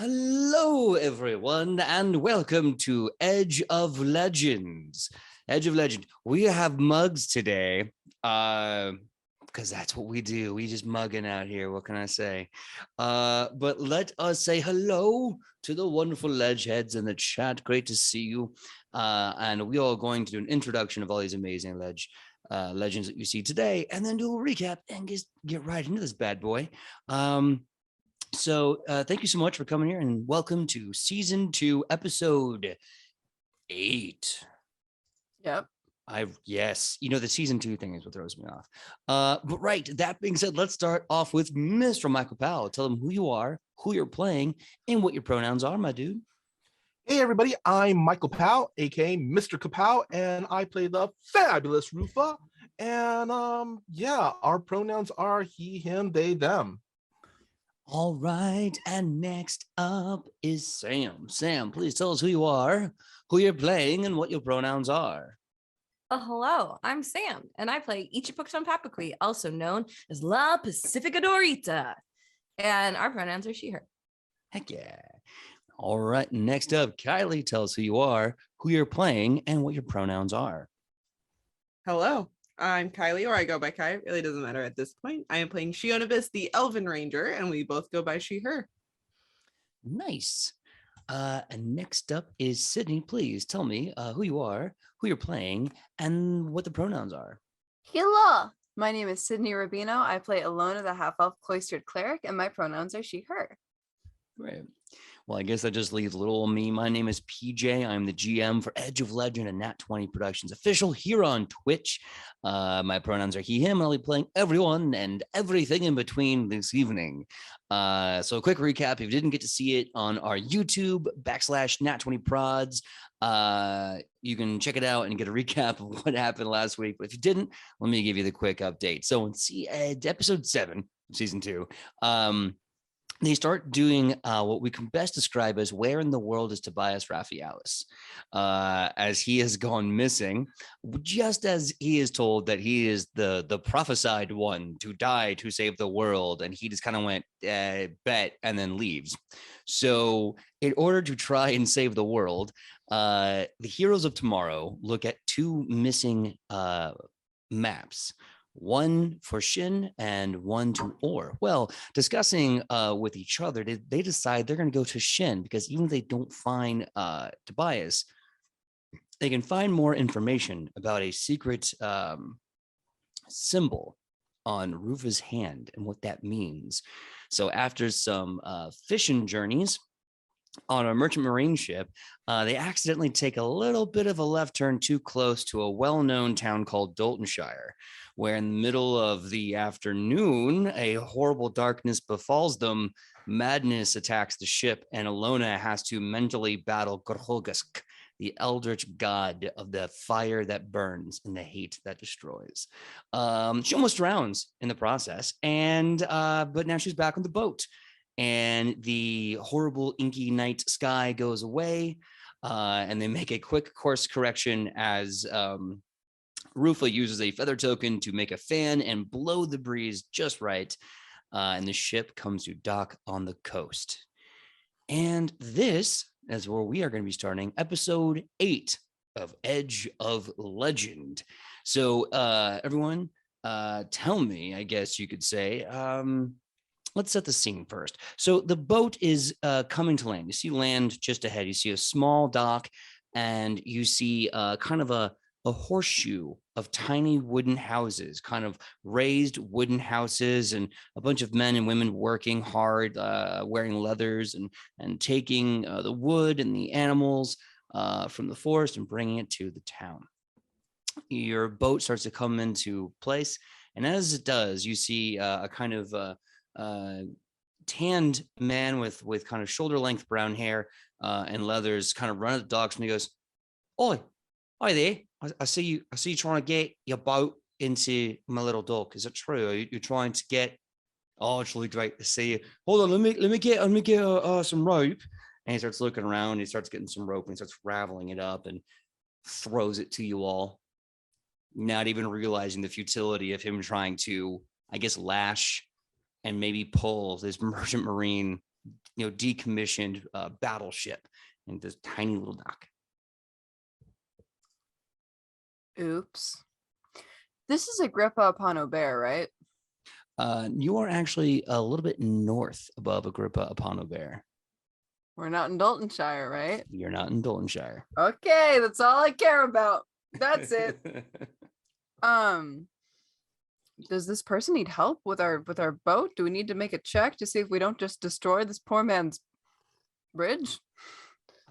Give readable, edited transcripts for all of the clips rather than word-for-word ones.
Hello, everyone, and welcome to Edge of Legends. Edge of Legend. We have mugs today, because that's what we do. We just mugging out here. What can I say? But let us say hello to the wonderful ledge heads in the chat. Great to see you. And we are going to do an introduction of all these amazing legends that you see today, and then do a recap and just get right into this bad boy. So thank you so much for coming here, and welcome to season 2, episode 8. Yep. Yes, the season 2 thing is what throws me off. But right, that being said, let's start off with Mr. Michael Powell. Tell them who you are, who you're playing, and what your pronouns are, my dude. Hey everybody, I'm Michael Powell, aka Mr. Kapow, and I play the fabulous Rufa. And our pronouns are he, him, they, them. All right, and next up is Sam. Sam, please tell us who you are, who you're playing, and what your pronouns are. Hello, I'm Sam, and I play Ichipukton Papakui, also known as La Pacifica Dorita. And our pronouns are she, her. Heck yeah. All right, next up, Kylie, tell us who you are, who you're playing, and what your pronouns are. Hello, I'm Kylie, or I go by Kai. It really doesn't matter at this point. I am playing Shionibus, the Elven Ranger, and we both go by she, her. Nice. And next up is Sidney. Please tell me who you are, who you're playing, and what the pronouns are. Hello, my name is Sidney Rubino. I play Alona, the half-elf cloistered cleric, and my pronouns are she, her. Great. Well, I guess that just leaves little old me. My name is PJ. I'm the GM for Edge of Legend and Nat 20 Productions official here on Twitch. My pronouns are he, him, and I'll be playing everyone and everything in between this evening. So a quick recap, if you didn't get to see it on our YouTube /Nat20Prods, you can check it out and get a recap of what happened last week. But if you didn't, let me give you the quick update. So in episode 7, season 2, they start doing what we can best describe as where in the world is Tobias Raphaelis, as he has gone missing, just as he is told that he is the prophesied one to die to save the world, and he just kind of went, bet, and then leaves. So in order to try and save the world, the heroes of tomorrow look at 2 missing maps. One for Shin and one to Or. Well, discussing with each other, they decide they're going to go to Shin, because even if they don't find Tobias, they can find more information about a secret symbol on Rufa's hand and what that means. So after some fishing journeys on a merchant marine ship, they accidentally take a little bit of a left turn too close to a well-known town called Doltonshire, where in the middle of the afternoon, a horrible darkness befalls them. Madness attacks the ship, and Alona has to mentally battle Gorholgask, the eldritch god of the fire that burns and the hate that destroys. She almost drowns in the process, and but now she's back on the boat. And the horrible inky night sky goes away, and they make a quick course correction as Rufa uses a feather token to make a fan and blow the breeze just right, and the ship comes to dock on the coast. And this is where we are going to be starting episode 8 of Edge of Legend. So everyone, tell me, I guess you could say, let's set the scene first. So the boat is coming to land. You see land just ahead. You see a small dock, and you see kind of a horseshoe of tiny wooden houses, kind of raised wooden houses, and a bunch of men and women working hard, wearing leathers and taking the wood and the animals from the forest and bringing it to the town. Your boat starts to come into place, and as it does, you see a kind of tanned man with kind of shoulder length brown hair and leathers kind of run at the docks, and he goes, "Oi, hi there. I see you trying to get your boat into my little dock. Is it true? Are you trying to get?" "Oh, it's really great to see you. Hold on, let me get some rope." And he starts looking around. He starts getting some rope and he starts raveling it up and throws it to you all, not even realizing the futility of him trying to, I guess, lash and maybe pull this merchant marine decommissioned battleship in this tiny little dock. Oops. This is Agrippa upon Aubert, right? You are actually a little bit north above Agrippa upon Aubert. We're not in Daltonshire, right? You're not in Daltonshire. Okay, that's all I care about. That's it. Does this person need help with our boat? Do we need to make a check to see if we don't just destroy this poor man's bridge?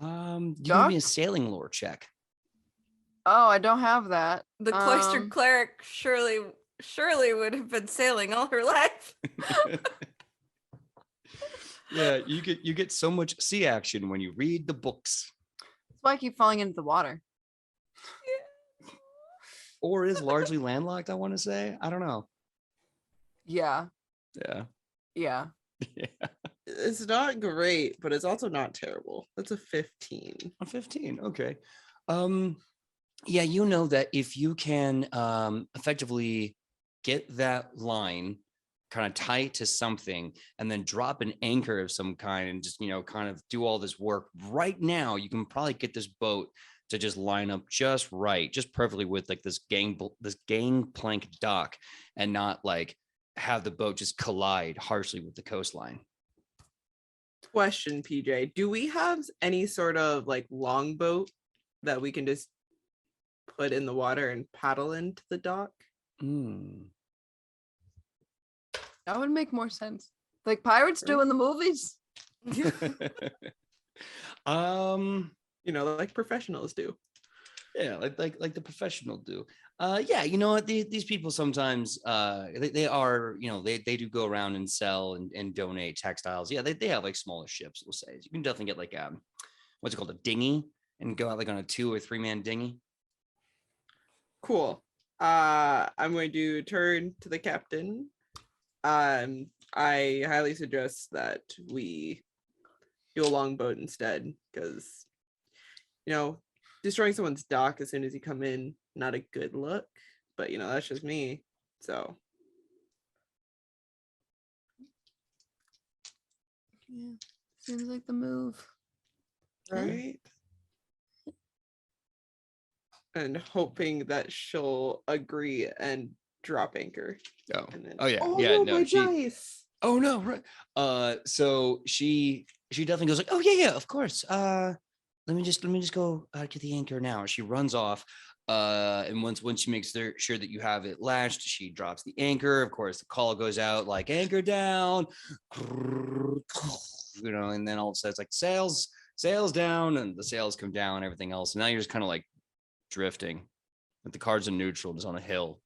You give Doc? me a sailing lore check. Oh, I don't have that. The cloistered cleric surely would have been sailing all her life. Yeah, you get so much sea action when you read the books. That's why I keep falling into the water. Or is largely landlocked, I want to say. I don't know. Yeah. Yeah. Yeah. Yeah. It's not great, but it's also not terrible. That's a 15. A 15. Okay. Yeah, you know that if you can effectively get that line kind of tight to something and then drop an anchor of some kind and just, kind of do all this work right now, you can probably get this boat to just line up just right, just perfectly with like this gangplank dock and not like have the boat just collide harshly with the coastline. Question, PJ. Do we have any sort of like longboat that we can just put in the water and paddle into the dock? That would make more sense. Like pirates do in the movies. Like professionals do. Yeah, like the professional do. Yeah, you know what? These people sometimes they are, they do go around and sell and donate textiles. Yeah, they have like smaller ships, we'll say. You can definitely get like what's it called, a dinghy, and go out like on a 2 or 3 man dinghy. Cool. I'm going to turn to the captain. I highly suggest that we do a longboat instead, because destroying someone's dock as soon as you come in, not a good look, but that's just me. So Yeah, seems like the move. right. And hoping that she'll agree and drop anchor. Oh, And then, yeah, no, no, my she. dice. Oh no, right. So she definitely goes like, oh yeah, of course. Let me just go get the anchor now. She runs off. And once she makes sure that you have it lashed, she drops the anchor. Of course, the call goes out like anchor down, and then all of a sudden it's like sails down, and the sails come down and everything else. And now you're just kind of like drifting with the cards in neutral, just on a hill.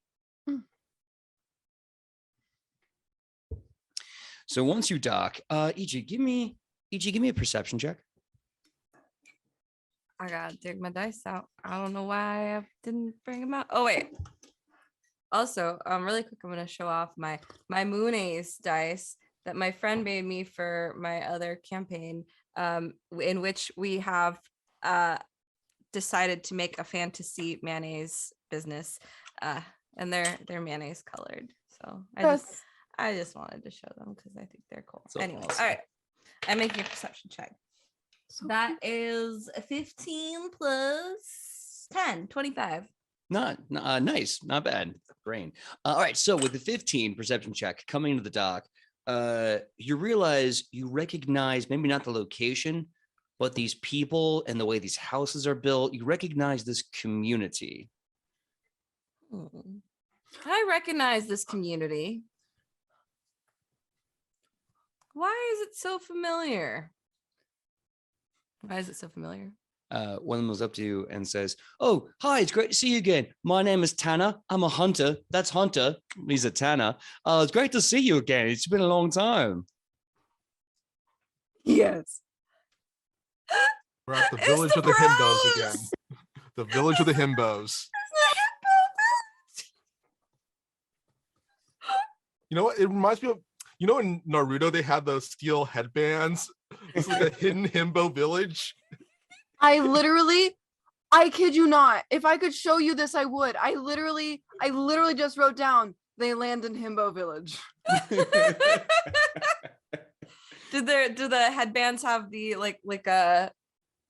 So once you dock, Ichi, give me a perception check. I gotta dig my dice out. I don't know why I didn't bring them out. Oh wait. Also, really quick, I'm gonna show off my Moon Ace dice that my friend made me for my other campaign, in which we have decided to make a fantasy mayonnaise business, and they're mayonnaise colored. So I just wanted to show them because I think they're cool. So Anyway, awesome. all right. I'm making a perception check. So that is 15 plus 10, 25. Nice, not bad. Brain. All right, so with the 15 perception check coming into the dock, you recognize maybe not the location, but these people and the way these houses are built. You recognize this community. I recognize this community. Why is it so familiar? Why is it so familiar? One of them goes up to you and says, "Oh, hi, it's great to see you again. My name is Tanner. I'm a hunter. That's Hunter. He's a Tanner. It's great to see you again. It's been a long time." Yes. We're at the It's village the of the himbos bros! again. The village of the himbos. You know what? It reminds me of, in Naruto, they had those steel headbands. It's like a hidden himbo village. I kid you not. If I could show you this, I would. I literally just wrote down, they land in Himbo Village. Do the headbands have the like a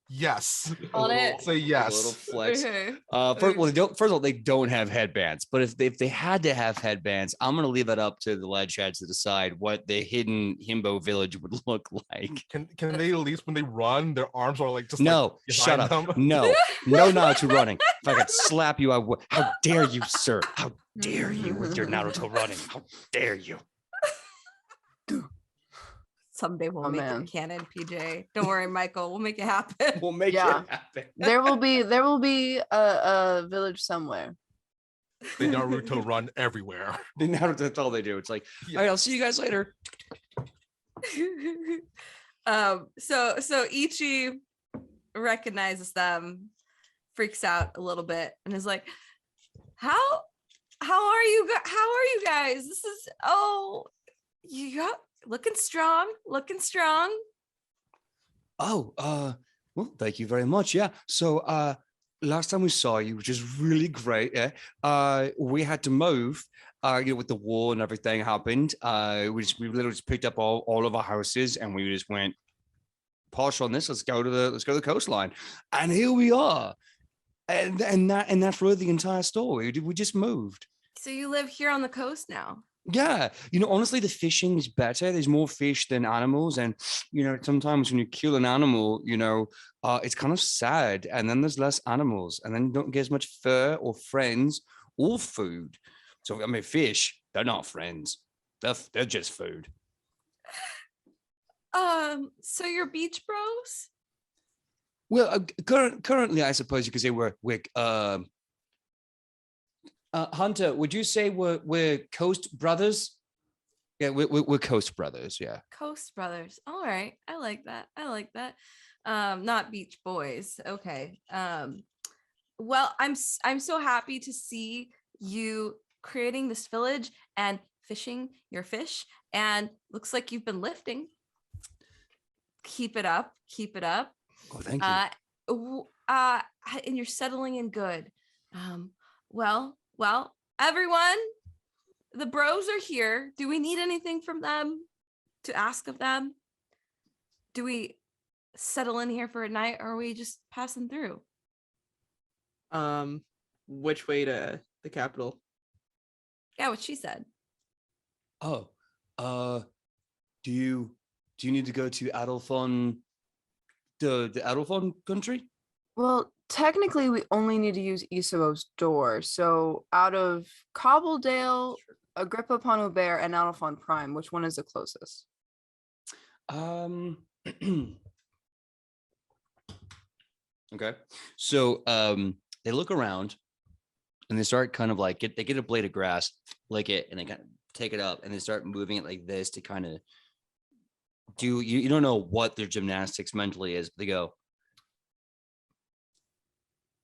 Yes. On it? I'll say A yes. little flex. okay. First of all, they don't have headbands. But if they had to have headbands, I'm gonna leave it up to the lad chads to decide what the hidden himbo village would look like. Can they at least when they run, their arms are like just No, like shut behind up. them? No Naruto running. If I could slap you, I would. How dare you, sir? How dare you with your Naruto running? How dare you? Someday we'll Oh, make man. it canon, PJ. Don't worry, Michael. We'll make it happen. We'll make Yeah. it happen. There will be a village somewhere. They Naruto run everywhere. The Naruto, that's all they do. It's like, Yeah. all right, I'll see you guys later. So Ichi recognizes them, freaks out a little bit, and is like, how are you guys? This is you got looking strong. Oh, well, thank you very much. Yeah. So last time we saw you, which is really great. Yeah. We had to move. With the war and everything happened. We literally just picked up all of our houses and we just went posh on this. Let's go to the coastline. And here we are. And that's really the entire story. We just moved. So you live here on the coast now. Yeah, honestly, the fishing is better. There's more fish than animals, and sometimes when you kill an animal, it's kind of sad. And then there's less animals, and then you don't get as much fur or friends or food. So I mean, fish, they're not friends. They're just food. So you're beach bros? Well, currently, I suppose you could say we're Hunter, would you say we're Coast Brothers? Yeah, we're Coast Brothers. Yeah. Coast brothers. All right. I like that. Not beach boys. Okay. Well, I'm so happy to see you creating this village and fishing your fish, and looks like you've been lifting. Keep it up. Oh, thank you. And you're settling in good. Well, everyone, the bros are here. Do we need anything from them to ask of them? Do we settle in here for a night, or are we just passing through? Which way to the capital? Yeah, what she said. Oh, do you need to go to Adolfon, the Adolfon country? Well, technically, we only need to use Isabo's door. So out of Cobbledale, Agrippa Pont Aubert, and Alphon Prime, which one is the closest? Okay. So they look around and they start kind of like they get a blade of grass, lick it, and they kind of take it up and they start moving it like this to kind of do you don't know what their gymnastics mentally is, but they go.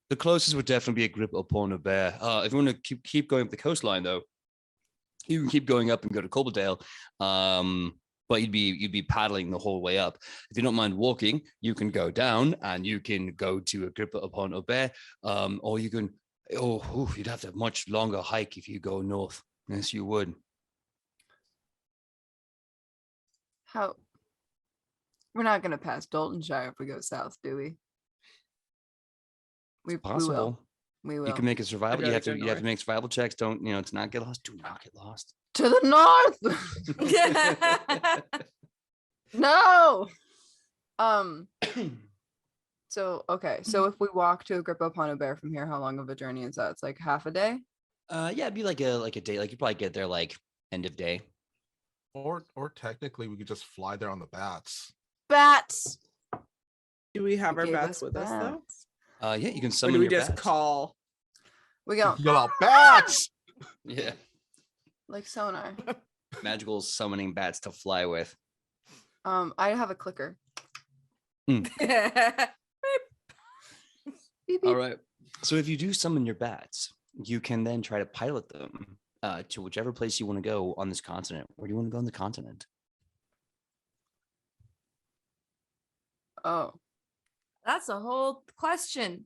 The closest would definitely be Agrippa Pont Aubert. If you want to keep going up the coastline, though, you can keep going up and go to Cobbledale. But you'd be paddling the whole way up. If you don't mind walking, you can go down and you can go to Agrippa upon Aubert, or you can. You'd have to have a much longer hike if you go north. Yes, you would. How? We're not gonna pass Daltonshire if we go south, do we? We Possible. We will. You can make a survival. I'd You have rather to. go You have to north. make survival checks. Don't to not get lost. Do not get lost. To the north. No. So if we walk to Agrippa Pont Aubert from here, how long of a journey is that? It's like half a day. Yeah, it'd be like a day. Like you probably get there like end of day. Or technically we could just fly there on the bats. Bats. Do we have You our gave bats with us though? bats. Yeah, you can Or summon do we your just bats. call? We go Yell out bats! Yeah, like sonar. magical summoning bats to fly with. I have a clicker. Beep. Beep, beep. All right. So if you do summon your bats, you can then try to pilot them to whichever place you want to go on this continent. Where do you want to go on the continent? Oh, That's a whole question.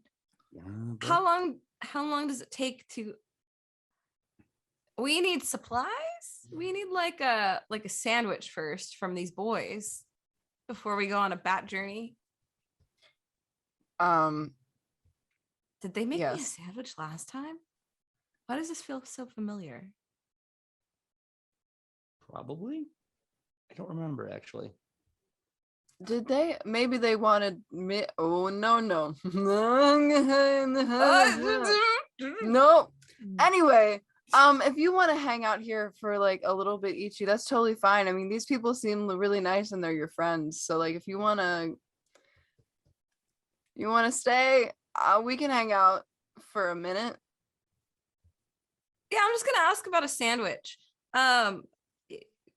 Yeah, How long does it take to? We need supplies. We need like a sandwich first from these boys. before we go on a bat journey? Did they make me a Yes. sandwich last time? Why does this feel so familiar? Probably. I don't remember actually. Did they? Maybe they wanted me. Oh no. No. Anyway, if you want to hang out here for like a little bit, Ichi, that's totally fine. I mean, these people seem really nice and they're your friends. So like, if you wanna stay, we can hang out for a minute. Yeah, I'm just gonna ask about a sandwich.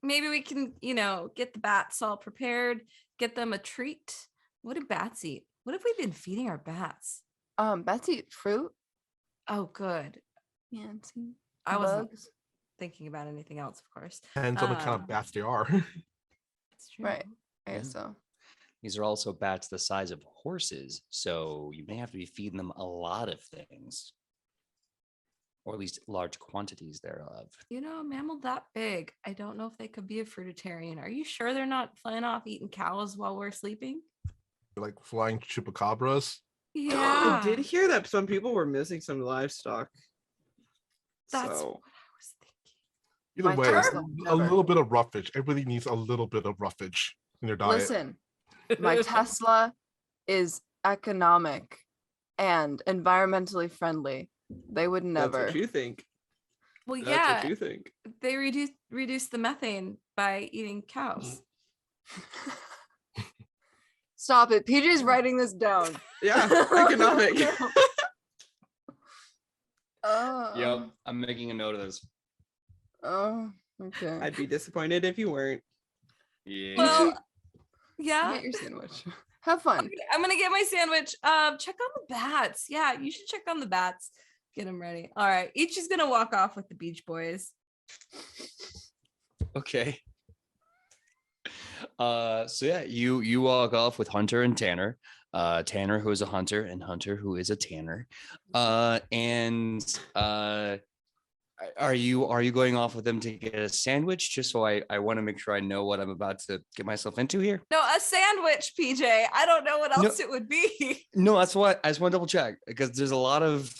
Maybe we can, get the bats all prepared, get them a treat. What do bats eat? What have we been feeding our bats? Bats eat fruit. Oh, good. Yeah, it's I wasn't bugs. thinking about anything else, of course. Depends on the kind of bats they are. That's true. Right. I Yeah. guess so. These are also bats the size of horses, so you may have to be feeding them a lot of things, or at least large quantities thereof. A mammal that big, I don't know if they could be a fruitarian. Are you sure they're not flying off eating cows while we're sleeping? Like flying chupacabras. Yeah. I did hear that some people were missing some livestock. That's So what I was thinking. Either My way, Tesla a never- little bit of roughage. Everybody needs a little bit of roughage in their diet. Listen, my Tesla is economic and environmentally friendly. They would that's never. what you think. Well, That's yeah, what you think. they reduce the methane by eating cows. Stop it. PJ's writing this down. Yeah, economic. I'm making a note of this. Oh, okay. I'd be disappointed if you weren't. Yeah. Well, yeah. Get your sandwich. Have fun. Okay, I'm gonna get my sandwich. Check on the bats. Yeah, you should check on the bats. Get them ready. All right, Ichi's gonna walk off with the Beach Boys. Okay. So yeah, you walk off with Hunter and Tanner. Tanner, who is a hunter, and Hunter, who is a tanner. Are you going off with them to get a sandwich? Just so I want to make sure I know what I'm about to get myself into here. No, a sandwich, PJ. I don't know what else it would be. No, that's what I just want to double check, because there's a lot of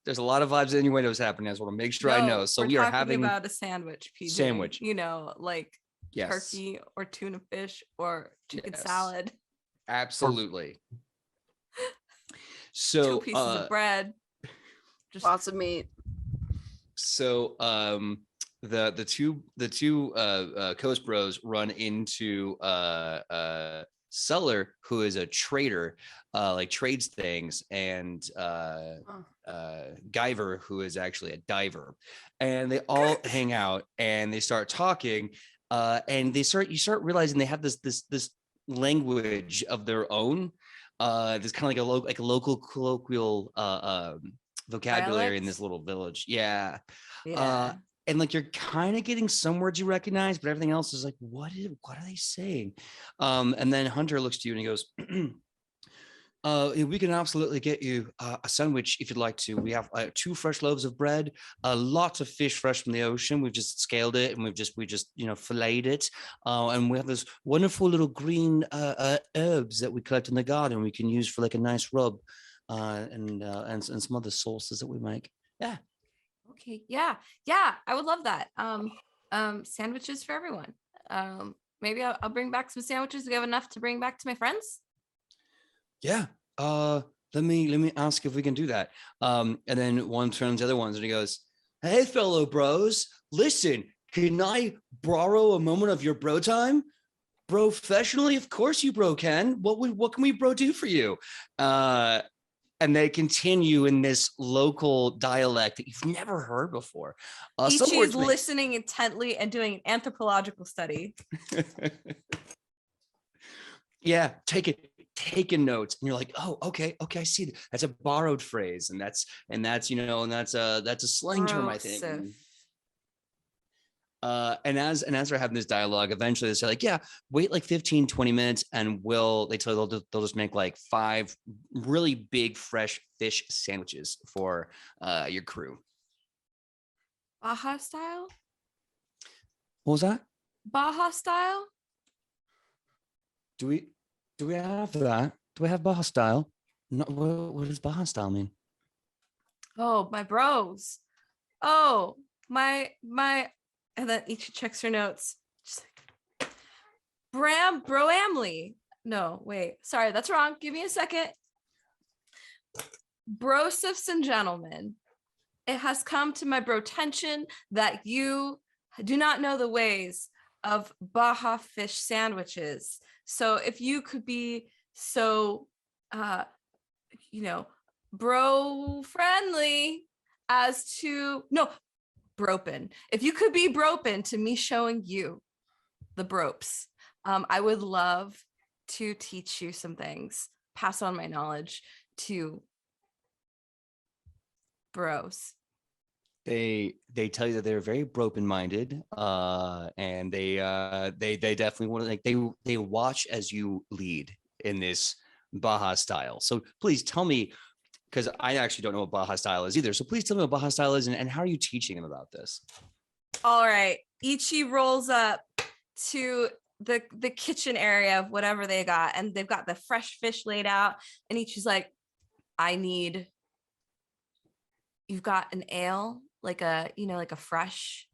vibes anyway that was happening. I just want to make sure I know. So we are talking having about a sandwich, PJ. Sandwich. Like yes, turkey or tuna fish or chicken Yes. salad. absolutely. So 2 pieces of bread. Just Lots of meat. So the two Coast Bros run into Suller, who is a trader, like trades things, and Guyver, who is actually a diver, and they all hang out and they start talking, and you start realizing they have this language of their own. There's kind of like a local colloquial vocabulary in this little village. Yeah. And like you're kind of getting some words you recognize, but everything else is like, what are they saying? And then Hunter looks to you and he goes, we can absolutely get you a sandwich if you'd like to. We have 2 fresh loaves of bread, lots of fish fresh from the ocean. We've just scaled it and we just filleted it. And we have this wonderful little green herbs that we collect in the garden. We can use for like a nice rub, and some other sauces that we make. Yeah. Okay. Yeah. I would love that. Sandwiches for everyone. Maybe I'll bring back some sandwiches. Do we have enough to bring back to my friends? Yeah. Let me ask if we can do that. And then one turns to the other ones and he goes, "Hey, fellow bros, listen, can I borrow a moment of your bro time? Professionally, of course you bro can. What can we bro do for you?" And they continue in this local dialect that you've never heard before. Some Ichi words is make- listening intently and doing an anthropological study. Yeah, taking notes, and you're like, oh, okay, I see. That's a borrowed phrase, and that's a slang term, I think. Brosif. And as they're having this dialogue, eventually they say like, yeah, wait like 15-20 minutes and they'll just make like 5 really big fresh fish sandwiches for your crew. Baja style? What was that? Baja style? Do we have that? Do we have Baja style? No, what does Baja style mean? Oh, my bros. Oh, my, and then each checks her notes. Just like, Broamley. No, wait. Sorry, that's wrong. Give me a second. Brosifs and gentlemen, it has come to my brotention that you do not know the ways of Baja fish sandwiches. So if you could be so, bro friendly as to, no, bropen. If you could be bropen to me showing you the bropes, I would love to teach you some things, pass on my knowledge to bros. They tell you that they're very broken minded, and they definitely want to, like, they watch as you lead in this Baja style. So please tell me, because I actually don't know what Baja style is either. So please tell me what Baja style is, and how are you teaching them about this? All right, Ichi rolls up to the kitchen area of whatever they got, and they've got the fresh fish laid out, and Ichi's like, you've got an ale, like a fresh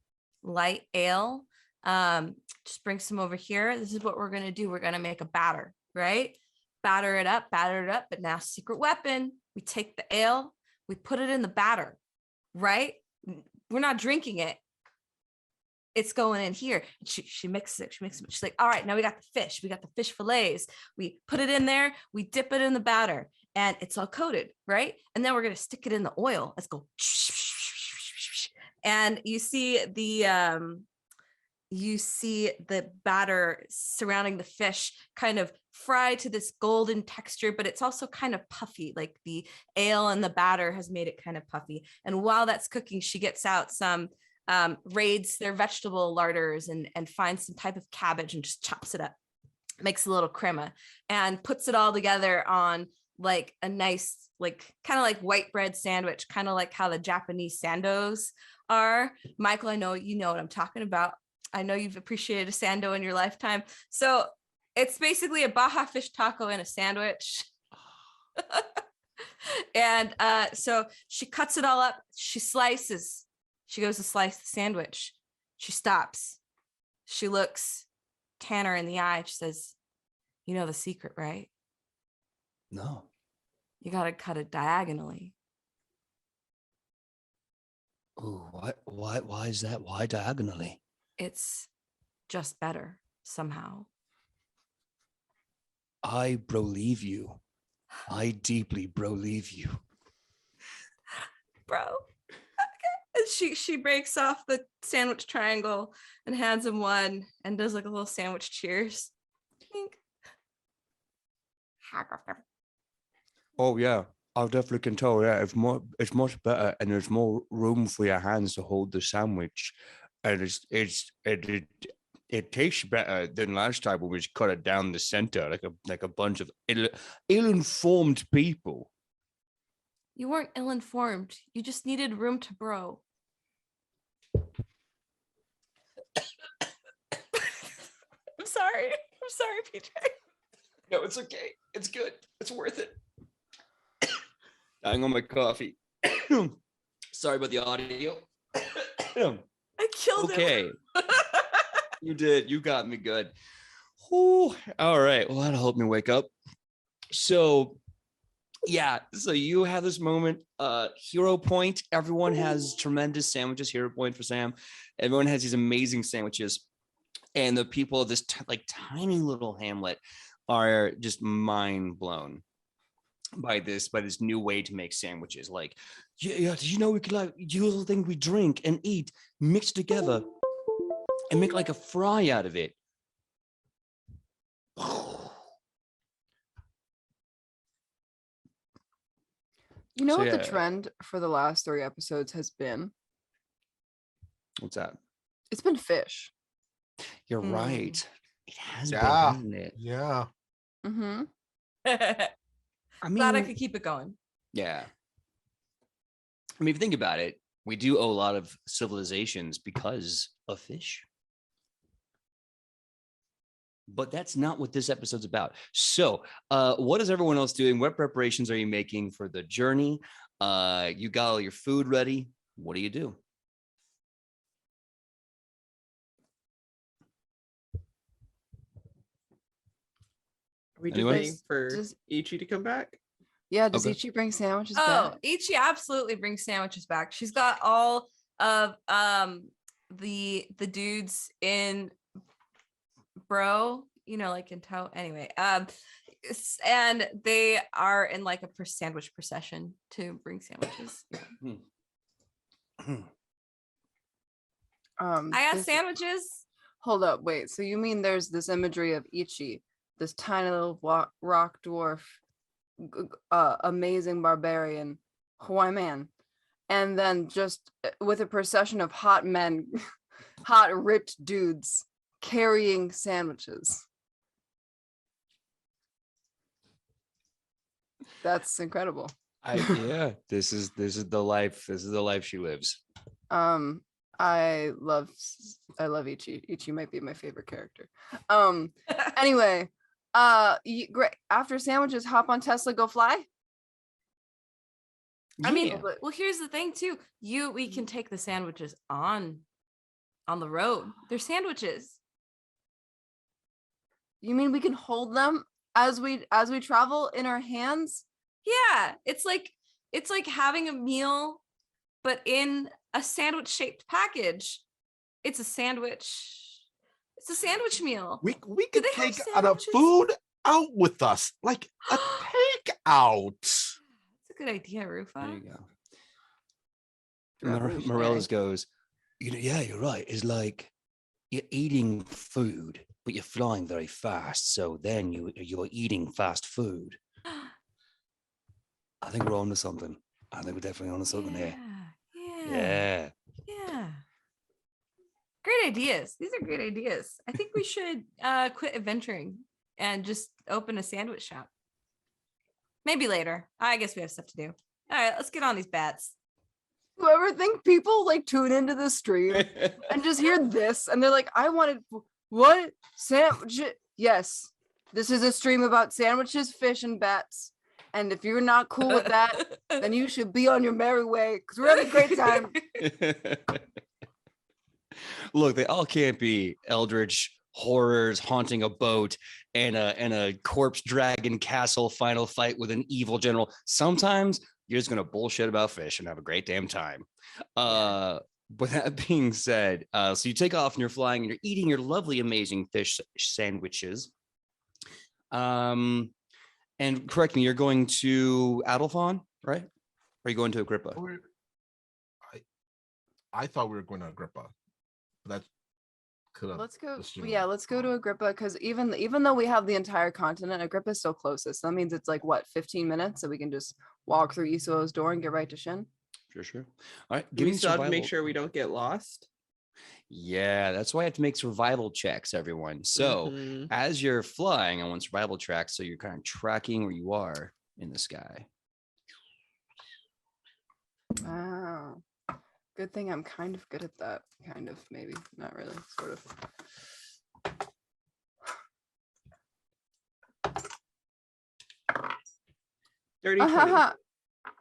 light ale. Just bring some over here. This is what we're gonna do. We're gonna make a batter, right? Batter it up, but now secret weapon. We take the ale, we put it in the batter, right? We're not drinking it. It's going in here. She mixes it. She's like, all right, now we got the fish. We got the fish fillets. We put it in there. We dip it in the batter, and it's all coated, right? And then we're gonna stick it in the oil. Let's go. And you see the batter surrounding the fish kind of fry to this golden texture, but it's also kind of puffy. Like the ale and the batter has made it kind of puffy. And while that's cooking, she gets out some raids their vegetable larders and finds some type of cabbage and just chops it up, makes a little crema, and puts it all together on like a nice, like kind of like white bread sandwich, kind of like how the Japanese sandos are. Michael, I know you know what I'm talking about. I know you've appreciated a sando in your lifetime. So it's basically a Baja fish taco in a sandwich. And so she cuts it all up. She slices. She goes to slice the sandwich. She stops. She looks Tanner in the eye. She says, you know the secret, right? No. You got to cut it diagonally. Oh, why is that? Why diagonally? It's just better somehow. I believe you. I deeply believe you. Bro. And she breaks off the sandwich triangle and hands him one and does like a little sandwich cheers. Oh yeah, I definitely can tell. Yeah, it's much better, and there's more room for your hands to hold the sandwich, and it tastes better than last time when we just cut it down the center like a bunch of ill-informed people. You weren't ill-informed. You just needed room to bro. I'm sorry, PJ. No, it's okay. It's good. It's worth it. Dying on my coffee. Sorry about the audio. I killed him. Okay. You did. You got me good. Whew. All right. Well, that'll help me wake up. So, yeah. So you have this moment. Hero point. Everyone has tremendous sandwiches. Hero point for Sam. Everyone has these amazing sandwiches. And the people of this tiny little hamlet are just mind blown by this new way to make sandwiches. Like, yeah, did you know we could use the thing we drink and eat, mix together, and make like a fry out of it? You know So, what the yeah. trend for the last 3 episodes has been? What's that? It's been fish. You're Hmm. right. It has been, Yeah. hasn't it? Yeah. Mm-hmm. I mean, Glad I could keep it going. yeah. I mean, if you think about it, we do owe a lot of civilizations because of fish. But that's not what this episode's about. So, what is everyone else doing? What preparations are you making for the journey? You got all your food ready. What do you do? Are we just Anyone? waiting for Just- Ichi to come back? Yeah, does Okay. Ichi bring sandwiches Oh, back? Ichi absolutely brings sandwiches back. She's got all of the dudes in bro, like in tow. Anyway, and they are in like a sandwich procession to bring sandwiches. I got This- sandwiches. Hold up, wait. So you mean there's this imagery of Ichi, this tiny little rock dwarf, amazing barbarian, Hawaii man, and then just with a procession of hot men, hot ripped dudes carrying sandwiches. That's incredible. Yeah, this is the life. This is the life she lives. I love Ichi. Ichi might be my favorite character. Anyway, great. After sandwiches, hop on Tesla, go fly. I mean, Yeah. well, here's the thing too. We can take the sandwiches on the road. They're sandwiches. You mean we can hold them as we travel in our hands? Yeah, it's like having a meal, but in a sandwich shaped package. It's a sandwich. It's a sandwich meal. We Do could they have take a sandwiches? food out with us, like a takeout. That's a good idea, Rufa. There you go. Revolutionary. Morellis goes, yeah, you're right. It's like you're eating food, but you're flying very fast. So then you're eating fast food. I think we're on to something. I think we're definitely on to something here. Yeah. Yeah. Great ideas. These are great ideas. I think we should quit adventuring and just open a sandwich shop. Maybe later. I guess we have stuff to do. All right, let's get on these bats. You ever think people like tune into the stream and just hear this and they're like, I wanted what? Sandwich? Yes. This is a stream about sandwiches, fish, and bats. And if you're not cool with that, then you should be on your merry way because we're having a great time. Look, they all can't be eldritch horrors haunting a boat and a corpse dragon castle final fight with an evil general. Sometimes you're just gonna bullshit about fish and have a great damn time. With that being said, so you take off and you're flying and you're eating your lovely, amazing fish sandwiches. And correct me, you're going to Adelphon, right? Or are you going to Agrippa? I thought we were going to Agrippa. That could have. Let's go. assumed. Yeah, let's go to Agrippa because even though we have the entire continent, Agrippa is still closest. That means it's like what, 15 minutes, so we can just walk through Iso's door and get right to Shin. Sure. All right, Do we still have to make sure we don't get lost? Yeah, that's why I have to make survival checks, everyone. So Mhm. as you're flying, I want survival tracks, so you're kind of tracking where you are in the sky. Wow. Good thing I'm kind of good at that. Kind of, maybe. Not really. Sort of. Dirty 20.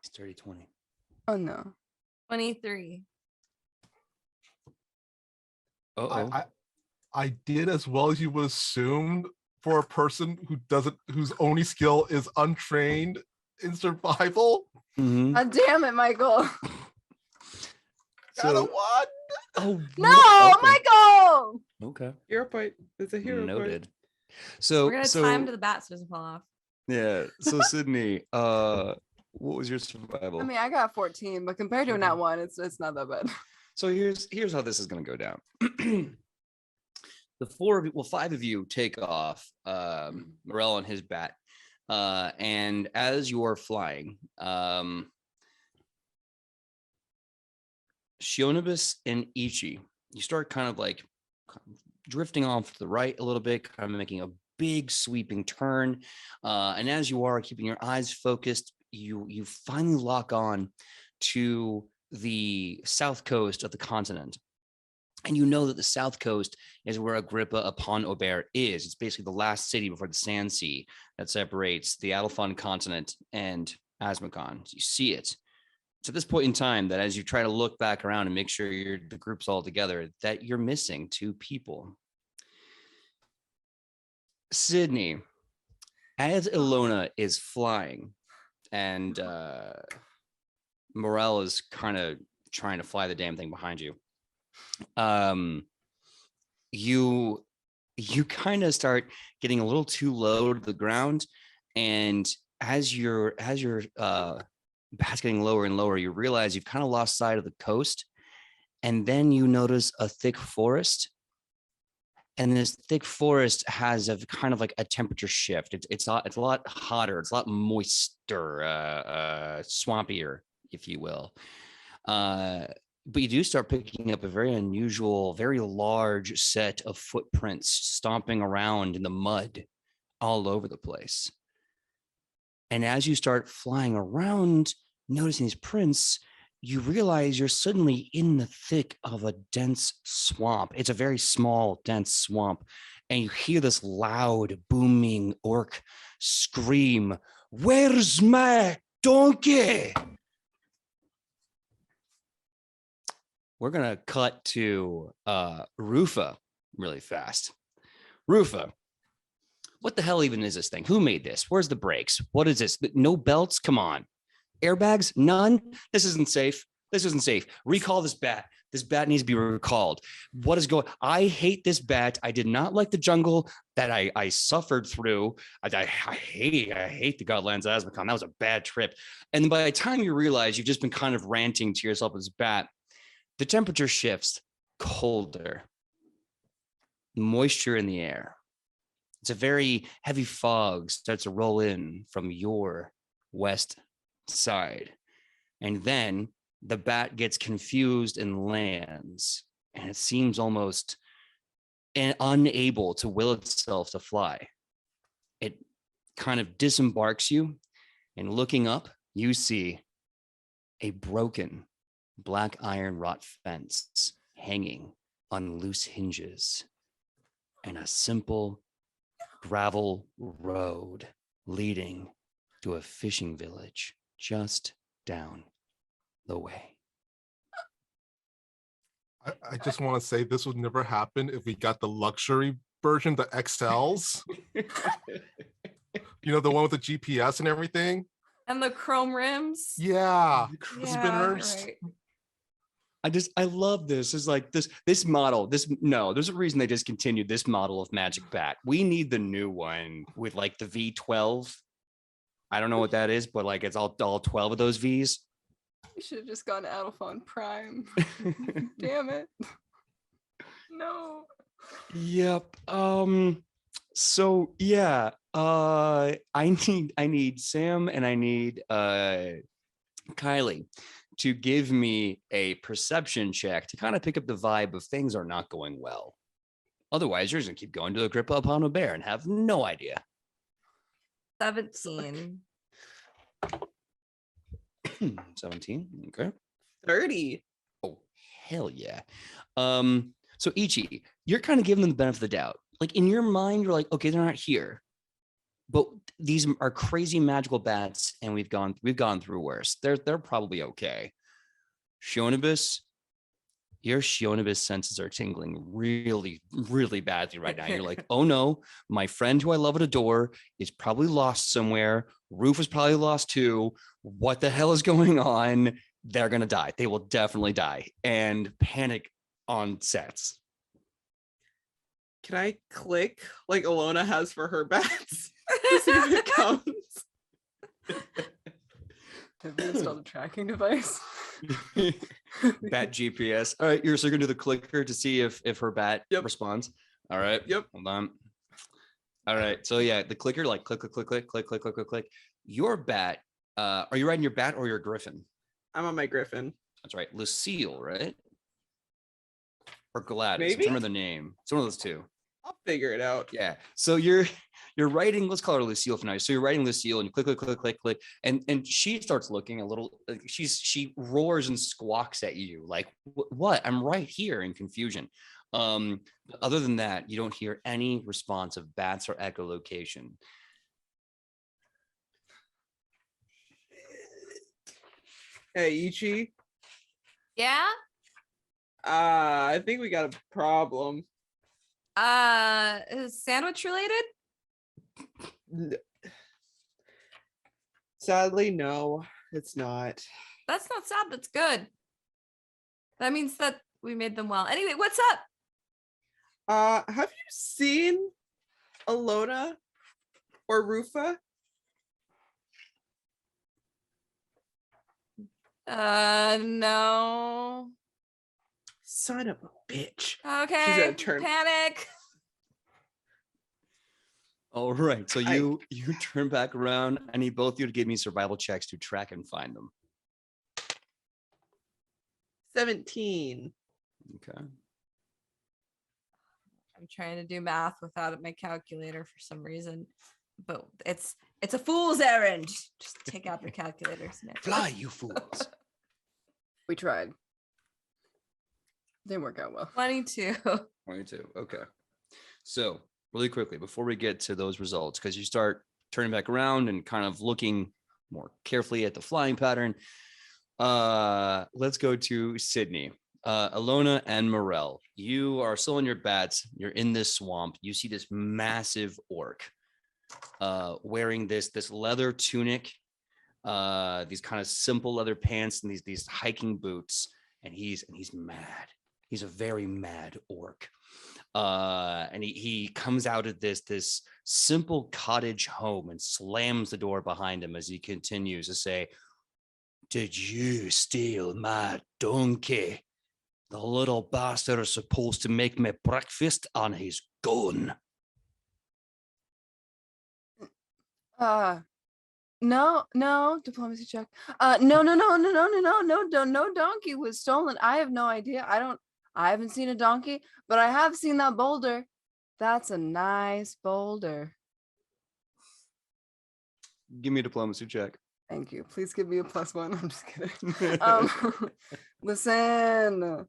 It's 30-20. Oh no. 23. Uh-oh. I did as well as you would assume for a person whose only skill is untrained in survival. Mhm. God damn it, Michael. Got a So, one. oh No, okay. Michael. Okay. Hero point. It's a hero point. Noted. So We're gonna time to the bat so it doesn't fall off. yeah. So Sydney, what was your survival? I mean, I got 14, but compared to a nat one, it's not that bad. So here's how this is going to go down. The five of you take off. Morel and his bat, and as you are flying, Shionibus and Ichi, you start kind of like drifting off to the right a little bit, kind of making a big sweeping turn. And as you are keeping your eyes focused, you finally lock on to the south coast of the continent. And you know that the south coast is where Agrippa upon Aubert is. It's basically the last city before the Sand Sea that separates the Adelphon continent and Asmacon. So you see it. It's at this point in time that as you try to look back around and make sure the group's all together, that you're missing 2 people. Sidney, as Ilona is flying and Morel is kind of trying to fly the damn thing behind you, you kind of start getting a little too low to the ground, and as your bat's getting lower and lower, you realize you've kind of lost sight of the coast, and then you notice a thick forest. And this thick forest has a kind of like a temperature shift. It's a lot hotter. It's a lot moister, swampier, if you will. But you do start picking up a very unusual, very large set of footprints stomping around in the mud all over the place. And as you start flying around, noticing these prints, you realize you're suddenly in the thick of a dense swamp. It's a very small, dense swamp. And you hear this loud, booming orc scream, "Where's my donkey?" We're going to cut to Rufa really fast. Rufa, what the hell even is this thing? Who made this? Where's the brakes? What is this? No belts? Come on. Airbags? None? This isn't safe. This isn't safe. Recall this bat. This bat needs to be recalled. What is going? I hate this bat. I did not like the jungle that I suffered through. I hate the Godlands of Asmacon. That was a bad trip. And by the time you realize you've just been kind of ranting to yourself with this bat, the temperature shifts colder. Moisture in the air. It's a very heavy fog starts to roll in from your west side. And then the bat gets confused and lands. And it seems almost unable to will itself to fly. It kind of disembarks you. And looking up, you see a broken black iron wrought fence hanging on loose hinges and a simple gravel road leading to a fishing village just down the way. I just want to say this would never happen if we got the luxury version, the XLs. You know, the one with the GPS and everything. And the chrome rims. Yeah, the Yeah, spinners. right. I love this. It's like this model. There's a reason they discontinued this model of Magic Bat. We need the new one with like the V12. I don't know what that is, but like it's all 12 of those V's. You should have just gone to Adelphon Prime. Damn it. No. Yep. So yeah. I need Sam and I need Kylie to give me a perception check to kind of pick up the vibe of things are not going well. Otherwise, you're just gonna keep going to Agrippa upon a bear and have no idea. 17. 17. Okay. 30. Oh, hell yeah. So Ichi, you're kind of giving them the benefit of the doubt. Like in your mind, you're like, okay, they're not here. But these are crazy magical bats, and we've gone through worse. They're probably okay. Shionibus, your Shionibus senses are tingling really, really badly right now. You're like, oh no, my friend who I love and adore is probably lost somewhere. Roof is probably lost too. What the hell is going on? They're gonna die. They will definitely die. And panic on sets. Can I click like Ilona has for her bats? To see if it comes. Have you installed a tracking device? Bat GPS. All right, you're so gonna do the clicker to see if her bat responds. All right. Yep. Hold on. All right. So yeah, the clicker, like click, click, click, click, click, click, click, click, click. Your bat. Are you riding your bat or your griffin? I'm on my griffin. That's right. Lucille, right? Or Gladys. I Maybe? can't remember the name. It's one of those two. I'll figure it out. Yeah. So you're writing, let's call her Lucille for now. So you're writing Lucille and you click, and she starts looking a little, she roars and squawks at you like, what? I'm right here in confusion. Other than that, you don't hear any response of bats or echolocation. Hey, Ichi. Yeah. I think we got a problem. Is sandwich related? Sadly, no, it's not. That's not sad. That's good. That means that we made them well. Anyway, what's up? Have you seen Alona or Rufa? No. Son of a bitch. Okay. gonna turn- Panic. All right. So you turn back around. I need both of you to give me survival checks to track and find them. 17. Okay. I'm trying to do math without my calculator for some reason, but it's a fool's errand. Just take out the calculator. Smith. Fly, you fools. We tried. Didn't work out well. 22. 22. Okay. So really quickly, before we get to those results, because you start turning back around and kind of looking more carefully at the flying pattern, let's go to Sidney. Alona and Morel, you are still in your bats. You're in this swamp. You see this massive orc wearing this leather tunic, these kind of simple leather pants and these hiking boots, and he's mad. He's a very mad orc. And he comes out of this simple cottage home and slams the door behind him as he continues to say, "Did you steal my donkey? The little bastard is supposed to make me breakfast and he's gone." No, diplomacy check. No, donkey was stolen. I have no idea. I haven't seen a donkey, but I have seen that boulder. That's a nice boulder. Give me a diplomacy check. Thank you. Please give me a +1. I'm just kidding. Listen.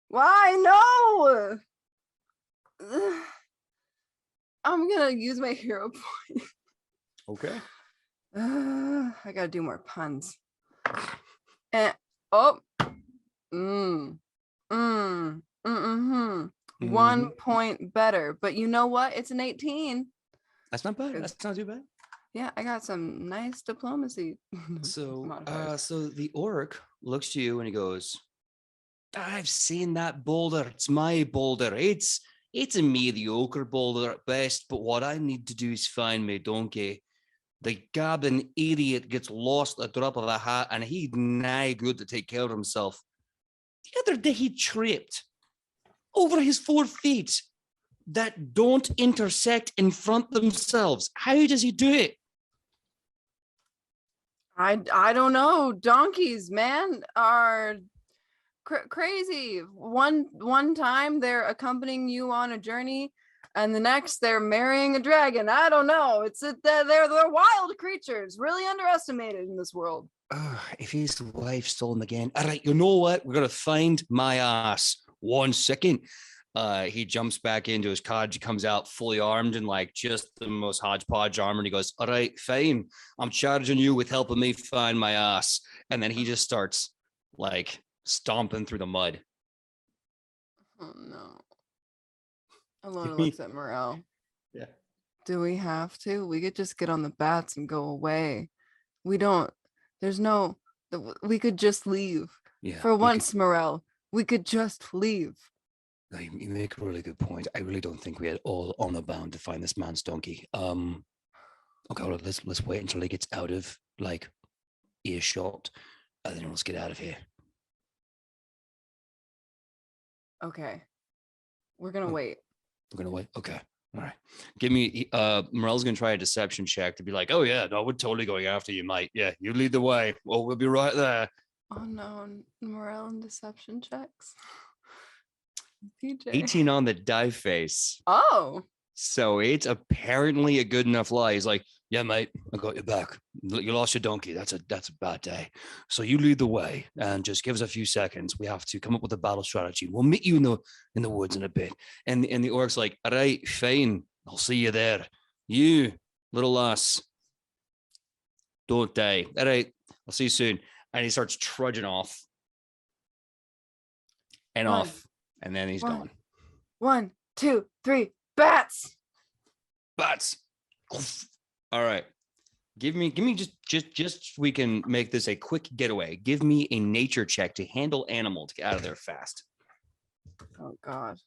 Why? No. I'm gonna use my hero point. Okay. I gotta do more puns. And oh, 1 point better. But you know what? It's an 18. That's not bad. That's not too bad. Yeah, I got some nice diplomacy. So, modifiers. so the orc looks to you and he goes, "I've seen that boulder. It's my boulder. It's a mediocre boulder at best, but what I need to do is find my donkey. The gabbing idiot gets lost at the drop of a hat, and he's nigh good to take care of himself. The other day he tripped over his 4 feet that don't intersect in front themselves. How does he do it?" I don't know. Donkeys, man, are crazy. One time they're accompanying you on a journey, and the next they're marrying a dragon. I don't know. They're wild creatures, really underestimated in this world. If his wife stole him again, all right, you know what? We're gonna find my ass. 1 second. He jumps back into his cottage, he comes out fully armed and like just the most hodgepodge armor, and he goes, "All right, fine. I'm charging you with helping me find my ass." And then he just starts like stomping through the mud. Oh no. Alona looks at Morel. Yeah. Do we have to? We could just get on the bats and go away. We could just leave. Yeah. For once, Morel, we could just leave. You make a really good point. I really don't think we had all honor bound to find this man's donkey. Okay, well, let's wait until he gets out of like earshot, and then let's get out of here. Okay. We're gonna wait. We're gonna wait. Okay. All right. Give me Morel's gonna try a deception check to be like, "Oh yeah, no, we're totally going after you, mate. Yeah, you lead the way. Well, we'll be right there." Oh no, Morel and deception checks. PJ. 18 on the die face. Oh. So it's apparently a good enough lie. He's like, yeah, mate, I got your back. You lost your donkey. That's a bad day. So you lead the way and just give us a few seconds. We have to come up with a battle strategy. We'll meet you in the woods in a bit. And the orc's like, all right, fine. I'll see you there. You, little lass, don't die. All right, I'll see you soon. And he starts trudging off and One. off. And then he's One. gone. 1, 2, 3, bats. Bats. All right. Give me just so we can make this a quick getaway. Give me a nature check to handle animal to get out of there fast. Oh God.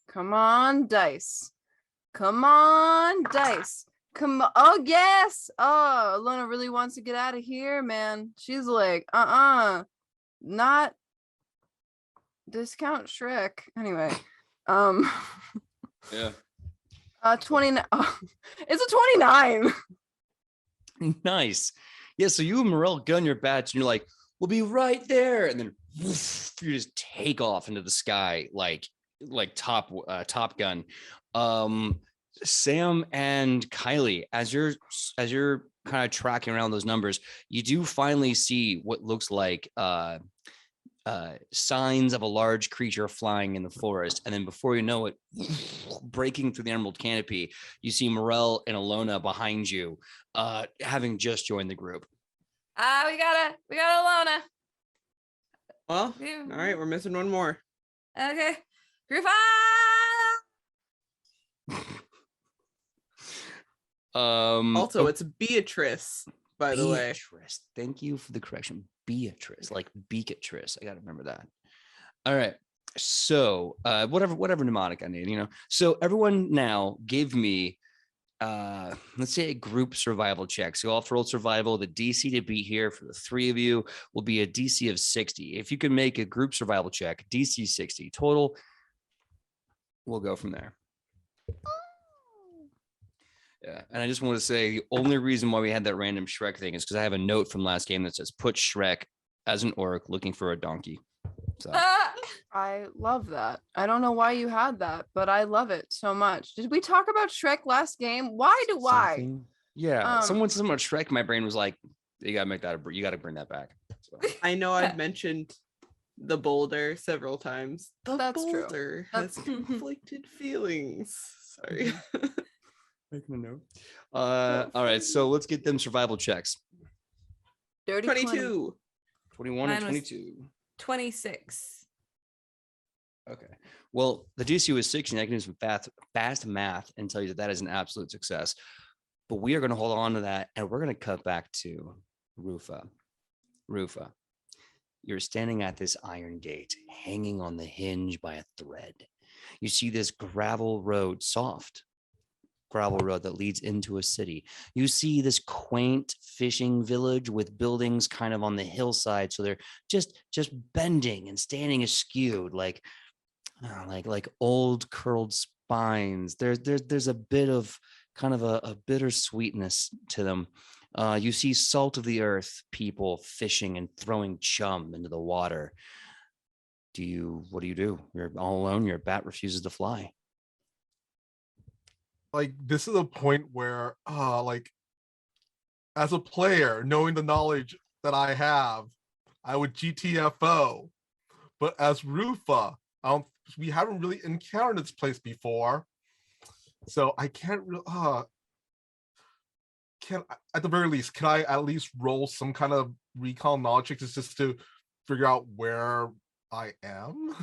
Come on, dice. Come on, dice. Come on. Oh, yes. Oh, Alona really wants to get out of here, man. She's like, not discount Shrek. Anyway. Yeah. 29. It's a 29. Nice. Yeah, so you and Morel gun your bats and you're like, we'll be right there. And then woof, you just take off into the sky like Top Gun. Sam and Kylie, as you're kind of tracking around those numbers, you do finally see what looks like signs of a large creature flying in the forest. And then before you know it, breaking through the emerald canopy, you see Morel and Alona behind you, having just joined the group. We got Alona. Well, all right, we're missing one more. Okay. Group Also, it's Beatrice, by the way. Beatrice. Thank you for the correction. Beatrice, like Beatrice. I got to remember that. All right. So whatever mnemonic I need, So everyone now give me, let's say a group survival check. So off roll survival, the DC to beat here for the three of you will be a DC of 60. If you can make a group survival check, DC 60 total, we'll go from there. Yeah, and I just want to say the only reason why we had that random Shrek thing is because I have a note from last game that says put Shrek as an orc looking for a donkey. So I love that. I don't know why you had that, but I love it so much. Did we talk about Shrek last game? Why do I? something- Yeah, someone said something about Shrek. My brain was like, you gotta make that. You gotta bring that back. So. I know I've mentioned the boulder several times. The That's true. boulder has conflicted feelings. Sorry. Making a note. All right, so let's get them survival checks. Dirty 22. 21 Mine and was- 22. 26. Okay. Well, the DC was 16. I can do some fast math and tell you that is an absolute success. But we are going to hold on to that, and we're going to cut back to Rufa. Rufa, you're standing at this iron gate, hanging on the hinge by a thread. You see this gravel road, soft gravel road that leads into a city. You see this quaint fishing village with buildings kind of on the hillside, so they're just bending and standing askew, like old curled spines. There's a bit of kind of a bittersweetness to them. You see salt of the earth people fishing and throwing chum into the water. What do you do? You're all alone. Your bat refuses to fly. Like, this is a point where as a player, knowing the knowledge that I have, I would GTFO. But as Rufa, we haven't really encountered this place before, so I can't really at the very least, can I at least roll some kind of recall knowledge check just to figure out where I am?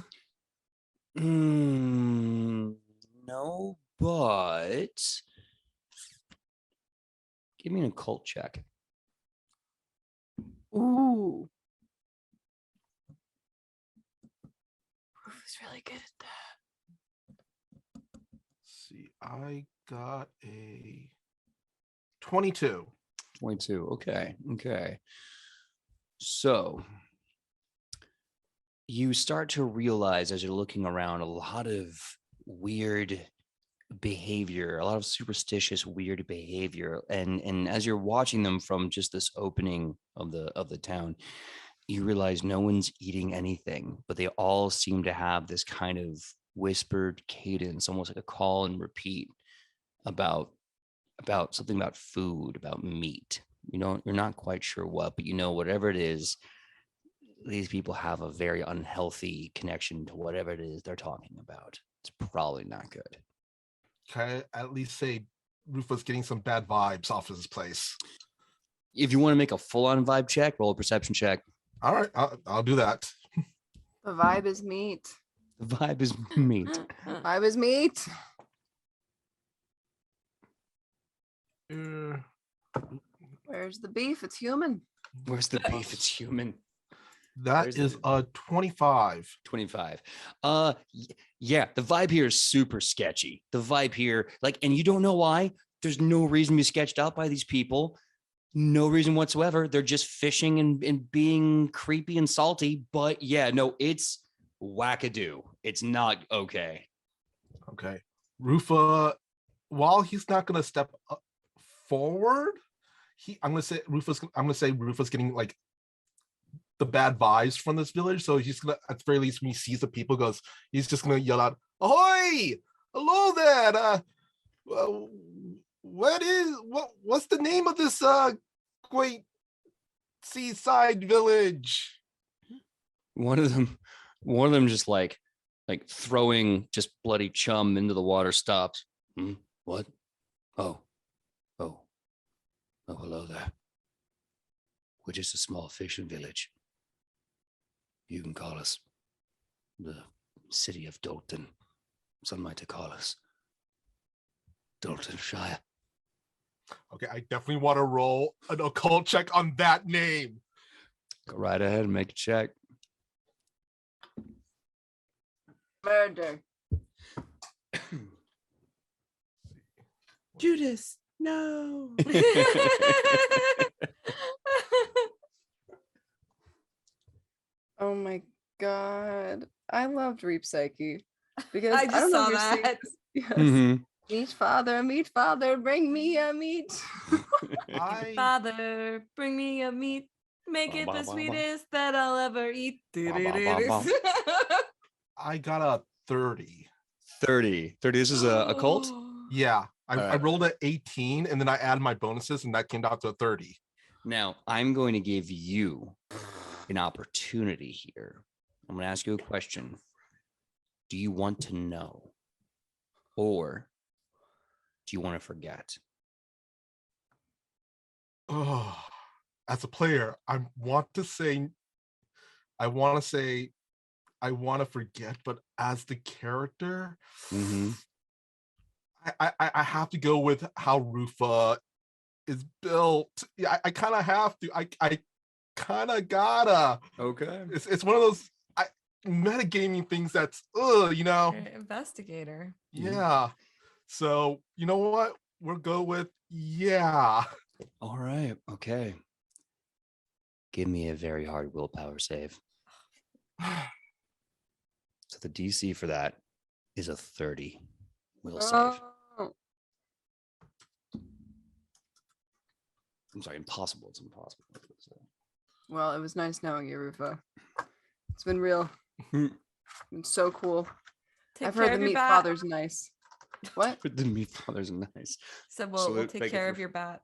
No, but give me an occult check. Ooh. Rufus really good at that. See, I got a 22. 22. Okay. So you start to realize as you're looking around a lot of weird behavior, a lot of superstitious weird behavior, and as you're watching them from just this opening of the town, you realize no one's eating anything, but they all seem to have this kind of whispered cadence, almost like a call and repeat about something about food, about meat. You're not quite sure what, but whatever it is, these people have a very unhealthy connection to whatever it is they're talking about. It's probably not good. Can I at least say Rufus getting some bad vibes off of this place? If you want to make a full-on vibe check, roll a perception check. All right, I'll do that. The vibe is meat. The vibe is meat. Vibe is meat. Where's the beef? It's human. Where's the beef? It's human. That Where's is the- a 25. 25. Yeah, the vibe here is super sketchy. The vibe here, and you don't know why. There's no reason to be sketched out by these people. No reason whatsoever. They're just fishing and being creepy and salty. But yeah, no, it's wackadoo. It's not okay. Okay. Rufa, while he's not gonna step forward, I'm gonna say Rufa's getting like the bad vibes from this village. So he's gonna, at the very least, when he sees the people, he's just gonna yell out, "Ahoy! Hello there! What's the name of this great seaside village?" One of them just like throwing just bloody chum into the water stops. What? Oh, hello there. We're just a small fishing village. You can call us the city of Dalton. Some might call us Daltonshire. Okay, I definitely want to roll an occult check on that name. Go right ahead and make a check. Murder. Judas, no. Oh my god. I loved Reap Psyche. Because I I just don't know saw if you're seeing that. this. Yes. Mhm. Meat father, bring me a meat. Father, bring me a meat. Make it the sweetest that I'll ever eat. I got a 30. 30. This is a cult? Yeah, I Alright. rolled an 18 and then I added my bonuses and that came out to a 30. Now, I'm going to give you an opportunity here. I'm going to ask you a question. Do you want to know? Or do you want to forget? Oh, as a player, I want to forget, but as the character, Mm-hmm. I have to go with how Rufa is built. Yeah, I kind of have to. I kind of gotta. Okay. It's one of those metagaming things that's Investigator. yeah. So you know what? We'll go with yeah. All right. Okay. Give me a very hard willpower save. So the DC for that is a 30 will save. Oh, I'm sorry, impossible. It's impossible. well, it was nice knowing you, Rufa. It's been real. It's so cool. Take I've care heard of the your meat bat. father's nice. What? The meat father's nice. So we'll Salute, take thank you care for- of your bat.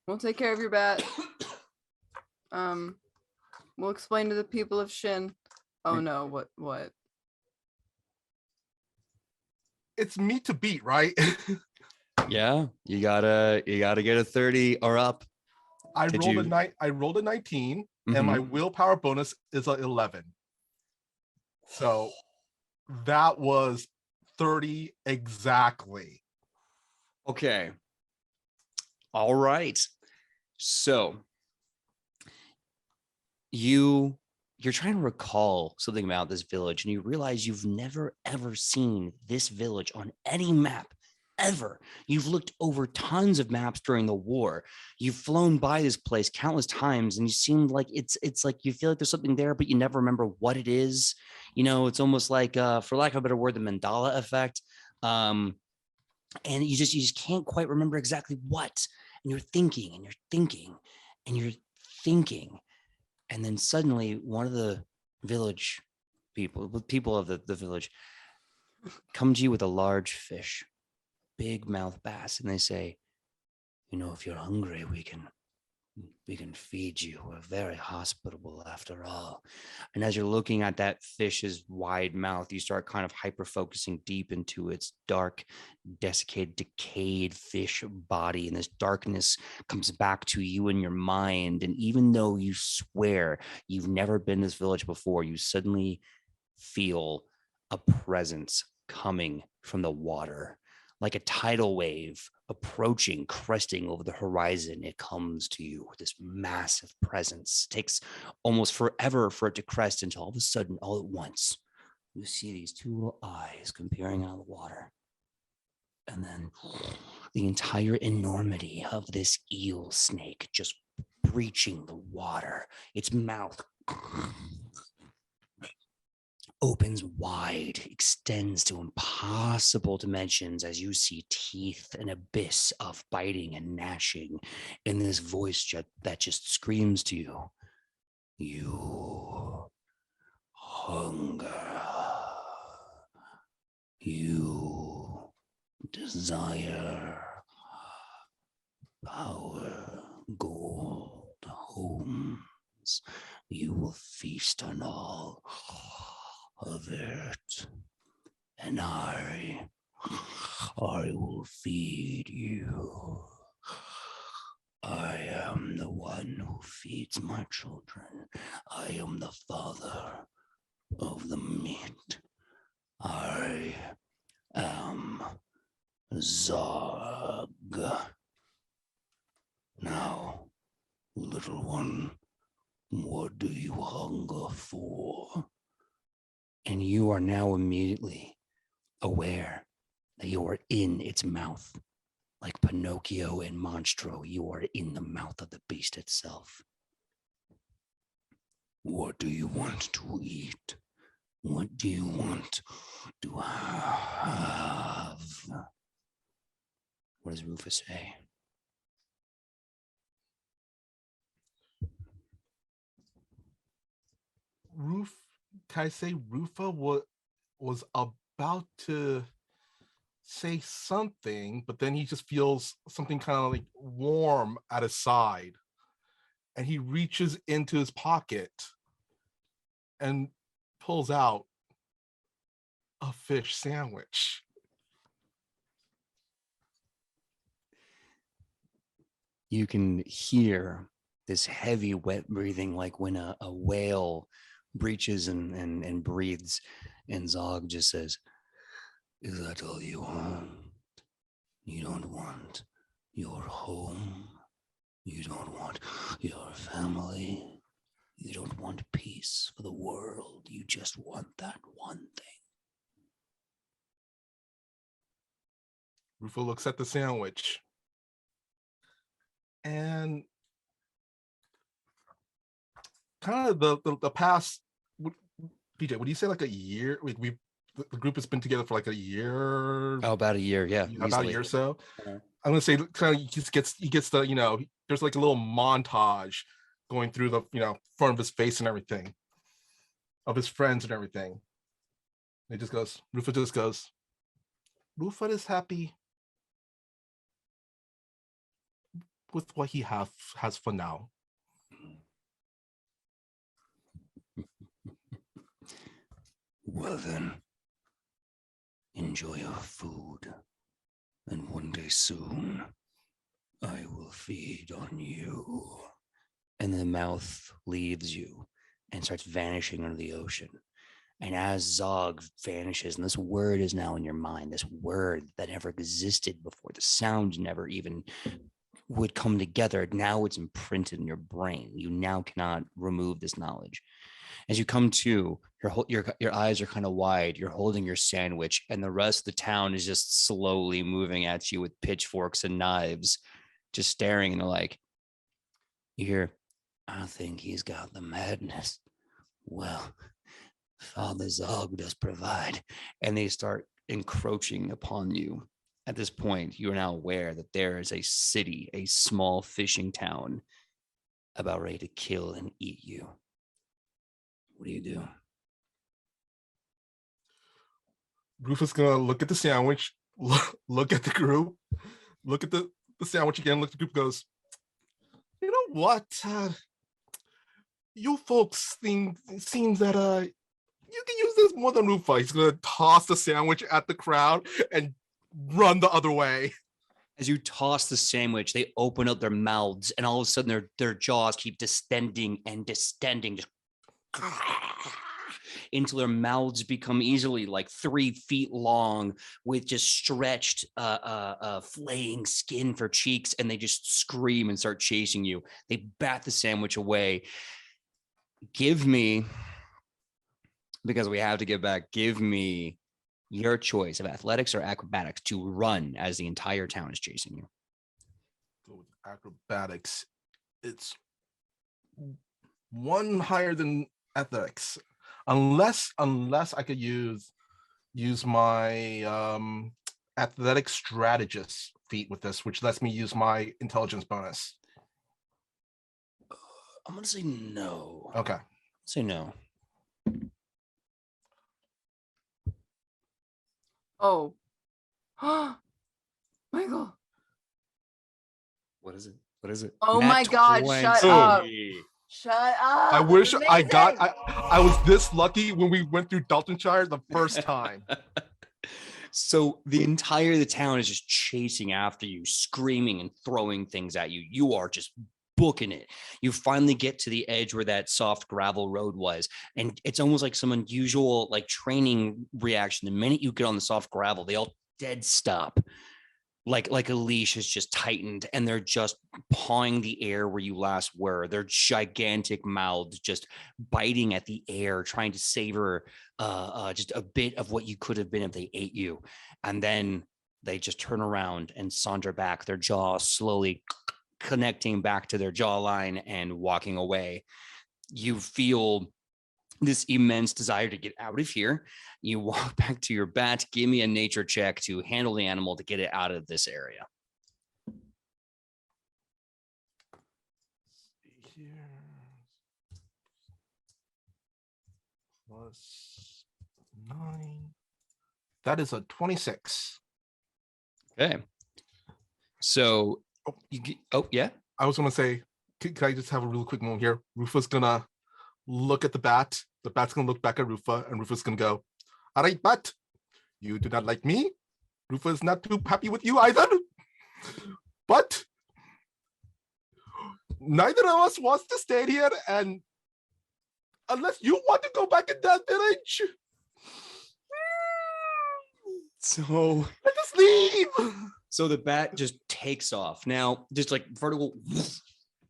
We'll take care of your bat. We'll explain to the people of Shin. Oh no, what? It's me to beat, right? Yeah, you gotta get a 30 or up. I Did rolled you- a 19 and my willpower bonus is an 11. So that was 30 exactly. Okay. All right. So you're trying to recall something about this village and you realize you've never ever seen this village on any map ever. You've looked over tons of maps during the war. You've flown by this place countless times and you seem like it's like you feel like there's something there, but you never remember what it is. It's almost like for lack of a better word, the Mandela effect. And you just can't quite remember exactly what. And you're thinking and you're thinking and you're thinking. And then suddenly one of the village people of the village come to you with a large fish, big mouth bass, and they say, if you're hungry, we can feed you. We're very hospitable after all. And as you're looking at that fish's wide mouth, you start kind of hyper focusing deep into its dark, desiccated, decayed fish body. And this darkness comes back to you in your mind. And even though you swear you've never been to this village before, you suddenly feel a presence coming from the water. Like a tidal wave approaching, cresting over the horizon, it comes to you with this massive presence. It takes almost forever for it to crest until all of a sudden, all at once, you see these two little eyes peering out of the water. And then the entire enormity of this eel snake just breaching the water, its mouth opens wide, extends to impossible dimensions as you see teeth, an abyss of biting and gnashing, in this voice that just screams to you, you hunger, you desire power, gold, homes, you will feast on all of it, and I will feed you. I am the one who feeds my children. I am the father of the meat. I am Zog. Now, little one, what do you hunger for? And you are now immediately aware that you are in its mouth. Like Pinocchio and Monstro, you are in the mouth of the beast itself. What do you want to eat? What do you want to have? What does Rufus say? Can I say Rufa was about to say something, but then he just feels something kind of like warm at his side, and he reaches into his pocket and pulls out a fish sandwich. You can hear this heavy, wet breathing, like when a whale breaches and breathes. And Zog just says, "Is that all you want? You don't want your home? You don't want your family? You don't want peace for the world? You just want that one thing?" Rufa looks at the sandwich, and kind of the past, PJ, would you say like a year? The group has been together for like a year. Oh, about a year, yeah. About a year or so. Uh-huh. I'm gonna say kind of he gets the, there's like a little montage going through the, front of his face and everything, of his friends and everything. And Rufa just goes, Rufa is happy with what he has for now. Well then, enjoy your food, and one day soon, I will feed on you. And the mouth leaves you and starts vanishing under the ocean. And as Zog vanishes, and this word is now in your mind, this word that never existed before, the sound never even would come together. Now it's imprinted in your brain. You now cannot remove this knowledge. As you come to, your eyes are kind of wide. You're holding your sandwich, and the rest of the town is just slowly moving at you with pitchforks and knives, just staring. And they're like, you hear, "I think he's got the madness. Well, Father Zog does provide." And they start encroaching upon you. At this point, you are now aware that there is a city, a small fishing town, about ready to kill and eat you. What do you do? Rufus gonna look at the sandwich, look at the group, look at the sandwich again, look at the group, goes, you know what? You folks think it seems that you can use this more than Rufa. He's gonna toss the sandwich at the crowd and run the other way. As you toss the sandwich, they open up their mouths, and all of a sudden their jaws keep distending and distending, just until their mouths become easily like 3 feet long, with just stretched flaying skin for cheeks, and they just scream and start chasing you. They bat the sandwich away. Give me, because we have to get back, give me your choice of athletics or acrobatics to run as the entire town is chasing you. Go with acrobatics. It's 1 higher than athletics, unless I could use my athletic strategist feat with this, which lets me use my intelligence bonus. I'm gonna say no. Okay. Say no. Oh. Michael. What is it? What is it? Oh Nat my God, 20. shut up. Shut up. I wish I got Amazing. I was this lucky when we went through Daltonshire the first time. So the town is just chasing after you, screaming and throwing things at you. You are just booking it. You finally get to the edge where that soft gravel road was, and it's almost like some unusual like training reaction. The minute you get on the soft gravel, they all dead stop. Like a leash has just tightened, and they're just pawing the air where you last were. Their gigantic mouths just biting at the air, trying to savor just a bit of what you could have been if they ate you. And then they just turn around and saunter back, their jaws slowly connecting back to their jawline and walking away. You feel this immense desire to get out of here. You walk back to your bat. Give me a nature check to handle the animal to get it out of this area. Here. Plus 9. That is a 26. Okay. So, yeah. I was gonna say, can I just have a real quick moment here? Rufa's gonna look at the bat. The bat's gonna look back at Rufa, and Rufa's gonna go, all right, bat, you do not like me. Rufa is not too happy with you either. But neither of us wants to stay here, and unless you want to go back in that village, So let us leave. So the bat just takes off. Now, just like vertical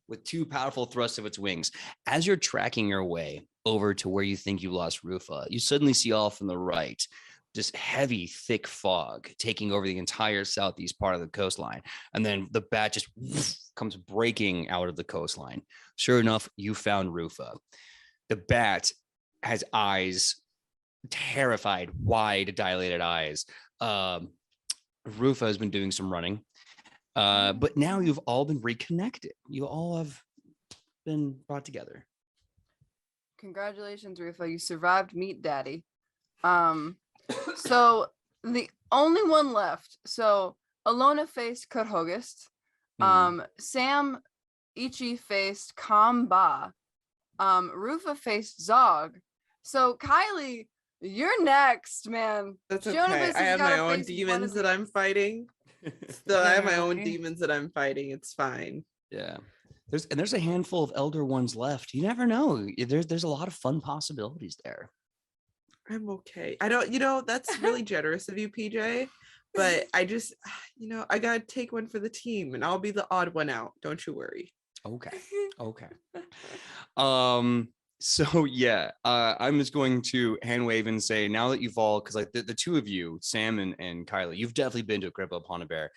with 2 powerful thrusts of its wings. As you're tracking your way over to where you think you lost Rufa, you suddenly see off on the right just heavy, thick fog taking over the entire southeast part of the coastline. And then the bat just comes breaking out of the coastline. Sure enough, you found Rufa. The bat has eyes, terrified, wide, dilated eyes. Rufa has been doing some running, but now you've all been reconnected. You all have been brought together. Congratulations, Rufa. You survived Meat Daddy. So the only one left. So Alona faced Kuthogist. Sam Ichi faced Kamba. Rufa faced Zog. So Kylie, you're next, man. That's Jonas okay. has I have gotta my own face one demons of that I'm fighting. So I have my own Okay. demons that I'm fighting. It's fine. Yeah. There's a handful of elder ones left. You never know. There's a lot of fun possibilities there. I'm okay. I don't, that's really generous of you, PJ. But I just, I gotta take one for the team, and I'll be the odd one out. Don't you worry. Okay. So yeah, I'm just going to hand wave and say, now that you've all, because like the 2 of you, Sam and Kylie, you've definitely been to Agrippa upon a Bear.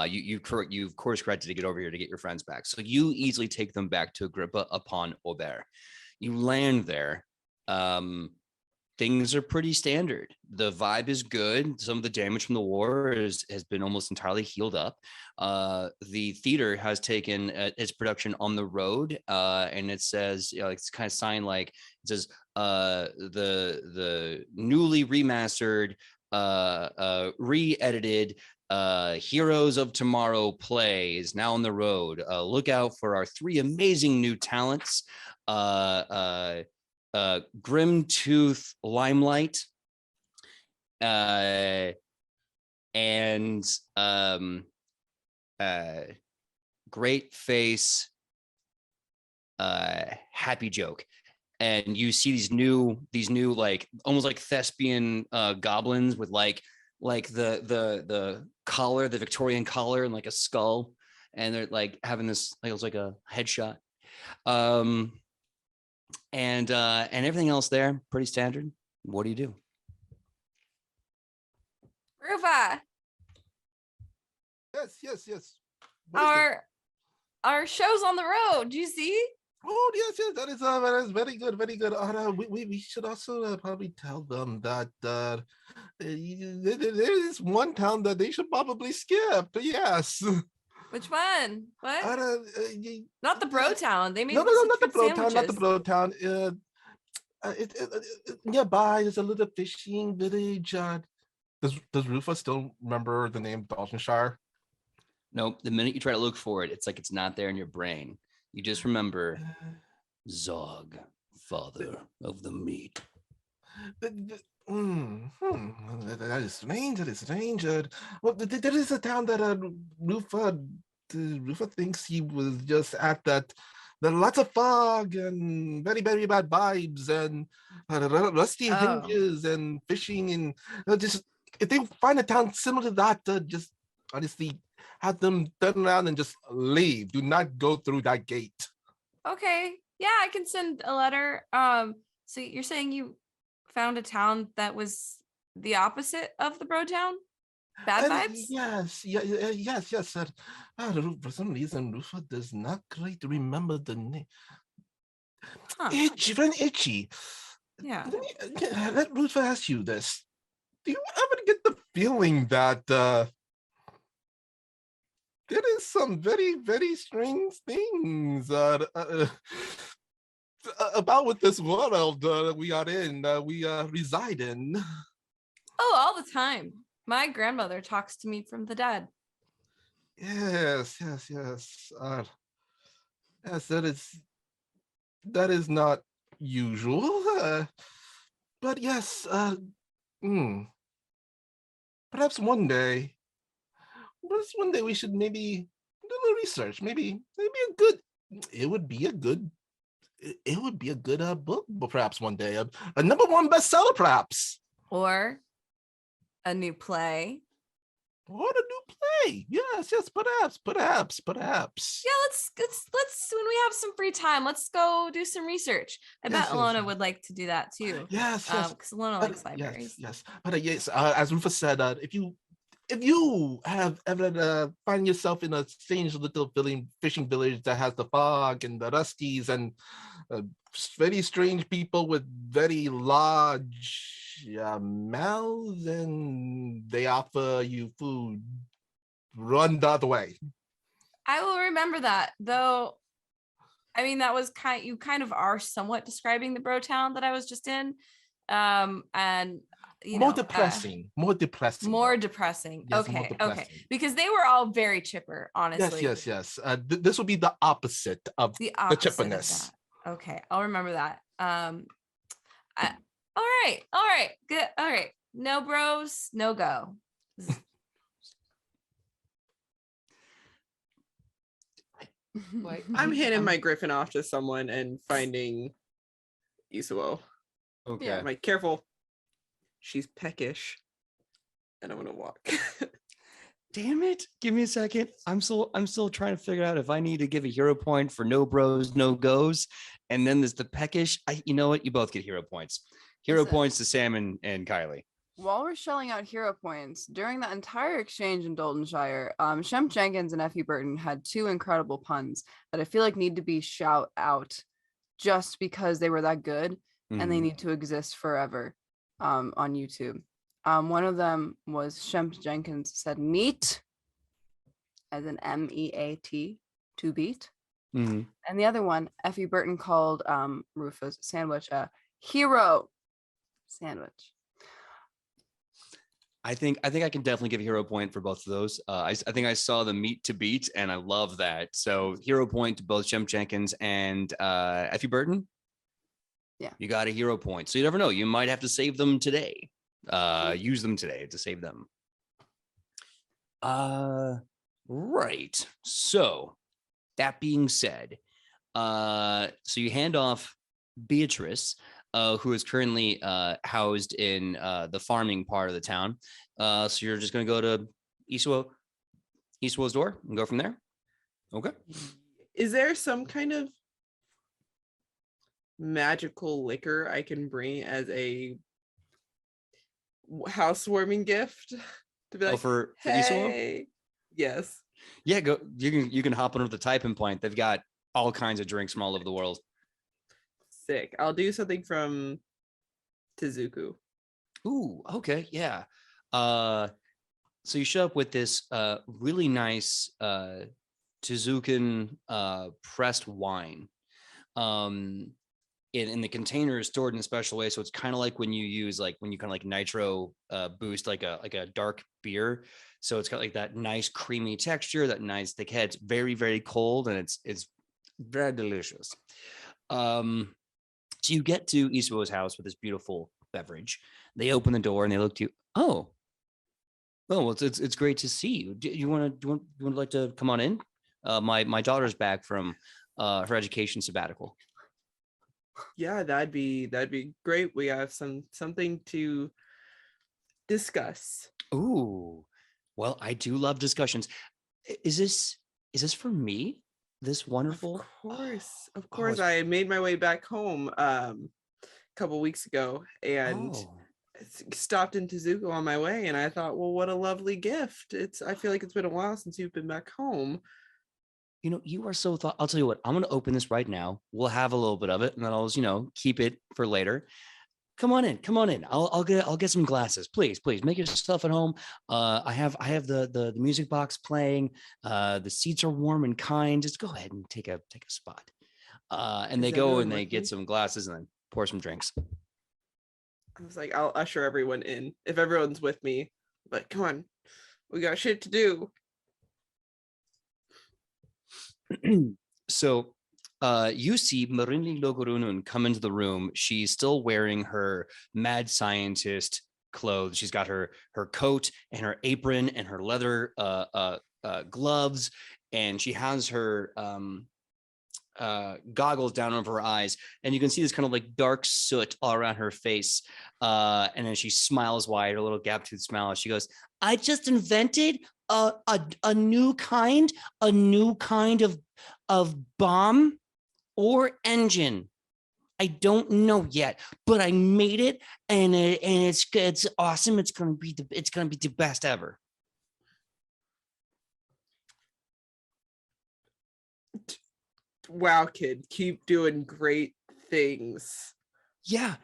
You've course corrected to get over here to get your friends back. So you easily take them back to Agrippa upon Aubert. You land there. Things are pretty standard. The vibe is good. Some of the damage from the war has been almost entirely healed up. The theater has taken its production on the road, and it says, it's kind of signed like it says the newly remastered re-edited Heroes of Tomorrow play is now on the road. Look out for our 3 amazing new talents. Grim Tooth Limelight, and Great Face Happy Joke. And you see these new like almost like thespian goblins with like the collar, the Victorian collar, and like a skull, and they're like having this like, it was like a headshot. And everything else there pretty standard. What do you do? Rufa, Yes. What is it? our show's on the road. Do you see? Oh yes, that is very good, very good. We should also probably tell them that there is one town that they should probably skip. Yes. Which one? What? Not the no, Bro Town. They made not the good Bro Town, not the sandwiches. Bro Town. Nearby there's a little fishing village. Does Rufa still remember the name Daltonshire? Nope. The minute you try to look for it, it's like it's not there in your brain. You just remember Zog, father of the meat. That is strange. That is strange. Well, there is a town that Rufa thinks he was just at that. There are lots of fog and very, very bad vibes and rusty hinges and fishing and just if they find a town similar to that, just honestly have them turn around and just leave. Do not go through that gate. Okay. Yeah, I can send a letter. So you're saying you found a town that was the opposite of the Bro Town? Bad vibes? Yes. Sir. For some reason, Rufa does not quite remember the name. Huh. Itchy. Yeah. Let Rufa ask you this. Do you ever get the feeling that there is some very, very strange things about with this world we are in, we reside in? Oh, all the time. My grandmother talks to me from the dead. Yes. Yes, that is not usual. But yes, perhaps one day we should maybe do a little research. Maybe it would be a good book, but perhaps one day a #1 bestseller, perhaps. Or a new play. What a new play! Yes, perhaps. Yeah, let's when we have some free time, let's go do some research. I bet Alona would like to do that too. Yes. Because Alona likes libraries. Yes. But yes, as Rufus said, if you have ever find yourself in a strange little fishing village that has the fog and the rusties and very strange people with very large mouths and they offer you food, run the other way. I will remember that, though. I mean, that was you kind of are somewhat describing the Bro Town that I was just in. And more depressing. More depressing. Yes, Okay. more depressing. Okay. Because they were all very chipper, honestly. Yes. This will be the opposite of the chipperness. Okay, I'll remember that. All right. Good. All right. No bros, no go. I'm handing my griffin off to someone and finding Isuo. Okay. I'm like, careful. She's peckish. And I'm gonna walk. Damn it. Give me a second. I'm still trying to figure out if I need to give a hero point for no bros, no goes. And then there's the peckish. You know what? You both get hero points. Hero points to Sam and Kylie. While we're shelling out hero points, during the entire exchange in Daltonshire, Shem Jenkins and Effie Burton had 2 incredible puns that I feel like need to be shout out just because they were that good and they need to exist forever on YouTube. One of them was Shem Jenkins said meat as an MEAT, to beat. And the other one, Effie Burton called Rufus sandwich a hero sandwich. I think I can definitely give a hero point for both of those. I think I saw the meet to beat, and I love that. So hero point to both Jem Jenkins and Effie Burton. Yeah. You got a hero point. So you never know. You might have to save them today. Use them today to save them. Right. So that being said, so you hand off Beatrice, who is currently housed in the farming part of the town. So you're just going to go to Eastwo's door and go from there. Okay. Is there some kind of magical liquor I can bring as a housewarming gift to be like, for Eastwo? hey, yes, Yeah, go. You can hop under the typing point. They've got all kinds of drinks from all over the world. sick. I'll do something from Tezuku. Ooh, okay, yeah. So you show up with this really nice Tezukan pressed wine. In the container is stored in a special way, so it's kind of like when you use when you kind of like nitro boost like a dark beer. So it's got like that nice creamy texture, that nice thick head. It's very, very cold, and it's very delicious. So you get to Ishiwo's house with this beautiful beverage. They open the door and they look to you. Oh, well, it's great to see you. Do you want to like to come on in? My daughter's back from her education sabbatical. Yeah, that'd be great. We have something to discuss. Ooh, well, I do love discussions. Is this for me? This wonderful. Of course. I made my way back home a couple weeks ago and stopped in Tezuka on my way, and I thought, well, what a lovely gift. I feel like it's been a while since you've been back home. You know, you are so thought. I'll tell you what, I'm going to open this right now. We'll have a little bit of it, and then I'll, keep it for later. Come on in. I'll get some glasses. Please make yourself at home. I have the music box playing. The seats are warm and kind. Just go ahead and take a spot. And they go and they get some glasses and then pour some drinks. I was like, I'll usher everyone in if everyone's with me. But come on, we got shit to do. So you see Marinli Logorunun come into the room. She's still wearing her mad scientist clothes. She's got her coat and her apron and her leather gloves, and she has her goggles down over her eyes, and you can see this kind of like dark soot all around her face. And then she smiles wide, her little gap-toothed smile. She goes, "I just invented a new kind of bomb or engine. I don't know yet, but I made it, and it's awesome. It's gonna be the best ever." Wow, kid, keep doing great things. Yeah.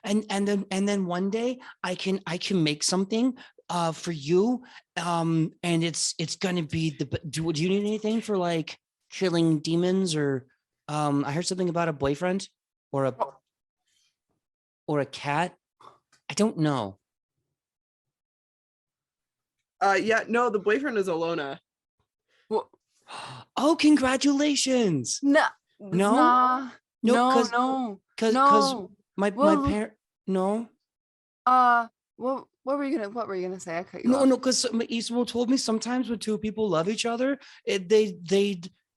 And then one day I can make something for you. And it's gonna be do you need anything for like killing demons, or I heard something about a boyfriend or a cat. I don't know. Yeah, no, the boyfriend is Alona. Well, Oh, congratulations. no, No? Because my parent. No. What were you gonna say? I cut you No, off. because Eastwood told me sometimes when two people love each other, they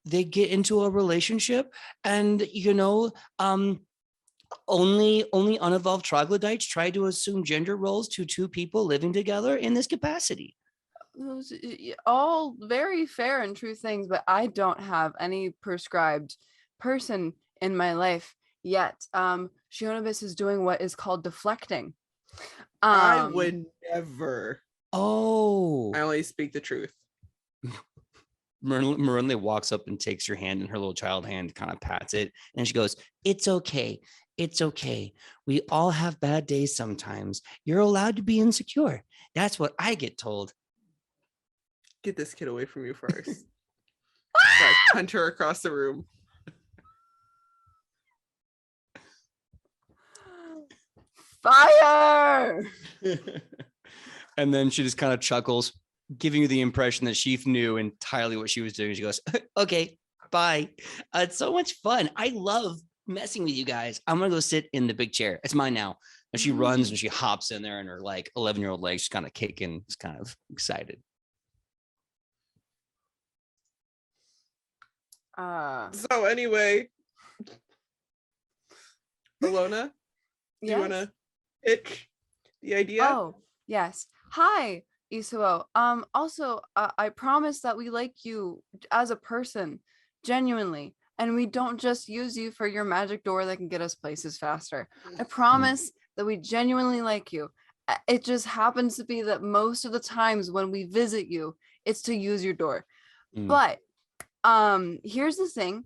get into a relationship, and only unevolved troglodytes try to assume gender roles to two people living together in this capacity. Those all very fair and true things, but I don't have any prescribed person in my life yet. Shionobis is doing what is called deflecting. I would never. Oh. I only speak the truth. Marinle walks up and takes your hand, and her little child hand kind of pats it, and she goes, "It's okay. It's okay. We all have bad days sometimes. You're allowed to be insecure. That's what I get told." Get this kid away from you first. Punch her across the room. Fire! And then she just kind of chuckles, giving you the impression that she knew entirely what she was doing. She goes, okay, bye. It's so much fun. I love messing with you guys. I'm going to go sit in the big chair. It's mine now. And she runs and she hops in there and her like 11-year-old legs just kind of kicking. She's kind of excited. So anyway, Alona, do you want to pitch the idea? Oh, yes. Hi, Isuo. Also, I promise that we like you as a person, genuinely, and we don't just use you for your magic door that can get us places faster. I promise that we genuinely like you. It just happens to be that most of the times when we visit you, it's to use your door. But here's the thing.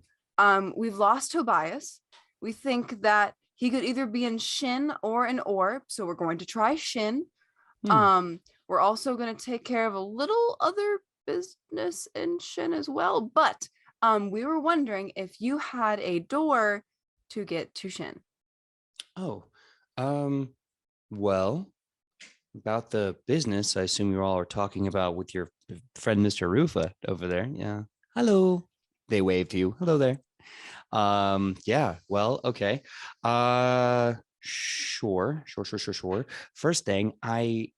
We've lost Tobias. We think that he could either be in Shin or in Orb, so we're going to try Shin. We're also going to take care of a little other business in Shin as well, but we were wondering if you had a door to get to Shin. Oh, well, about the business, I assume you all are talking about with your friend Mr. Rufa over there. Yeah. Hello. They wave to you. Hello there. Yeah, well, okay. Sure. First thing, I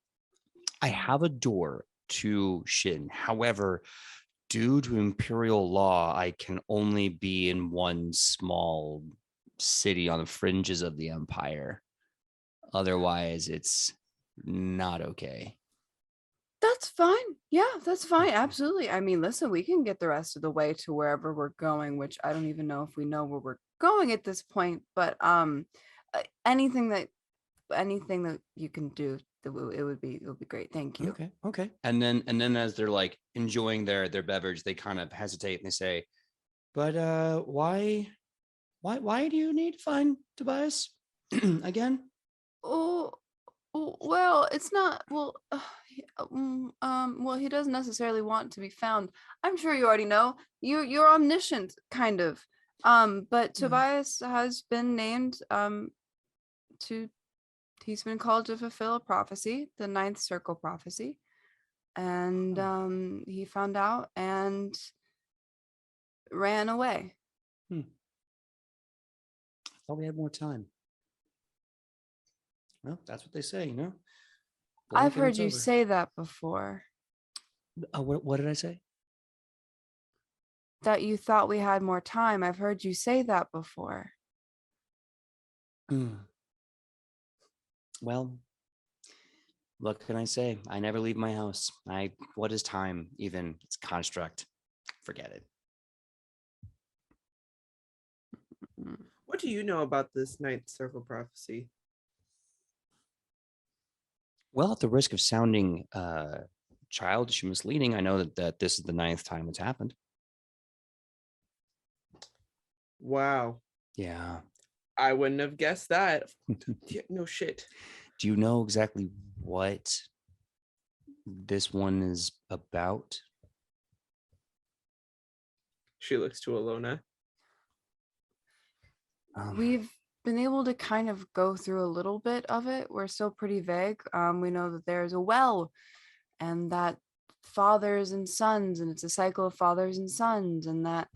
have a door to Shin. However, due to imperial law, I can only be in one small city on the fringes of the empire. Otherwise, it's not okay. That's fine. Yeah, that's fine. Absolutely. I mean, listen, we can get the rest of the way to wherever we're going, which I don't even know if we know where we're going at this point, but anything that you can do, it would be great. Thank you. Okay. And then as they're like enjoying their beverage, they kind of hesitate and they say, "But why do you need to find Tobias again?" Oh, well, it's not well, he doesn't necessarily want to be found. I'm sure you already know. You're omniscient, kind of. But Tobias has been named he's been called to fulfill a prophecy, the ninth circle prophecy. And he found out and ran away. I thought we had more time. Well, that's what they say, you know. I've heard you say that before. What did I say? That you thought we had more time. I've heard you say that before. Well, what can I say? I never leave my house. What is time even? It's a construct. Forget it. What do you know about this ninth circle prophecy? Well, at the risk of sounding childish and misleading, I know that this is the 9th time it's happened. Wow. Yeah. I wouldn't have guessed that. No shit. Do you know exactly what this one is about? She looks to Alona. We've been able to kind of go through a little bit of it. We're still pretty vague. We know that there's a well and that fathers and sons, and it's a cycle of fathers and sons, and that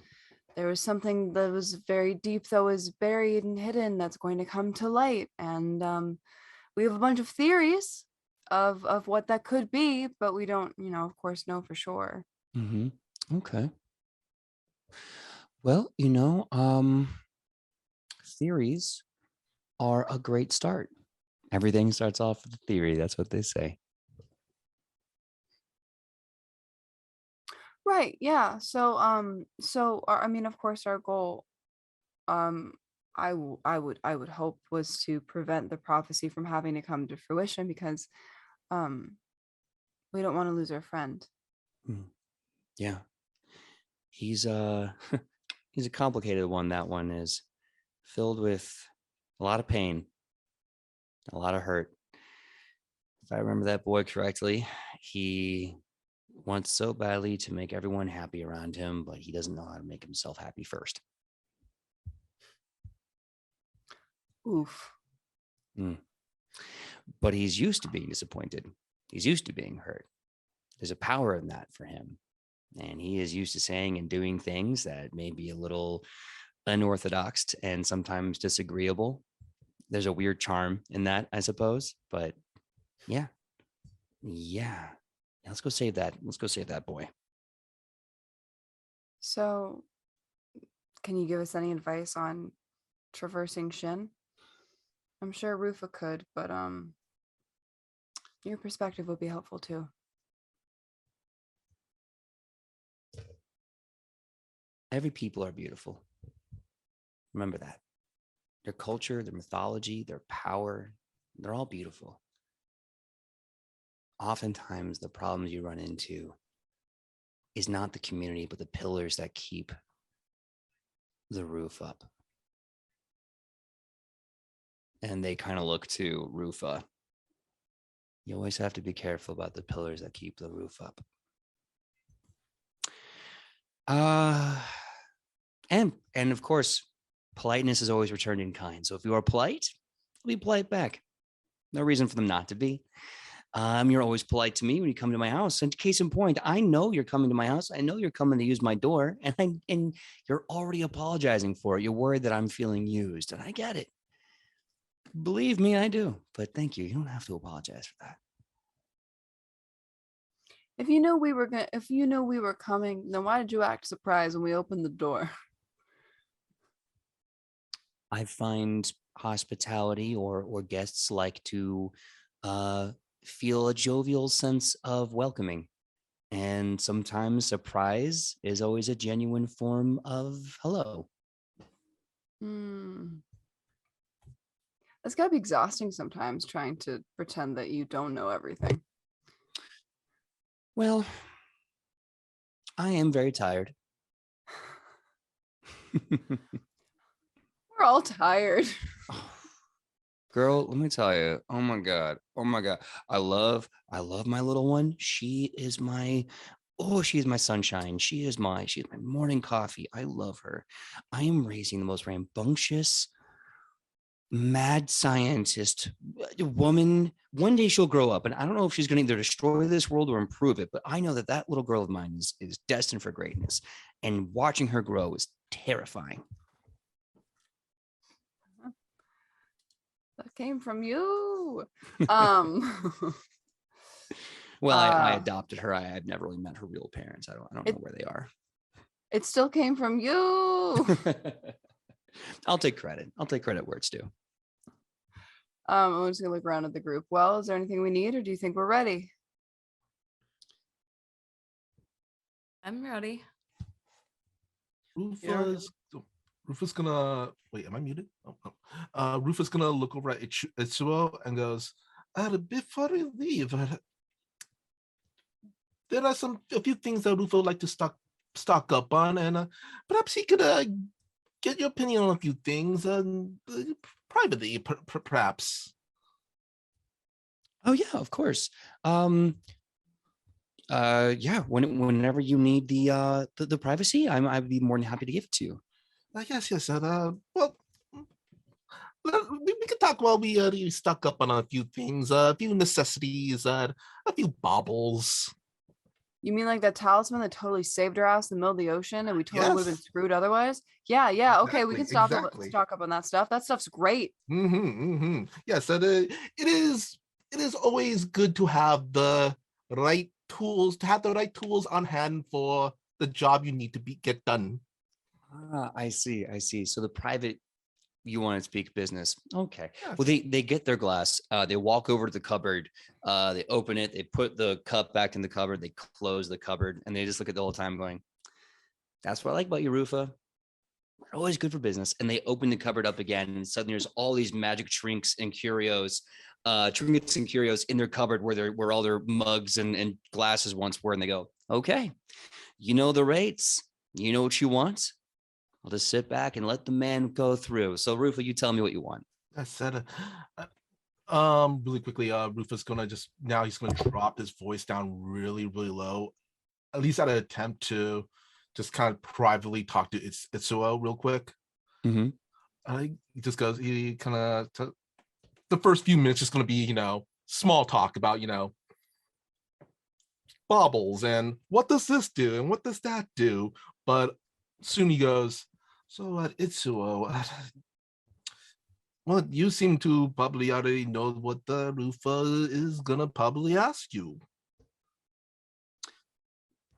there was something that was very deep that was buried and hidden that's going to come to light. And we have a bunch of theories of what that could be, but we don't, of course, know for sure. Okay. Well, theories are a great start. Everything starts off with a theory. That's what they say. Right. Yeah. So, I mean, of course, our goal, I would hope was to prevent the prophecy from having to come to fruition, because, we don't want to lose our friend. Yeah. He's he's a complicated one. That one is filled with a lot of pain, a lot of hurt. If I remember that boy correctly, he wants so badly to make everyone happy around him, but he doesn't know how to make himself happy first. Oof. But he's used to being disappointed. He's used to being hurt. There's a power in that for him. And he is used to saying and doing things that may be a little unorthodox and sometimes disagreeable. There's a weird charm in that, I suppose. But yeah. Let's go save that. Let's go save that boy. So, can you give us any advice on traversing Shin? I'm sure Rufa could, but your perspective would be helpful too. Every people are beautiful. Remember that. Their culture, their mythology, their power, they're all beautiful. Oftentimes, the problems you run into is not the community, but the pillars that keep the roof up. And they kind of look to Rufa. You always have to be careful about the pillars that keep the roof up. And of course, politeness is always returned in kind. So if you are polite, be polite back. No reason for them not to be. You're always polite to me when you come to my house. And case in point, I know you're coming to my house. I know you're coming to use my door, and you're already apologizing for it. You're worried that I'm feeling used, and I get it. Believe me, I do. But thank you. You don't have to apologize for that. If you know we were coming, then why did you act surprised when we opened the door? I find hospitality or guests like to feel a jovial sense of welcoming. And sometimes surprise is always a genuine form of hello. That's gotta be exhausting sometimes, trying to pretend that you don't know everything. Well, I am very tired. We're all tired. Girl, let me tell you. Oh my God. I love my little one. She is my sunshine. She's my morning coffee. I love her. I am raising the most rambunctious, mad scientist woman. One day she'll grow up, and I don't know if she's going to either destroy this world or improve it, but I know that little girl of mine is destined for greatness, and watching her grow is terrifying. That came from you. Well, I adopted her. I had never really met her real parents. I don't know where they are. It still came from you. I'll take credit where it's due. I'm just gonna look around at the group. Well, is there anything we need, or do you think we're ready? I'm ready. Rufus gonna wait. Am I muted? Oh, no. Rufus gonna look over at Itsuo and goes, "Before we leave, there are a few things that Rufus would like to stock up on, and perhaps he could get your opinion on a few things privately, perhaps." Oh yeah, of course. Yeah. Whenever you need the privacy, I'd be more than happy to give it to you. Yes. Well, we could talk while we stock up on a few things, a few necessities, a few baubles. You mean like that talisman that totally saved our ass in the middle of the ocean, and we totally would have been screwed otherwise? Yeah. Okay, we can stock up on that stuff. That stuff's great. Yes, it is always good to have the right tools, on hand for the job you need to get done. I see. So the private, you want to speak business. Okay. Yes. Well, they get their glass. They walk over to the cupboard. They open it. They put the cup back in the cupboard. They close the cupboard, and they just look at the whole time going, "That's what I like about you, Rufa. We're always good for business." And they open the cupboard up again, and suddenly there's all these magic trinkets and curios in their cupboard where all their mugs and glasses once were. And they go, "Okay, you know the rates. You know what you want. I'll just sit back and let the man go through. So, Rufa, you tell me what you want." I said, really quickly, Rufus he's gonna drop his voice down really, really low, at least at an attempt to just kind of privately talk to Itsuo real quick. Mm-hmm. He kind of the first few minutes just gonna be, small talk about, baubles and what does this do and what does that do? But soon he goes, so at Itsuo, well, you seem to probably already know what the Rufa is gonna probably ask you.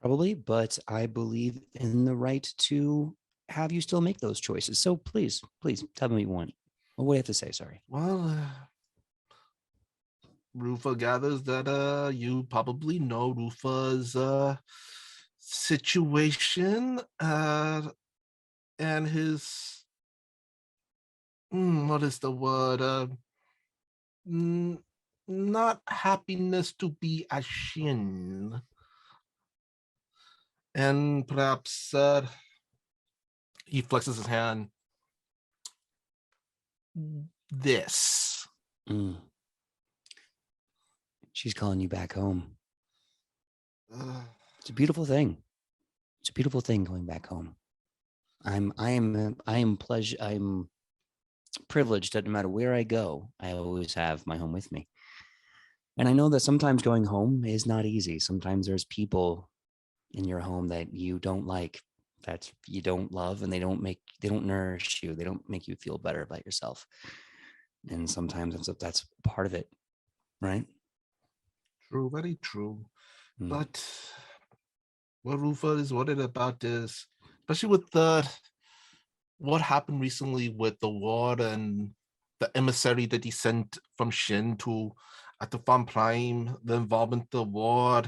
Probably, but I believe in the right to have you still make those choices. So please, please tell me what you want. What do you have to say? Sorry. Well, Rufa gathers that you probably know Rufa's situation and his what is the word? Not happiness to be a Shin. And perhaps he flexes his hand. This. Mm. She's calling you back home. It's a beautiful thing. It's a beautiful thing going back home. I'm privileged that no matter where I go, I always have my home with me. And I know that sometimes going home is not easy. Sometimes there's people in your home that you don't like, that you don't love, and they don't nourish you. They don't make you feel better about yourself. And sometimes that's part of it, right? True, very true. Mm. But what Rufa is worried about is, especially with what happened recently with the war and the emissary that he sent from Shin to at the Farm Prime, the involvement of the war.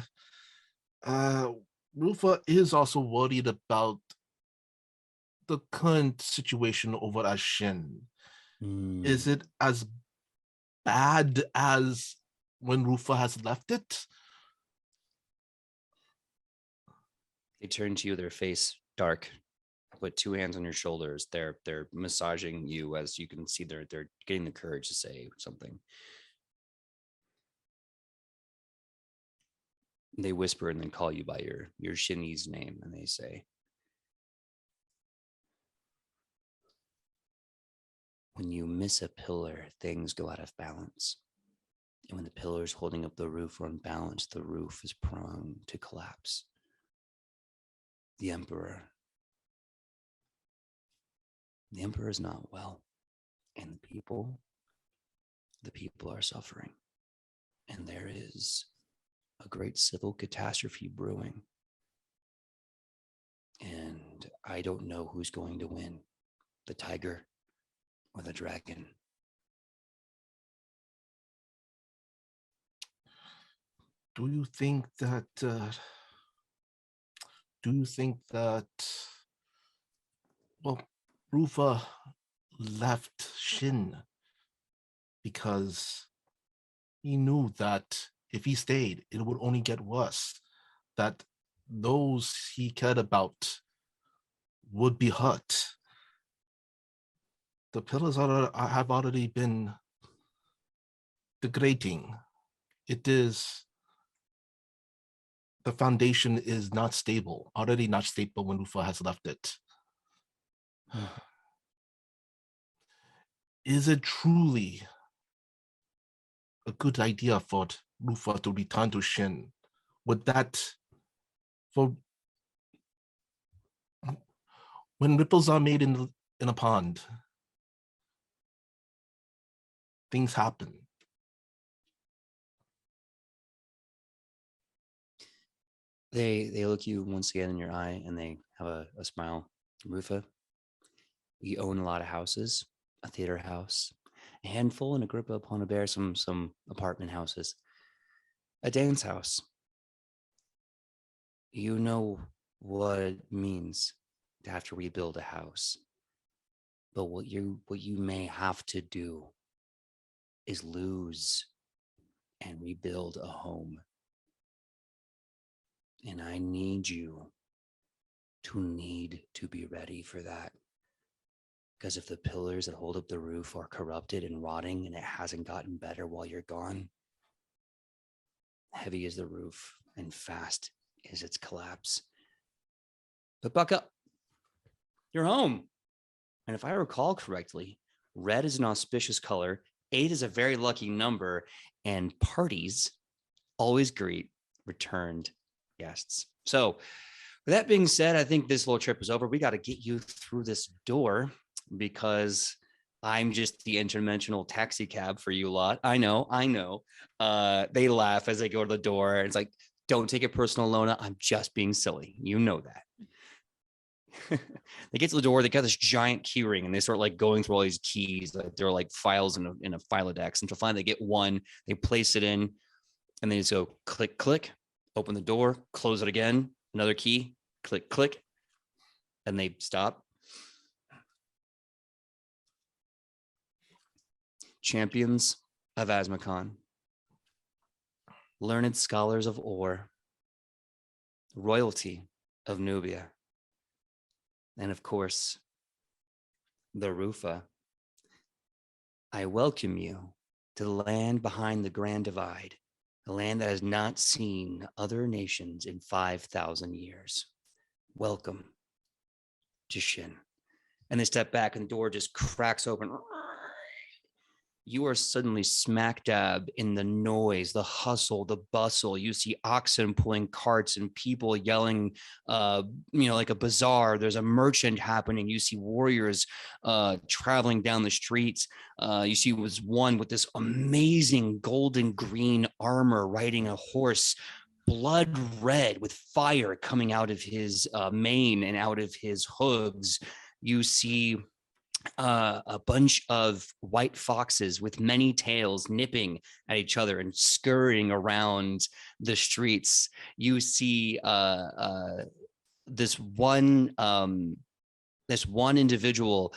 Rufa is also worried about the current situation over at Shin. Is it as bad as when Rufa has left it? They turn to you, their face dark, put two hands on your shoulders. They're massaging you, as you can see they're getting the courage to say something. They whisper and then call you by your Shinny's name, and they say, when you miss a pillar, things go out of balance. And when the pillars holding up the roof are unbalanced, the roof is prone to collapse. The Emperor is not well, and the people are suffering. And there is a great civil catastrophe brewing. And I don't know who's going to win, the tiger or the dragon. Do you think that well, Rufa left Shin because he knew that if he stayed, it would only get worse, that those he cared about would be hurt. The pillars have already been degrading. The foundation is not stable, already not stable when Rufa has left it. Is it truly a good idea for Rufa to return to Shin? Would that, for when ripples are made in a pond, things happen. They look you once again in your eye, and they have a smile. Rufa, we own a lot of houses, a theater house, a handful, and Agrippa upon a bear, some apartment houses, a dance house. You know what it means to have to rebuild a house. But what you may have to do is lose and rebuild a home. And I need you to be ready for that. Because if the pillars that hold up the roof are corrupted and rotting and it hasn't gotten better while you're gone, heavy is the roof and fast is its collapse. But buck up. You're home. And if I recall correctly, red is an auspicious color, 8 is a very lucky number, and parties always greet returned guests. So with that being said, I think this little trip is over. We got to get you through this door because I'm just the interdimensional taxi cab for you lot. I know. They laugh as they go to the door. It's like, don't take it personal, Lona. I'm just being silly. You know that. They get to the door. They got this giant key ring, and they start like going through all these keys. Like they're like files in a Filodex. Until finally they get one. They place it in, and they just go click, click. Open the door. Close it again. Another key. Click, click, and they stop. Champions of Asmacon, learned scholars of Or, royalty of Nubia, and of course, the Rufa. I welcome you to the land behind the Grand Divide, a land that has not seen other nations in 5,000 years. Welcome to Shin. And they step back and the door just cracks open. You are suddenly smack dab in the noise, the hustle, the bustle. You see oxen pulling carts and people yelling, like a bazaar. There's a merchant happening. You see warriors traveling down the streets. You see was one with this amazing golden green armor riding a horse, blood red with fire coming out of his mane and out of his hooves. You see a bunch of white foxes with many tails nipping at each other and scurrying around the streets. You see this one individual,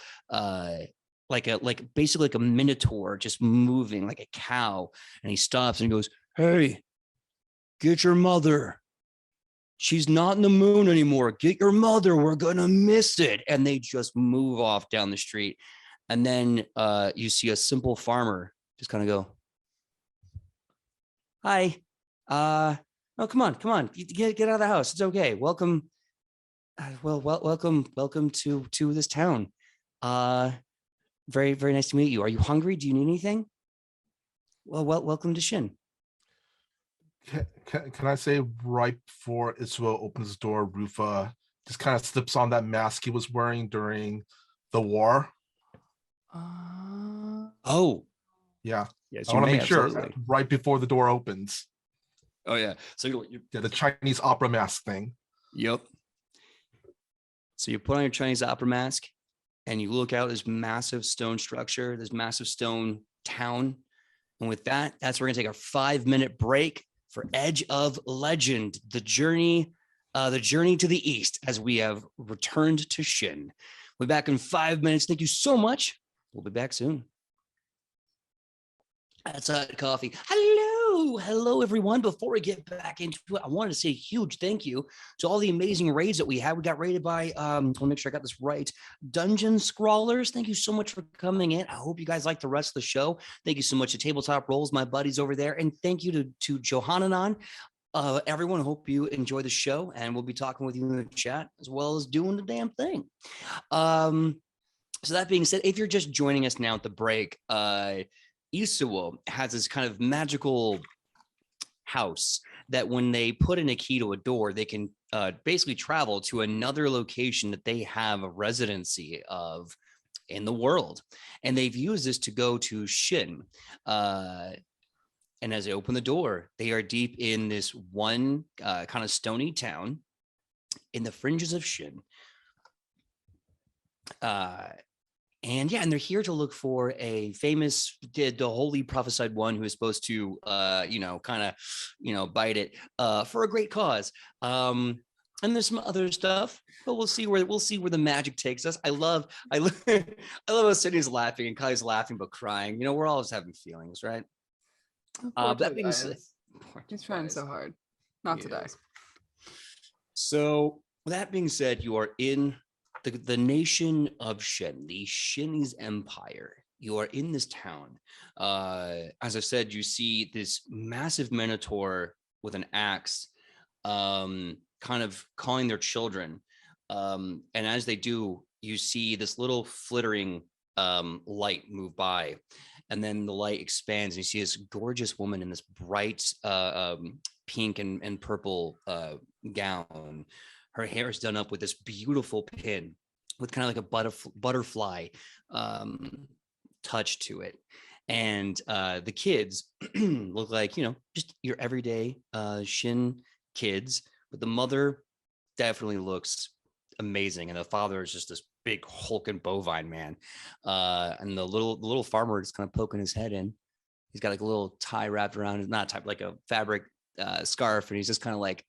basically like a minotaur, just moving like a cow, and he stops and he goes, "Hey, get your mother. She's not in the moon anymore. Get your mother. We're going to miss it." And they just move off down the street. And then you see a simple farmer just kind of go, "Hi. Oh, come on. Get out of the house. It's okay. Welcome. Welcome to this town. Very, very nice to meet you. Are you hungry? Do you need anything? Well, welcome to Shin." Can I say right before Isuo opens the door, Rufa just kind of slips on that mask he was wearing during the war? Oh, yeah. Yes, I want to make sure absolutely. right before the door opens. Oh yeah. So you the Chinese opera mask thing. Yep. So you put on your Chinese opera mask and you look out this massive stone structure, this massive stone town. And with that, that's where we're gonna take a 5-minute break for Edge of Legend, the journey to the east, as we have returned to Shin. We'll be back in 5 minutes. Thank you so much. We'll be back soon. Outside Coffee. Hello, everyone. Before we get back into it, I wanted to say a huge thank you to all the amazing raids that we had. We got raided by, let me make sure I got this right, Dungeon Scrawlers. Thank you so much for coming in. I hope you guys like the rest of the show. Thank you so much to Tabletop Rolls, my buddies over there. And thank you to Johannanon. Everyone, hope you enjoy the show, and we'll be talking with you in the chat as well as doing the damn thing. So that being said, if you're just joining us now at the break, Isuo has this kind of magical house that when they put in a key to a door, they can basically travel to another location that they have a residency of in the world. And they've used this to go to Shin. And as they open the door, they are deep in this one kind of stony town in the fringes of Shin. And they're here to look for a famous, the holy prophesied one who is supposed to, bite it for a great cause. And there's some other stuff, but we'll see where the magic takes us. I love how Sidney's laughing and Kylie's laughing but crying. You know, we're always having feelings, right? That being said, he's trying so hard not to die. So with that being said, you are in the nation of Shin, the Shinese Empire. You are in this town. As I said, you see this massive minotaur with an axe, kind of calling their children. And as they do, you see this little flittering light move by. And then the light expands and you see this gorgeous woman in this bright pink and purple gown. Her hair is done up with this beautiful pin with kind of like a butterfly touch to it. And the kids look like, just your everyday Shin kids, but the mother definitely looks amazing, and the father is just this big hulking bovine man. And the little farmer is kind of poking his head in. He's got like a little tie wrapped around his, not tie, like a fabric scarf, and he's just kind of like,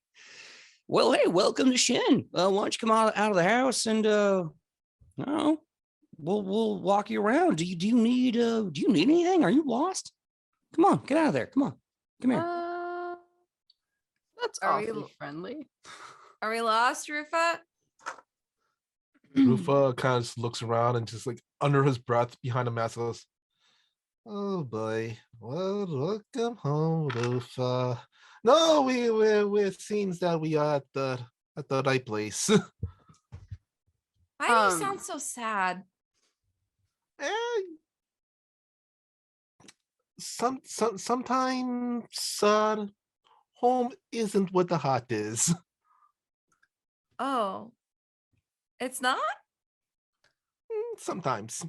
well, hey, welcome to Shin. Why don't you come out of the house and we'll walk you around. Do you need anything? Are you lost? Come on, get out of there. Come here. That's Are we- awfully friendly. Are we lost, Rufa? Rufa kind of just looks around and just like under his breath behind a mask goes, "Oh boy, well, welcome home, Rufa. No, we it seems that we are at the right place." Why do you sound so sad? Sometimes home isn't what the heart is. Oh, it's not? Sometimes,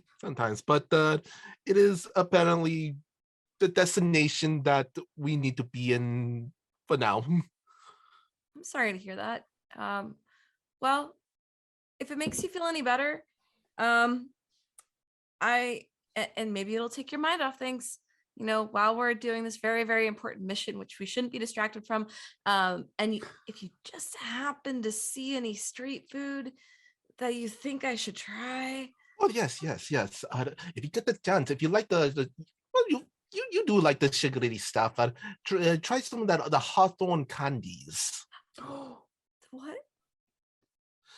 but it is apparently the destination that we need to be in for now. I'm sorry to hear that. Well, if it makes you feel any better, and maybe it'll take your mind off things, while we're doing this very, very important mission, which we shouldn't be distracted from. If you just happen to see any street food that you think I should try. Oh yes. If you get the chance, if you like the well, you do like the sugary stuff. Try some of the hawthorn candies. What?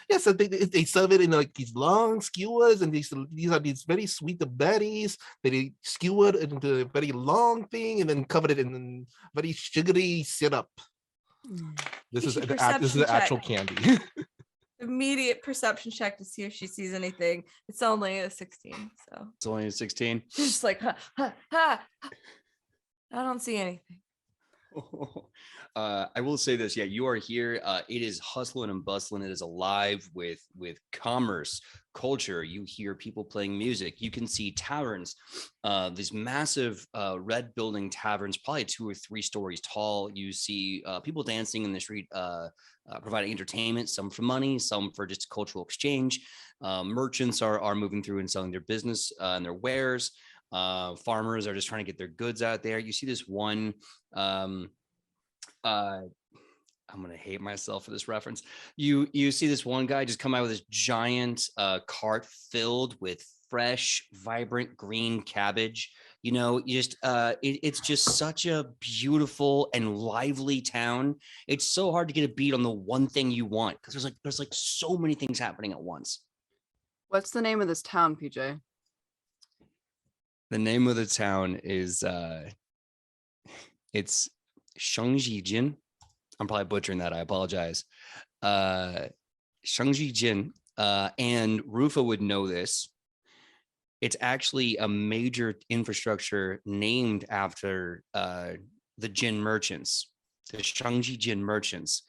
Yes, so they serve it in like these long skewers, and these are these very sweet berries that they skewered into a very long thing, and then covered it in very sugary syrup. This is an actual candy. Immediate perception check to see if she sees anything. It's only a 16, so It's only a 16. she's just like, ha, ha, ha. I don't see anything. I will say this. Yeah, you are here. It is hustling and bustling. It is alive with commerce, culture. You hear people playing music. You can see taverns, these massive red building taverns, probably 2 or 3 stories tall. You see people dancing in the street, providing entertainment, some for money, some for just cultural exchange. Merchants are moving through and selling their business and their wares. Farmers are just trying to get their goods out there. You see this one I'm gonna hate myself for this reference. You see this one guy just come out with this giant cart filled with fresh, vibrant green cabbage. It's just such a beautiful and lively town. It's so hard to get a beat on the one thing you want, because there's like so many things happening at once. What's the name of this town, PJ? The name of the town is it's Shangjijin. I'm probably butchering that. I apologize. Shangjijin, and Rufa would know this. It's actually a major infrastructure named after the Jin merchants, the Shangjijin merchants.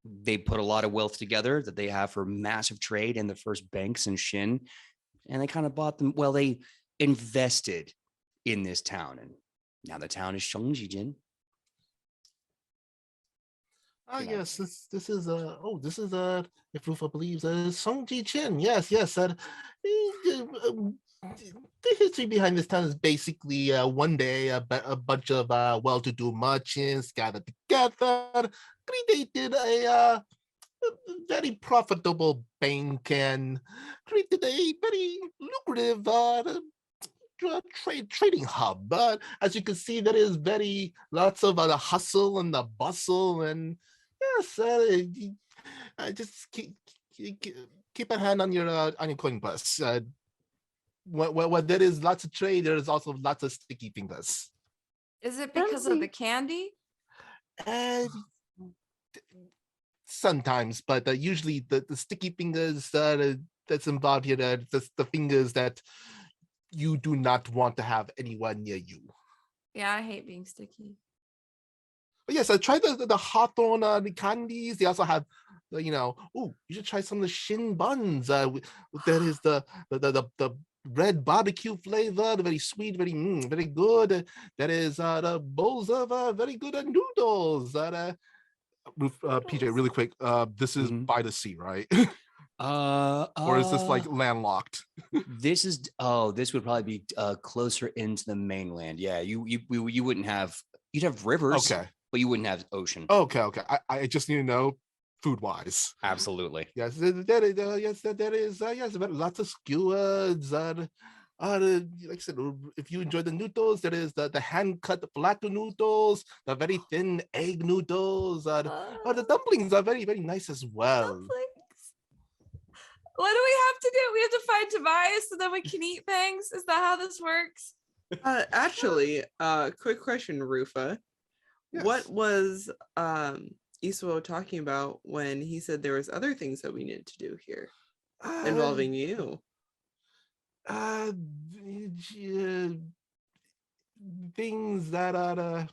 They put a lot of wealth together that they have for massive trade and the first banks in Shin, and they kind of bought them. Well, they invested in this town, and now the town is Shangjijin. Yes, this is if Rufa believes Song Ji Chin. Yes. The history behind this town is basically one day a bunch of well-to-do merchants gathered together, created a very profitable bank, and created a very lucrative trading hub. But as you can see, there is lots of the hustle and the bustle, and yes, just keep a hand on your coin purse. When there is lots of trade, there is also lots of sticky fingers. Is it because of the candy? Sometimes, but usually the sticky fingers that's involved here, the fingers that you do not want to have anyone near you. Yeah, I hate being sticky. But yes, I tried the Hawthorne the candies. They also have you should try some of the Shin buns. That is the red barbecue flavor, the very sweet, very good. That is the bowls of very good noodles. PJ, really quick. This is Mhm. by the sea, right? Or is this like landlocked? This would probably be closer into the mainland. Yeah, you wouldn't have, you'd have rivers, Okay. but you wouldn't have ocean. Okay. I just need to know food wise. Absolutely. Yes, that is yes, but lots of skewers. Like I said, if you enjoy the noodles, there is the hand cut flat noodles, the very thin egg noodles. The dumplings are very nice as well. Dumplings. What do we have to do? We have to find Tobias so then we can eat things. Is that how this works? Actually, quick question, Rufa. Yes. What was Isuo talking about when he said there was other things that we needed to do here involving you? Things that are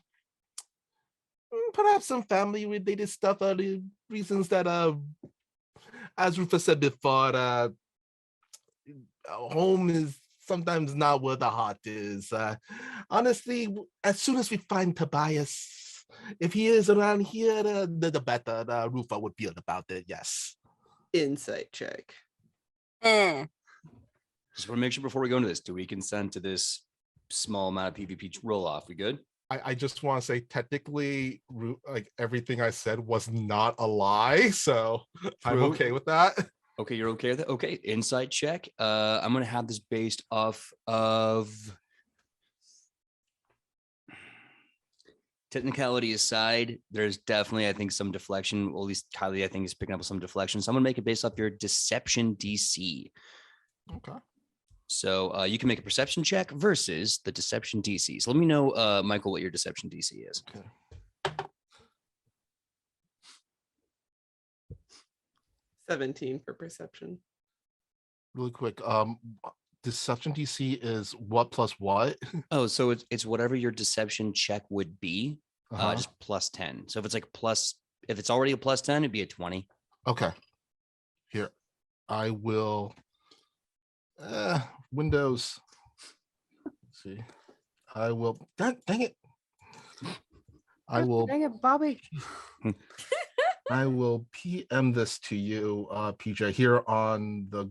perhaps some family related stuff. The reasons that as Rufus said before, home is sometimes not where the heart is. Honestly, as soon as we find Tobias, if he is around here, the better Rufa would feel about it. Yes. Insight check. Just want to make sure before we go into this, do we consent to this small amount of PvP roll off? We good? I just want to say, technically, like everything I said was not a lie, so I'm True. okay with that. Okay, you're okay with that? Okay, insight check. I'm gonna have this based off of technicality aside. There's definitely, I think, some deflection. Well, at least Kylie, I think, is picking up some deflection. So I'm gonna make it based off your deception DC. Okay. So you can make a perception check versus the deception DC. So let me know, Michael, what your deception DC is. Okay. 17 for perception. Really quick. Deception DC is what plus what? Oh, so it's whatever your deception check would be, Uh-huh. just plus 10. So if it's like if it's already a plus 10, it'd be a 20. Okay. Here, I will. Windows. Let's see. I will. Dang it. I will. Dang it, Bobby. I will PM this to you, PJ, here on the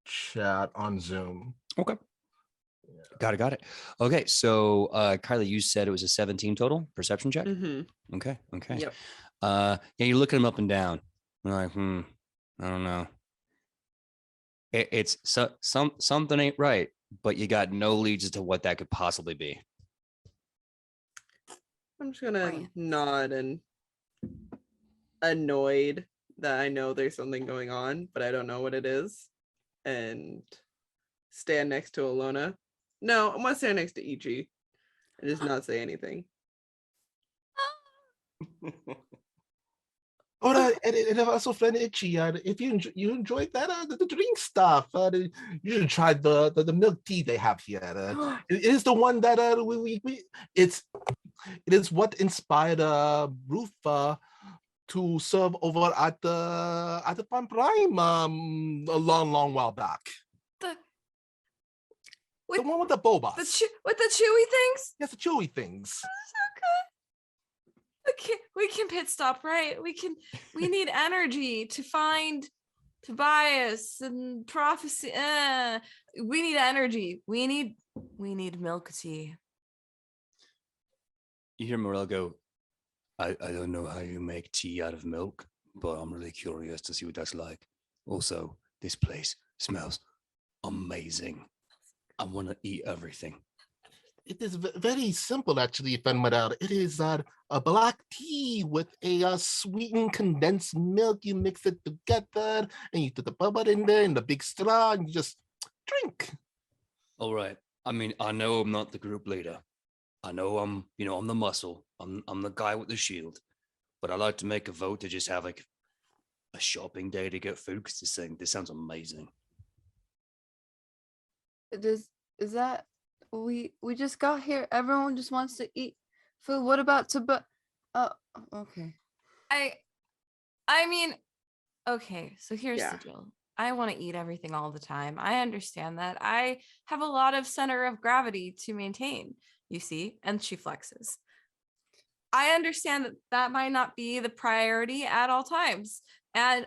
chat on Zoom. Okay. Got it. Okay. So Kylie, you said it was a 17 total perception check. Mm-hmm. Okay. Yep. Yeah, you're looking them up and down. You're like, I don't know. It's something ain't right, but you got no leads as to what that could possibly be. I'm just gonna nod and annoyed that I know there's something going on, but I don't know what it is, and stand next to Alona. No, I'm gonna stand next to Ichi and just not say anything. And also, friend Itchy, if you enjoyed that the drink stuff, you should try the milk tea they have here. It is the one that it is what inspired Rufa to serve over at the Fun Prime a long while back. The one with the boba. With the chewy things? Yes, the chewy things. So good. We can pit stop, right? We need energy to find Tobias and prophecy. We need energy. We need milk tea. You hear Morel go, I don't know how you make tea out of milk, but I'm really curious to see what that's like. Also, this place smells amazing. I want to eat everything. It is very simple, actually, Fenmadal. It is a black tea with a sweetened condensed milk. You mix it together, and you put the bubble in there in the big straw, and you just drink. All right. I mean, I know I'm not the group leader. I know I'm the muscle. I'm the guy with the shield. But I like to make a vote to just have like a shopping day to get food because this sounds amazing. Is that we just got here? Everyone just wants to eat food. What about Okay. I mean, okay, so here's Yeah. the deal. I want to eat everything all the time. I understand that. I have a lot of center of gravity to maintain, you see, and she flexes. I understand that that might not be the priority at all times. And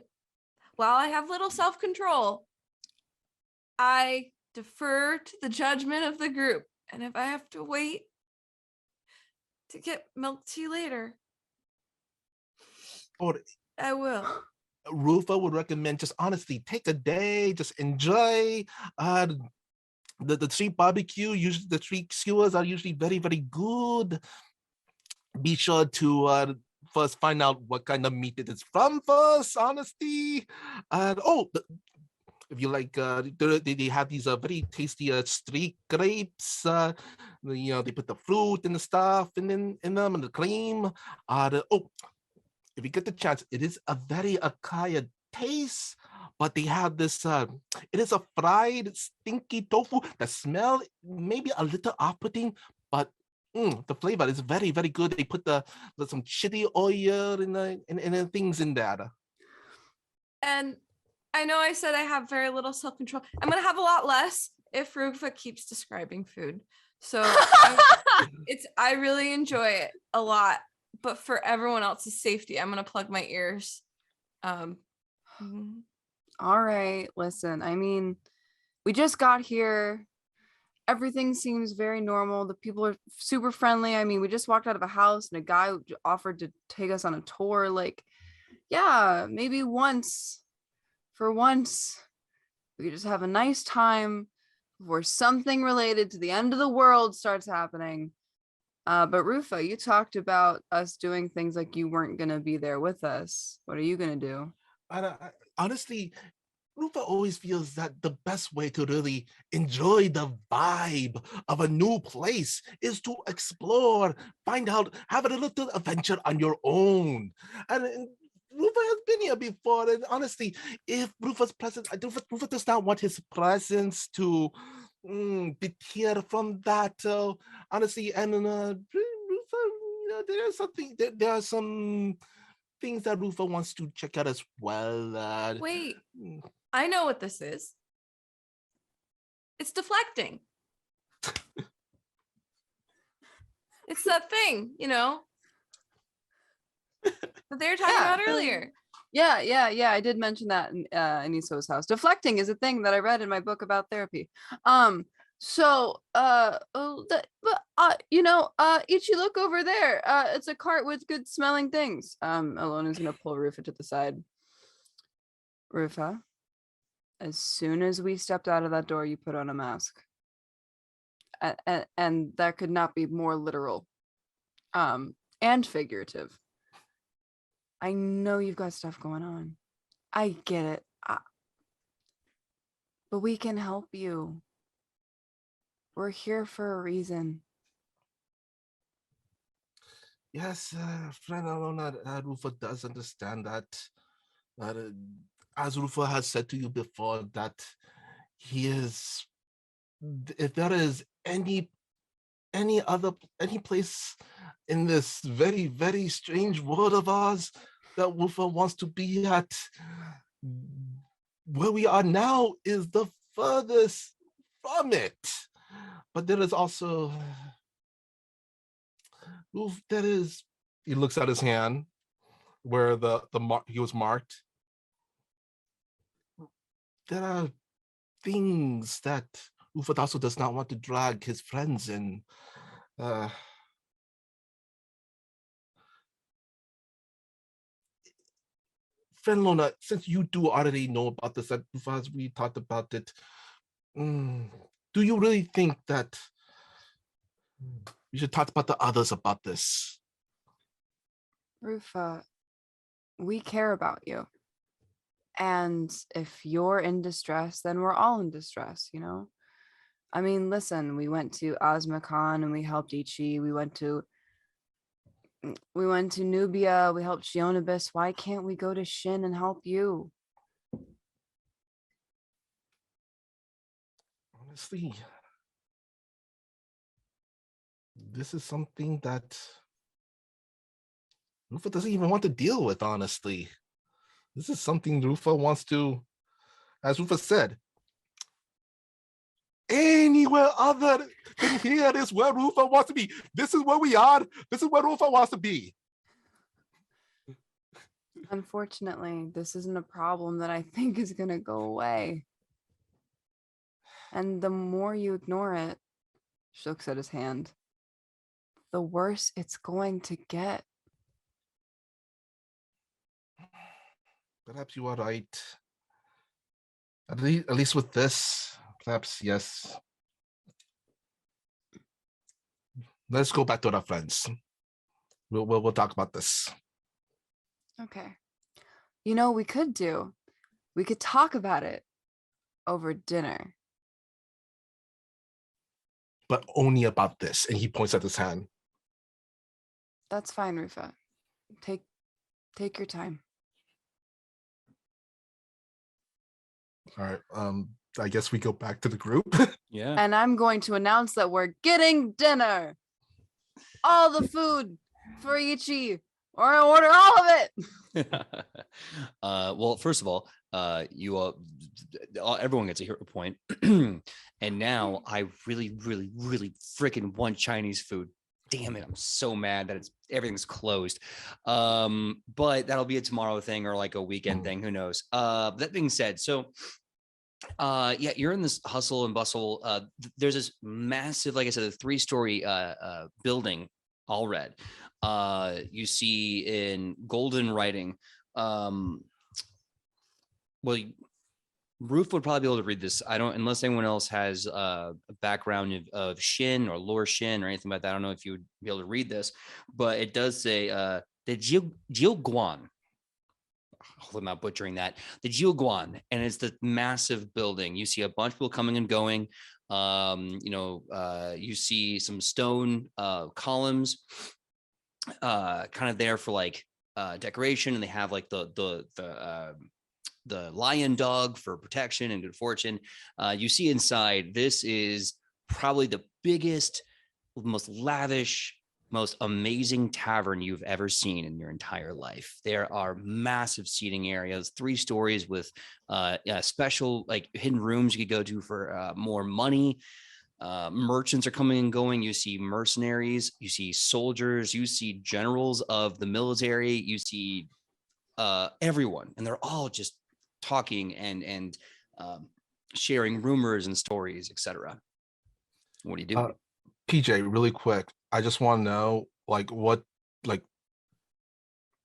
while I have little self-control, I defer to the judgment of the group. And if I have to wait to get milk tea later, Or I will. Rufa would recommend just honestly take a day, just enjoy uh the street barbecue. Usually the street skewers are usually very, very good. Be sure to first find out what kind of meat it is from first, honestly. And if you like, they have these very tasty street grapes. They put the fruit and the stuff in them and the cream. If you get the chance, it is a very Akaya taste, but they have this. It is a fried stinky tofu. The smell maybe a little off-putting, but the flavor is very, very good. They put some chili oil and things in there. And I know I said I have very little self-control. I'm gonna have a lot less if Rufa keeps describing food. So I really enjoy it a lot, but for everyone else's safety, I'm gonna plug my ears. Mhm. All right. Listen, I mean, we just got here. Everything seems very normal. The people are super friendly. I mean, we just walked out of a house and a guy offered to take us on a tour. Like, yeah, maybe for once, we could just have a nice time before something related to the end of the world starts happening. But Rufa, you talked about us doing things like you weren't going to be there with us. What are you going to do? Honestly, Rufa always feels that the best way to really enjoy the vibe of a new place is to explore, find out, have a little adventure on your own. And Rufa has been here before, and honestly, if Rufa's presence, Rufa does not want his presence to deter from that. Honestly, and Rufa, there are some things that Rufa wants to check out as well. Wait, I know what this is. It's deflecting. It's that thing, that they were talking about earlier. Yeah. I did mention that in Iso's house. Deflecting is a thing that I read in my book about therapy. Ichi, look over there. It's a cart with good smelling things. Alona's gonna pull Rufa to the side. Rufa, as soon as we stepped out of that door, you put on a mask. And that could not be more literal. And figurative. I know you've got stuff going on. I get it. But we can help you. We're here for a reason. Yes, friend Alona, Rufa does understand that. Uh, as Rufa has said to you before, that he is, if there is any place in this very, very strange world of ours that Rufa wants to be at, where we are now is the furthest from it. But there is also, there is, he looks at his hand where he was marked. There are things that Ufatasu does not want to drag his friends in. Friend Lona, since you do already know about this, as we talked about it, do you really think that we should talk about the others about this? Rufa, we care about you. And if you're in distress, then we're all in distress, I mean, listen, we went to Osmacon and we helped Ichi. We went to Nubia. We helped Shionibus. Why can't we go to Shin and help you? Honestly, this is something that Rufa doesn't even want to deal with, honestly. This is something Rufa wants to, as Rufa said, anywhere other than here is where Rufa wants to be. This is where we are. This is where Rufa wants to be. Unfortunately, this isn't a problem that I think is going to go away. And the more you ignore it, she looks at his hand, the worse it's going to get. Perhaps you are right. At least with this, perhaps yes. Let's go back to our friends. We'll talk about this. Okay. You know, we could talk about it over dinner. But only about this. And he points at his hand. That's fine, Rufa. Take your time. All right. I guess we go back to the group. Yeah. And I'm going to announce that we're getting dinner. All the food for Ichi, or I order all of it. Well, first of all, everyone gets a hero point. And now I really, really, really freaking want Chinese food. Damn it, I'm so mad that everything's closed. But that'll be a tomorrow thing or like a weekend thing, who knows. That being said, so yeah, you're in this hustle and bustle. There's this massive, like I said, a 3-story building, all red. You see in golden writing. Well, Roof would probably be able to read this. I don't, unless anyone else has a background of Shin or lore Shin or anything like that. I don't know if you would be able to read this, but it does say the Jiuguan. Hopefully I'm not butchering that. The Jiuguan, and it's the massive building. You see a bunch of people coming and going. You see some stone columns, kind of there for like decoration, and they have like the lion dog for protection and good fortune. You see inside, this is probably the biggest, most lavish, most amazing tavern you've ever seen in your entire life. There are massive seating areas, 3 stories with special like hidden rooms you could go to for more money. Merchants are coming and going. You see mercenaries, you see soldiers, you see generals of the military, you see everyone, and they're all just talking and sharing rumors and stories, etc. What do you do? PJ, really quick, I just want to know, like, what, like,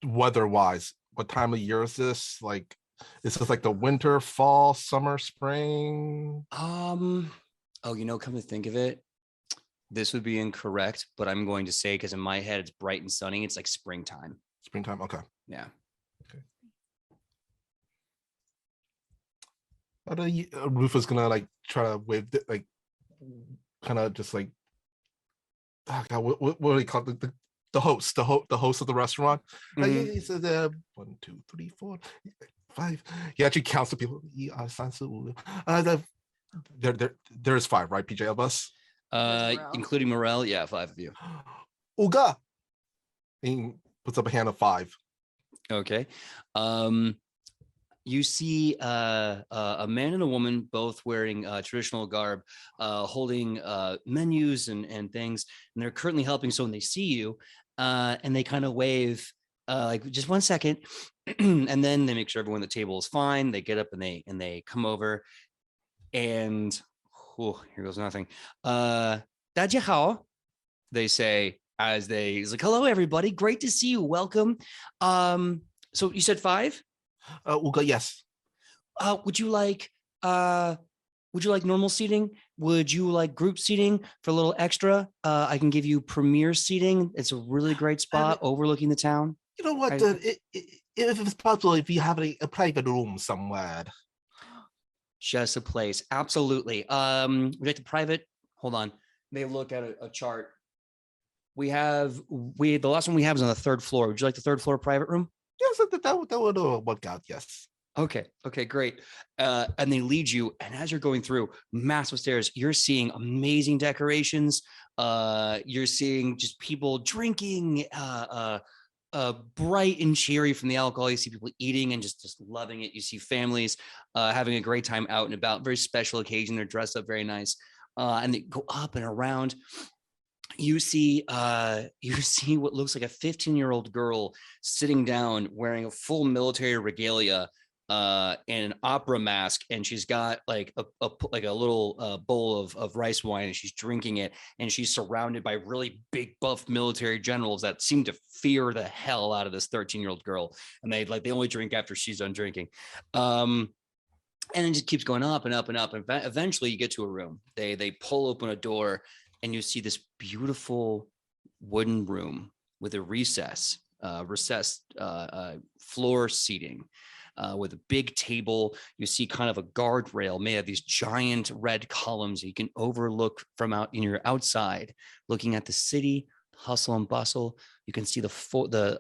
weather-wise, what time of year is this? Like, is this like the winter, fall, summer, spring? Oh, come to think of it, this would be incorrect, but I'm going to say, because in my head it's bright and sunny, it's like springtime. Springtime, okay. Yeah. Rufus gonna like try to wave like kind of just like what do you call it? The host of the restaurant. He says 1, 2, 3, 4, 5. He actually counts the people. There's 5, right? PJ of us, Including Morel. Yeah, 5 of you. Uga. He puts up a hand of 5. Okay. You see a man and a woman both wearing traditional garb, holding menus and things, and they're currently helping. So when they see you, and they kind of wave, like, just 1 second, and then they make sure everyone at the table is fine. They get up and they come over, and here goes nothing. 大家好, they say as he's like, hello everybody, great to see you, welcome. So you said 5? Uga, yes. Would you like normal seating? Would you like group seating for a little extra? I can give you premier seating. It's a really great spot overlooking the town. You know what? If it's possible, if you have a private room somewhere. Just a place. Absolutely. Would you like the private? Hold on. They look at a chart. The last one we have is on the 3rd floor. Would you like the 3rd floor private room? Yes, that would work out. Yes. Okay, great. And they lead you, and as you're going through massive stairs, you're seeing amazing decorations. You're seeing just people drinking, bright and cheery from the alcohol. You see people eating and just loving it. You see families having a great time out and about. Very special occasion. They're dressed up very nice, and they go up and around. You see what looks like a 15-year-old girl sitting down wearing a full military regalia and an opera mask, and she's got like a little bowl of rice wine, and she's drinking it, and she's surrounded by really big buff military generals that seem to fear the hell out of this 13-year-old girl, and they only drink after she's done drinking. And it just keeps going up and up and up, and eventually you get to a room. They pull open a door, and you see this beautiful wooden room with a recessed floor seating with a big table. You see kind of a guardrail made of these giant red columns. You can overlook from out in your outside, looking at the city, hustle and bustle. You can see a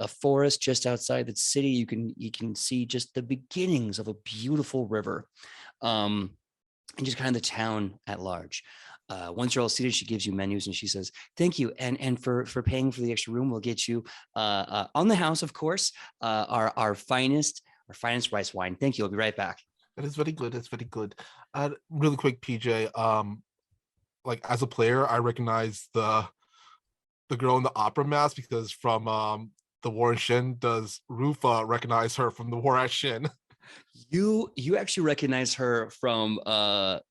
forest just outside the city. You can see just the beginnings of a beautiful river, and just kind of the town at large. Once you're all seated, she gives you menus and she says, "Thank you, and for paying for the extra room, we'll get you on the house, of course, our finest rice wine. Thank you. I'll be right back." That is very good. That's very good. Really quick, PJ. Like as a player, I recognize the girl in the opera mask because from the War in Shin. Does Rufa recognize her from the War at Shin? You actually recognize her from the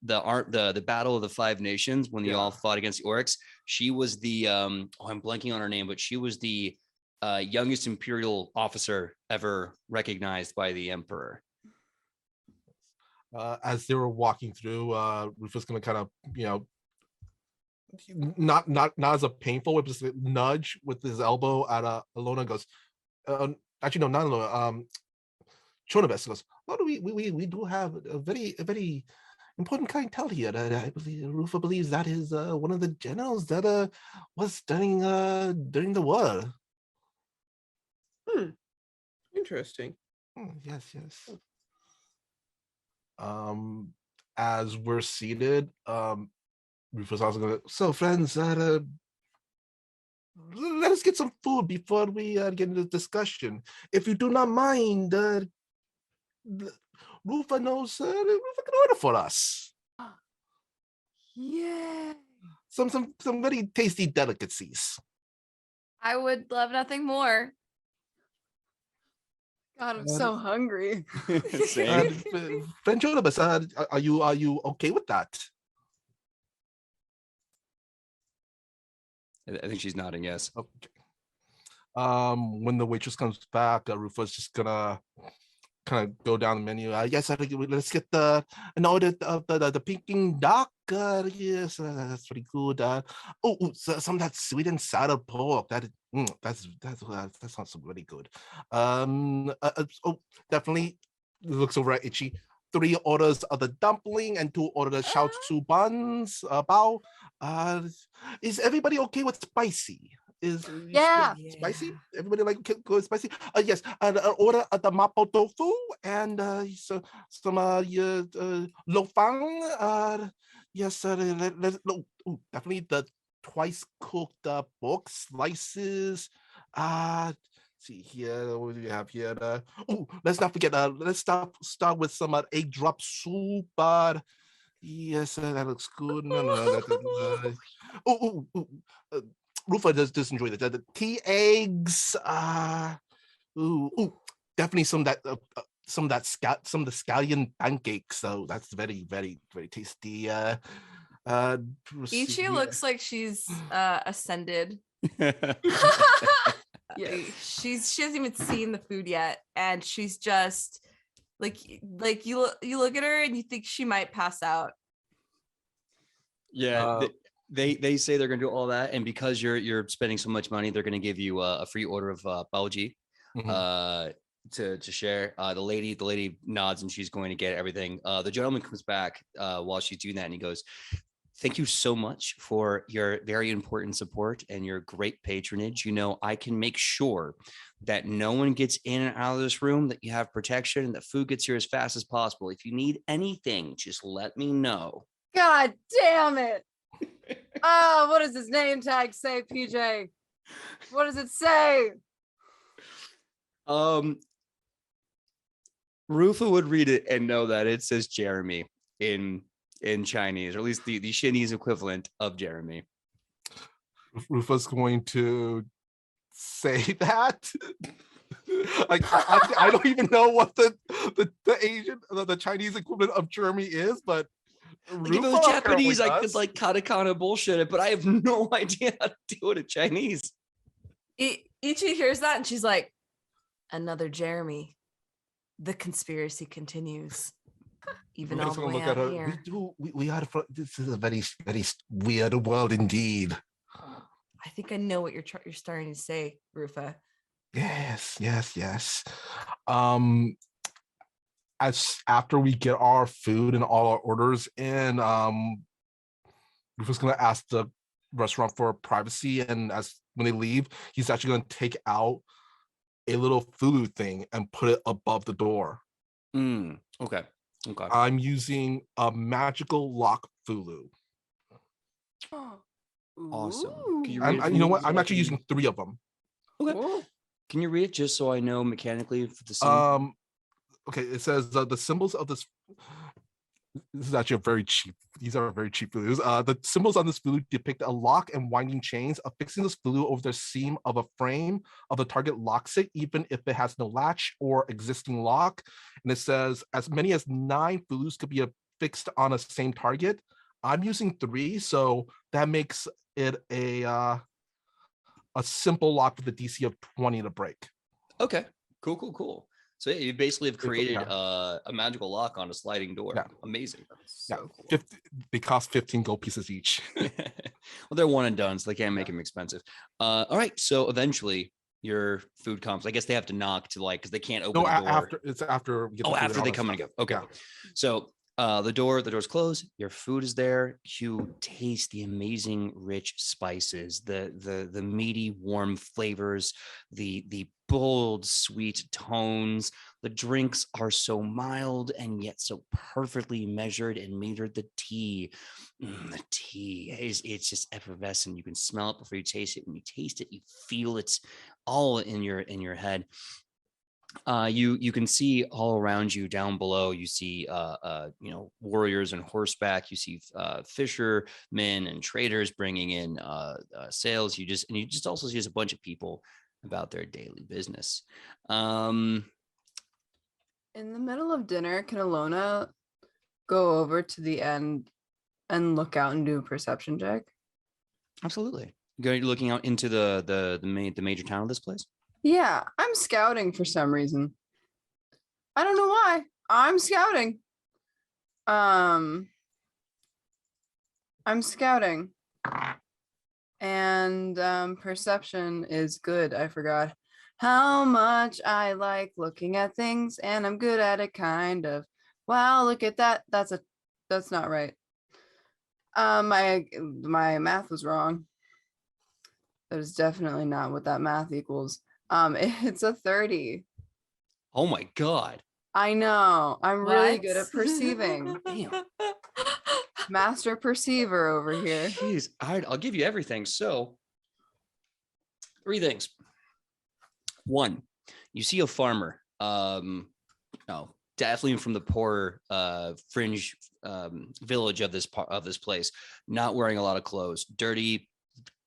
Battle of the Five Nations when they all fought against the orcs. She was the I'm blanking on her name, but she was the youngest Imperial officer ever recognized by the Emperor. As they were walking through, Rufus gonna kind of, not as a painful whip, just a nudge with his elbow at Alona. Goes, actually no, not Alona. Chonabes goes, "Oh, we do have a very important clientele here. I believe Rufa believes that is one of the generals that was during the war." Interesting. Yes. As we're seated, Rufus also gonna. So, friends, let us get some food before we get into the discussion. If you do not mind, Rufa knows Rufa can order for us. Yeah. Some very tasty delicacies. I would love nothing more. God, I'm so hungry. Same. Friend Jonabas, are you okay with that? I think she's nodding yes. Okay. When the waitress comes back, Rufa's just gonna kind of go down the menu. Yes, let's get an order of the Peking duck. Yes, that's pretty good. So some of that sweet and sour pork. That sounds really good. Definitely looks over at Ichi. 3 orders of the dumpling and 2 orders of Xiaozu buns. Bao. Is everybody okay with spicy? Yeah. Spicy? Everybody like go spicy? Yes. An order of the mapo tofu and some lo fang. Yes. Definitely the twice cooked pork slices. See here, what do we have here? Let's not forget. Let's start with some egg drop soup. Yes, that looks good. No. Rufa does enjoy the tea eggs. Definitely some of the scallion pancakes. So that's very, very, very tasty. Ichi looks like she's ascended. Yeah, she hasn't even seen the food yet, and she's just like you look at her and you think she might pass out. Yeah, they say they're gonna do all that, and because you're spending so much money, they're gonna give you a free order of baoji to share. The lady nods and she's going to get everything. The gentleman comes back while she's doing that, and he goes, "Thank you so much for your very important support and your great patronage. I can make sure that no one gets in and out of this room, that you have protection, and that food gets here as fast as possible. If you need anything, just let me know." God damn it. What does his name tag say, PJ? What does it say? Rufa would read it and know that it says Jeremy in Chinese, or at least the Chinese equivalent of Jeremy. Rufa's going to say that. Like I don't even know what the Asian the Chinese equivalent of Jeremy is, but Like if it was Rufa Japanese, apparently I could does. like katakana bullshit it, but I have no idea how to do it in Chinese. Ichi hears that and she's like, another Jeremy. The conspiracy continues. Even I'm all just the gonna way look at out her. here. We are. This is a very weird world indeed. I think I know what you're starting to say, Rufa. Yes. As after we get our food and all our orders in, we're just gonna ask the restaurant for privacy, and as when they leave, he's actually gonna take out a little Fulu thing and put it above the door. Okay. I'm using a magical lock Fulu. Awesome. Can you Ooh. read it for You know me what? so I'm I actually can- using 3 of them. Okay. Cool. Can you read it just so I know mechanically for the scene? Okay, it says the symbols of this. This is actually a very cheap. These are very cheap Fulus. The symbols on this Fulu depict a lock and winding chains. Affixing this Fulu over the seam of a frame of the target locks it, even if it has no latch or existing lock. And it says as many as 9 Fulus could be affixed on a same target. I'm using 3, so that makes it a simple lock with a DC of 20 to break. Okay. Cool. So yeah, you basically have created yeah. a magical lock on a sliding door. Yeah. Amazing. Yeah, So cool. they cost 15 gold pieces each. Well, they're one and done, so they can't make them expensive. All right. So eventually your food comes. I guess they have to knock to like because they can't open No, the door. after we get the food After and they all come that and go. stuff. Okay. Yeah. So the door's closed, your food is there, you taste the amazing rich spices, the meaty warm flavors, the bold sweet tones. The drinks are so mild and yet so perfectly measured and metered. The tea it's just effervescent. You can smell it before you taste it. When you taste it, you feel it's all in your head. You can see all around you down below. You see warriors on horseback. You see fishermen and traders bringing in sales. You just also see a bunch of people about their daily business. In the middle of dinner, can Alona go over to the end and look out and do a perception check? Absolutely. You're looking out into the major town of this place. Yeah, I'm scouting for some reason. I don't know why. I'm scouting. I'm scouting. And perception is good. I forgot how much I like looking at things, and I'm good at it, kind of. Wow, look at that. That's not right. My math was wrong. That is definitely not what that math equals. It's a 30. Oh my god. I know. I'm really good at What? perceiving. Damn. Master perceiver over here. Jeez. I'll give you everything. So 3 things. 1, you see a farmer. Definitely from the poorer fringe village of this place, not wearing a lot of clothes, dirty,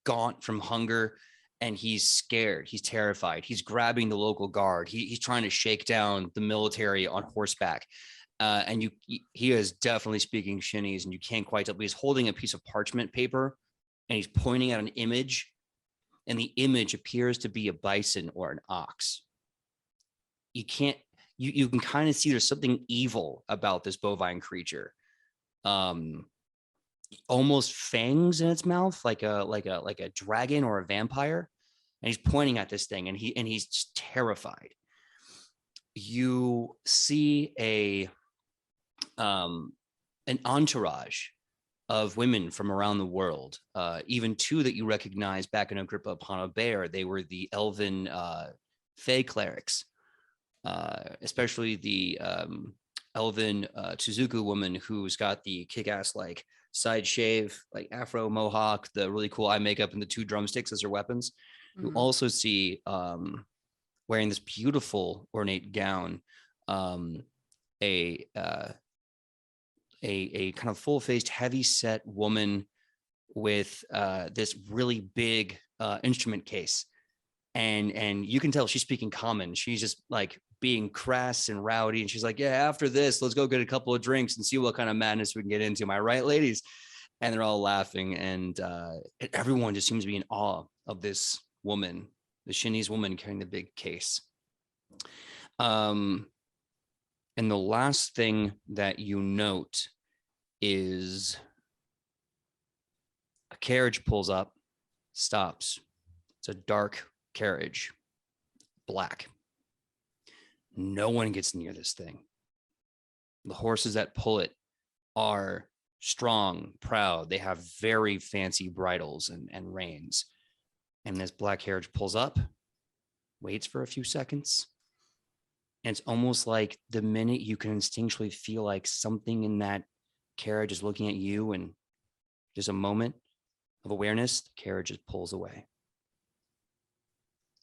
gaunt from hunger, and he's scared. He's terrified. He's grabbing the local guard. He's trying to shake down the military on horseback. And he is definitely speaking Chinese, and you can't quite tell, but he's holding a piece of parchment paper and he's pointing at an image, and the image appears to be a bison or an ox. You can kind of see there's something evil about this bovine creature. Almost fangs in its mouth, like a dragon or a vampire, and he's pointing at this thing, and he's just terrified. You see an entourage of women from around the world, even 2 that you recognize back in Agrippa upon a Bear. They were the elven Fey clerics, especially the elven Tsuzuku woman who's got the kick-ass like side shave, like afro mohawk, the really cool eye makeup, and the 2 drumsticks as her weapons. You Mhm. also see wearing this beautiful ornate gown, a kind of full-faced, heavy-set woman with this really big instrument case, and you can tell she's speaking common. She's just like being crass and rowdy, and she's like, "Yeah, after this, let's go get a couple of drinks and see what kind of madness we can get into." Am I right, ladies? And they're all laughing, and everyone just seems to be in awe of this woman, the Chinese woman carrying the big case. And the last thing that you note is a carriage pulls up, stops. It's a dark carriage, black. No one gets near this thing. The horses that pull it are strong, proud. They have very fancy bridles and reins. And this black carriage pulls up, waits for a few seconds. And it's almost like the minute you can instinctually feel like something in that carriage is looking at you, and just a moment of awareness, the carriage just pulls away.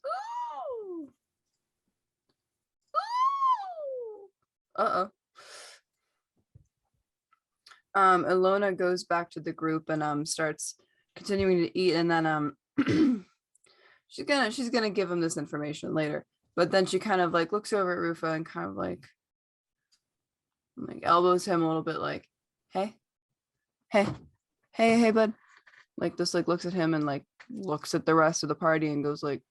Ooh. Ooh. Uh-oh. Ilona goes back to the group and starts continuing to eat, and then she's gonna give him this information later. But then she kind of like looks over at Rufa and kind of like elbows him a little bit, like, hey, bud. Like this, like looks at him and like looks at the rest of the party and goes like,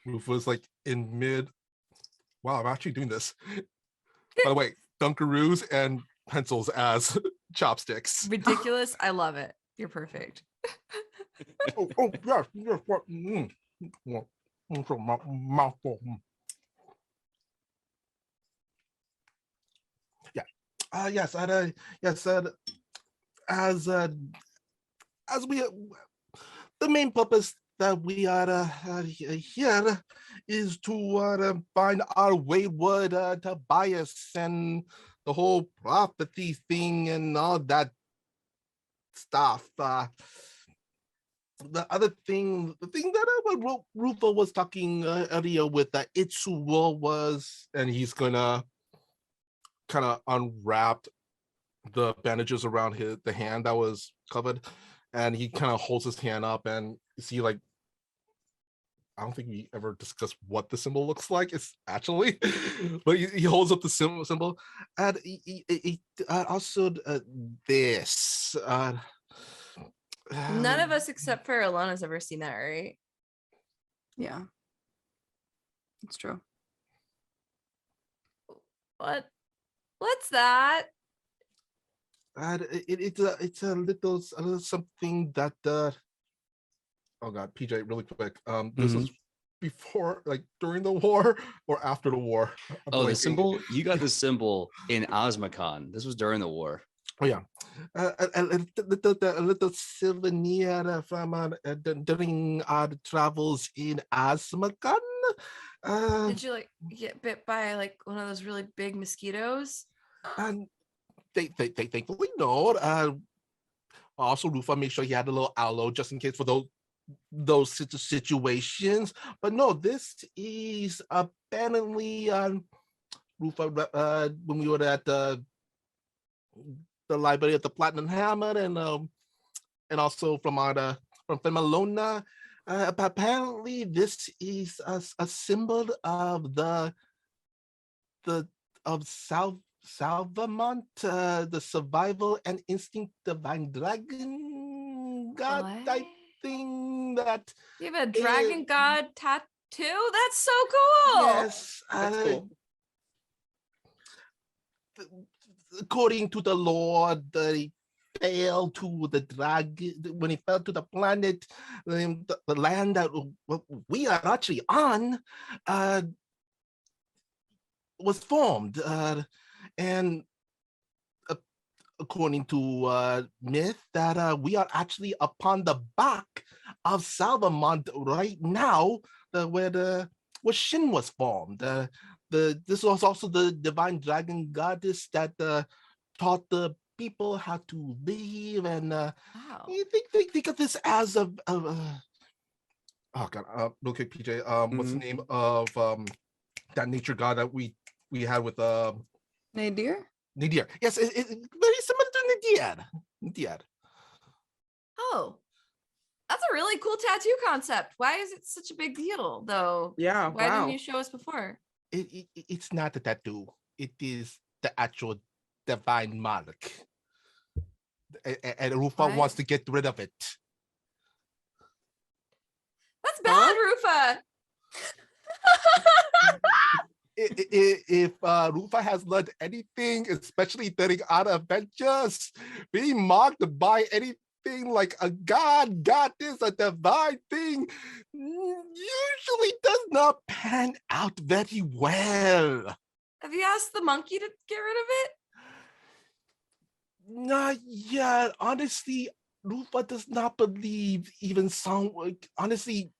Rufa's like in mid. Wow, I'm actually doing this. By the way, Dunkaroos and pencils as chopsticks. Ridiculous. I love it. You're perfect. Yes. Mouthful. Yeah. Yes. As we, the main purpose that we are here is to find our wayward Tobias and the whole prophecy thing and all that stuff. The thing that Rufa was talking earlier with Itsuo was, and he's gonna kind of unwrap the bandages around the hand that was covered, and he kind of holds his hand up, and you see like, I don't think we ever discussed what the symbol looks like. It's actually, but he holds up the symbol, and he also this. None of us except for Alona's ever seen that, right? yeah, it's true. What's that? It's a little something that oh god, PJ, really quick. This is before, like during the war or after the war? The symbol, you got the symbol in Osmacon. This was during the war. Oh yeah, a little souvenir from during our travels in Asmakan. Did you like get bit by like one of those really big mosquitoes? And thankfully no. Also, Rufa made sure he had a little aloe just in case for those situations. But no, this is apparently Rufa when we were at the library at the Platinum Hammer, and also from Femalona. Apparently, this is a symbol of the of Salvamont, the survival and instinct divine dragon god type thing. That You have a dragon god tattoo? That's so cool. Yes, That's cool. According to the Lord, he fell to the dragon. When he fell to the planet, the land that we are actually on was formed, and according to myth, that we are actually upon the back of Salvamont right now, where Shin was formed. This was also the divine dragon goddess that taught the people how to live, and Wow. you think of this as oh god, real quick, PJ, what's the name of that nature god that we had with Nadir? Nadir? Yes, it's very similar to Nadir. Oh, that's a really cool tattoo concept. Why is it such a big deal, though? Yeah, Why wow. didn't you show us before? It's not a tattoo. It is the actual divine monarch. And Rufa What? wants to get rid of it. That's bad, Rufa. If Rufa has learned anything, especially during our adventures, being mocked by anything like a god, goddess, a divine thing, usually does not pan out very well. Have you asked the monkey to get rid of it? Not yet. Honestly, Rufa does not believe even some. Honestly,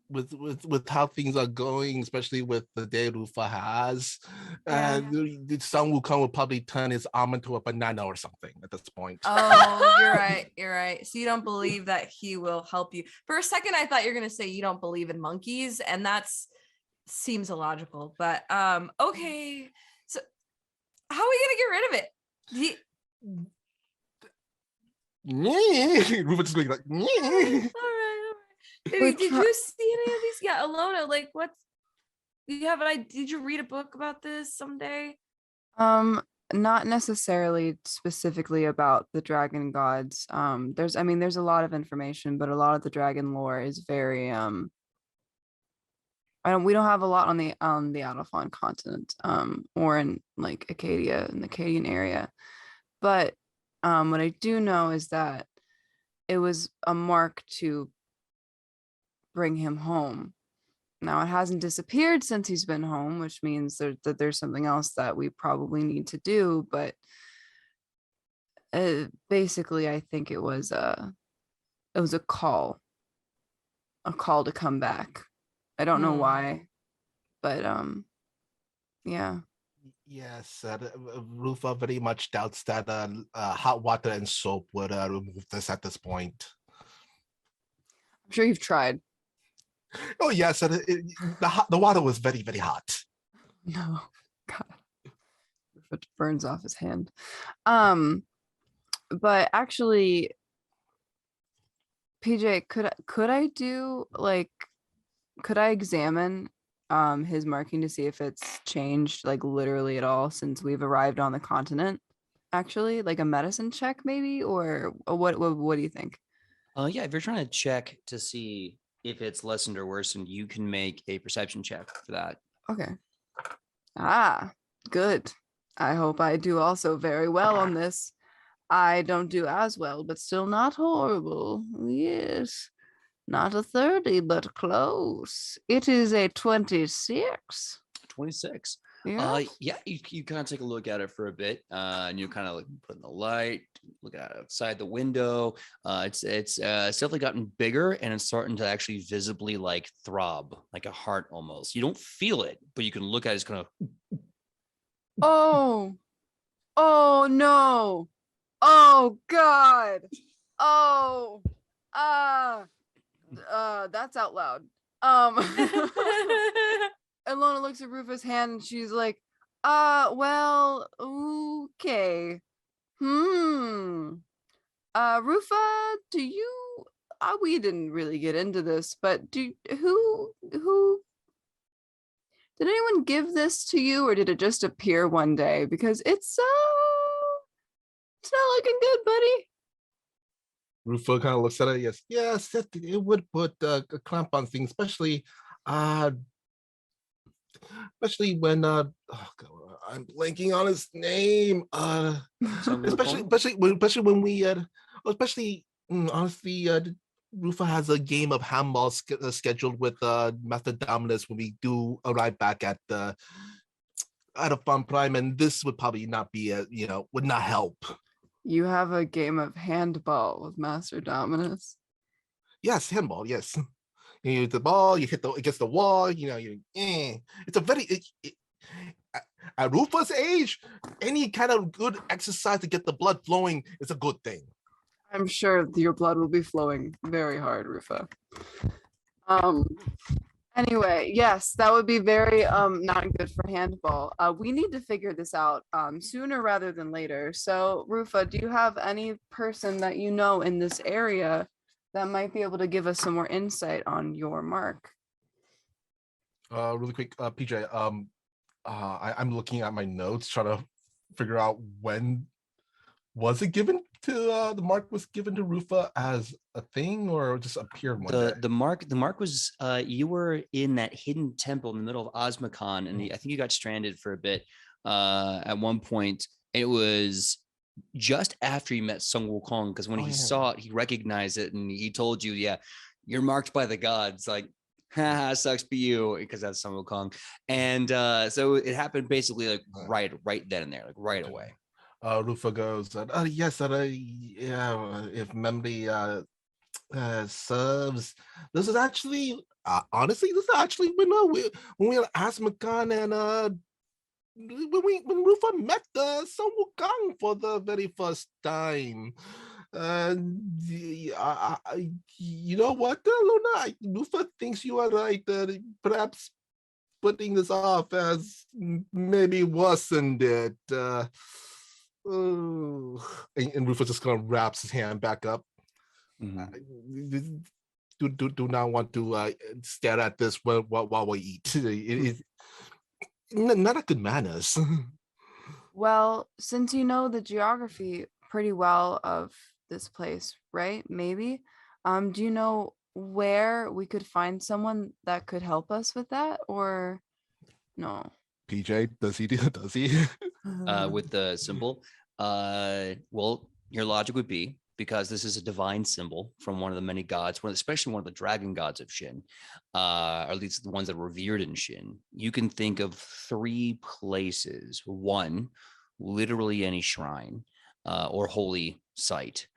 with how things are going, especially with the day Rufa has, Yeah. the Sun Wukong will probably turn his arm into a banana or something at this point. Oh, you're right. You're right. So you don't believe that he will help you. For a second, I thought you were gonna say you don't believe in monkeys, and that's seems illogical. But okay. So how are we gonna get rid of it? Rufa just being like, All right. Maybe, did you see any of these? Yeah, Alona, like what's you have an idea? Did you read a book about this someday? Not necessarily specifically about the dragon gods. There's a lot of information, but a lot of the dragon lore is very we don't have a lot on the Alphon continent, or in like Acadia, in the Acadian area. But what I do know is that it was a mark to bring him home. Now it hasn't disappeared since he's been home, which means that there's something else that we probably need to do. But basically, I think it was a call to come back. I don't know why, but yeah. Yes, Rufa very much doubts that hot water and soap would remove this at this point. I'm sure you've tried. Oh yes, the water was very, very hot. No, God, it burns off his hand. But actually, PJ, could I do like, could I examine his marking to see if it's changed like literally at all since we've arrived on the continent? Actually, like a medicine check maybe, or what do you think? Yeah, if you're trying to check to see if it's lessened or worsened, you can make a perception check for that. Okay. Ah, good. I hope I do also very well on this. I don't do as well, but still not horrible. Yes. Not a 30, but close. It is a 26. 26. Yeah. Yeah, you kind of take a look at it for a bit, and you kind of like put in the light, look at it outside the window. It's definitely gotten bigger, and it's starting to actually visibly like throb, like a heart almost. You don't feel it, but you can look at it. It's kind of. Oh no. Oh God. Oh. That's out loud. And Lona looks at Rufa's hand and she's like, well, okay. Rufa, do you we didn't really get into this, but who did anyone give this to you, or did it just appear one day? Because it's not looking good, buddy. Rufa kind of looks at it. Yes, it would put a clamp on things, especially when oh God, I'm blanking on his name. Especially when we honestly, Rufa has a game of handball scheduled with Master Dominus when we do arrive back at a Fun Prime, and this would probably not be would not help. You have a game of handball with Master Dominus? Yes, handball. Yes, you hit the ball, you hit against the wall. It's a very. At Rufa's age, any kind of good exercise to get the blood flowing is a good thing. I'm sure your blood will be flowing very hard, Rufa. Anyway, yes, that would be very not good for handball. We need to figure this out sooner rather than later. So, Rufa, do you have any person that you know in this area that might be able to give us some more insight on your mark? Really quick, PJ. I'm looking at my notes, trying to figure out when was it given to the mark was given to Rufa as a thing, or just appeared one day? The mark was you were in that hidden temple in the middle of Osmocon, and I think you got stranded for a bit at one point. It was just after you met Sun Wukong, because when he saw it, he recognized it, and he told you, "Yeah, you're marked by the gods." Like, haha, sucks for you, because that's Sun Wukong. And so it happened basically like right then and there, like right away. Rufa goes, yes, yeah, if memory serves, this is actually, honestly, this is actually when we were at Asmakan, and when Rufa met Sun Wukong for the very first time. You know what, Luna? Rufa thinks you are right. Perhaps putting this off has maybe worsened it. And Rufus just kind of wraps his hand back up. Do not want to stare at this while we eat. It is not a good manners. Well, since you know the geography pretty well of this place, right? Maybe. Do you know where we could find someone that could help us with that, or no? PJ, does he? With the symbol? Well, your logic would be, because this is a divine symbol from one of the many gods, especially one of the dragon gods of Shin, or at least the ones that are revered in Shin. You can think of 3 places. 1, literally any shrine or holy site.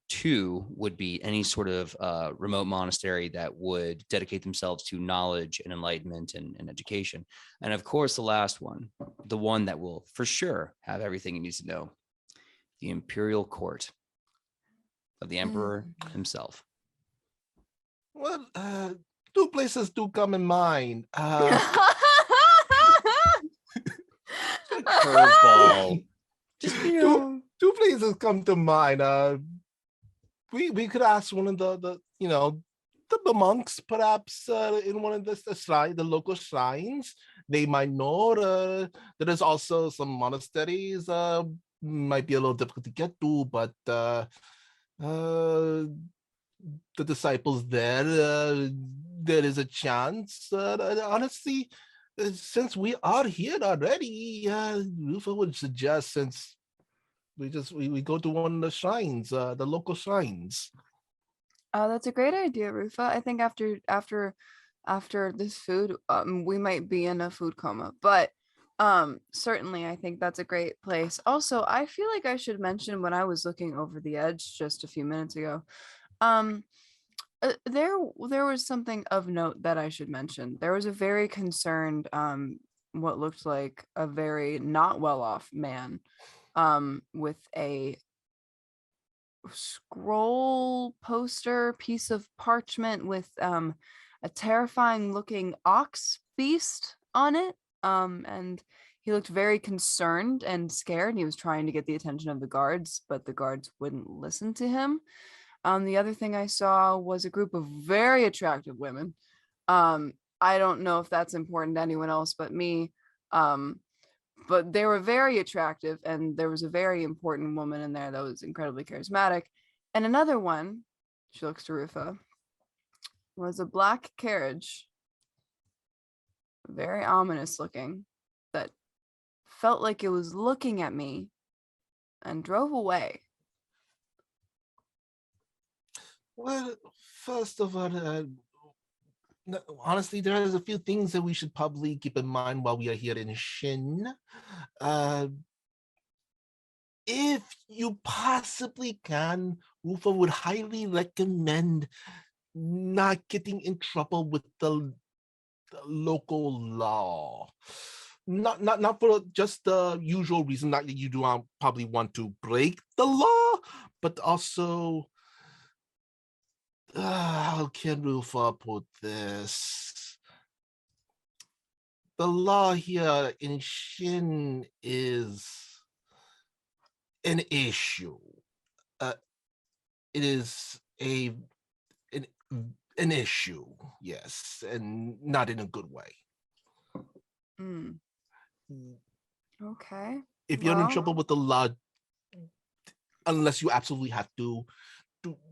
2 would be any sort of remote monastery that would dedicate themselves to knowledge and enlightenment and education. And of course, the last one, the one that will for sure have everything he needs to know, the imperial court of the emperor himself. Well, 2 places do come in mind. Curveball. Just two places come to mind. We could ask one of the monks, perhaps in one of the local shrines. They might know that there's also some monasteries. Might be a little difficult to get to, but the disciples there is a chance. Honestly, since we are here already, Rufa would suggest, since we go to one of the shrines, the local shrines. That's a great idea, Rufa. I think after this food, we might be in a food coma, but certainly I think that's a great place. Also, I feel like I should mention, when I was looking over the edge just a few minutes ago, there was something of note that I should mention. There was a very concerned, what looked like a very not well off man, with a scroll poster piece of parchment with a terrifying looking ox beast on it, and he looked very concerned and scared. He was trying to get the attention of the guards, but the guards wouldn't listen to him. The other thing I saw was a group of very attractive women. I don't know if that's important to anyone else but me, but they were very attractive, and there was a very important woman in there that was incredibly charismatic. And another one, she looks to Rufa, was a black carriage, very ominous looking, that felt like it was looking at me and drove away. Well, first of all, honestly, there's a few things that we should probably keep in mind while we are here in Shin. If you possibly can, Rufa would highly recommend not getting in trouble with the local law. not for just the usual reason, not that you do probably want to break the law, but also how can Rufa put this? The law here in Shin is an issue. It is an, an issue, yes, and not in a good way. Mm. Okay. If you're in Well, trouble with the law, unless you absolutely have to,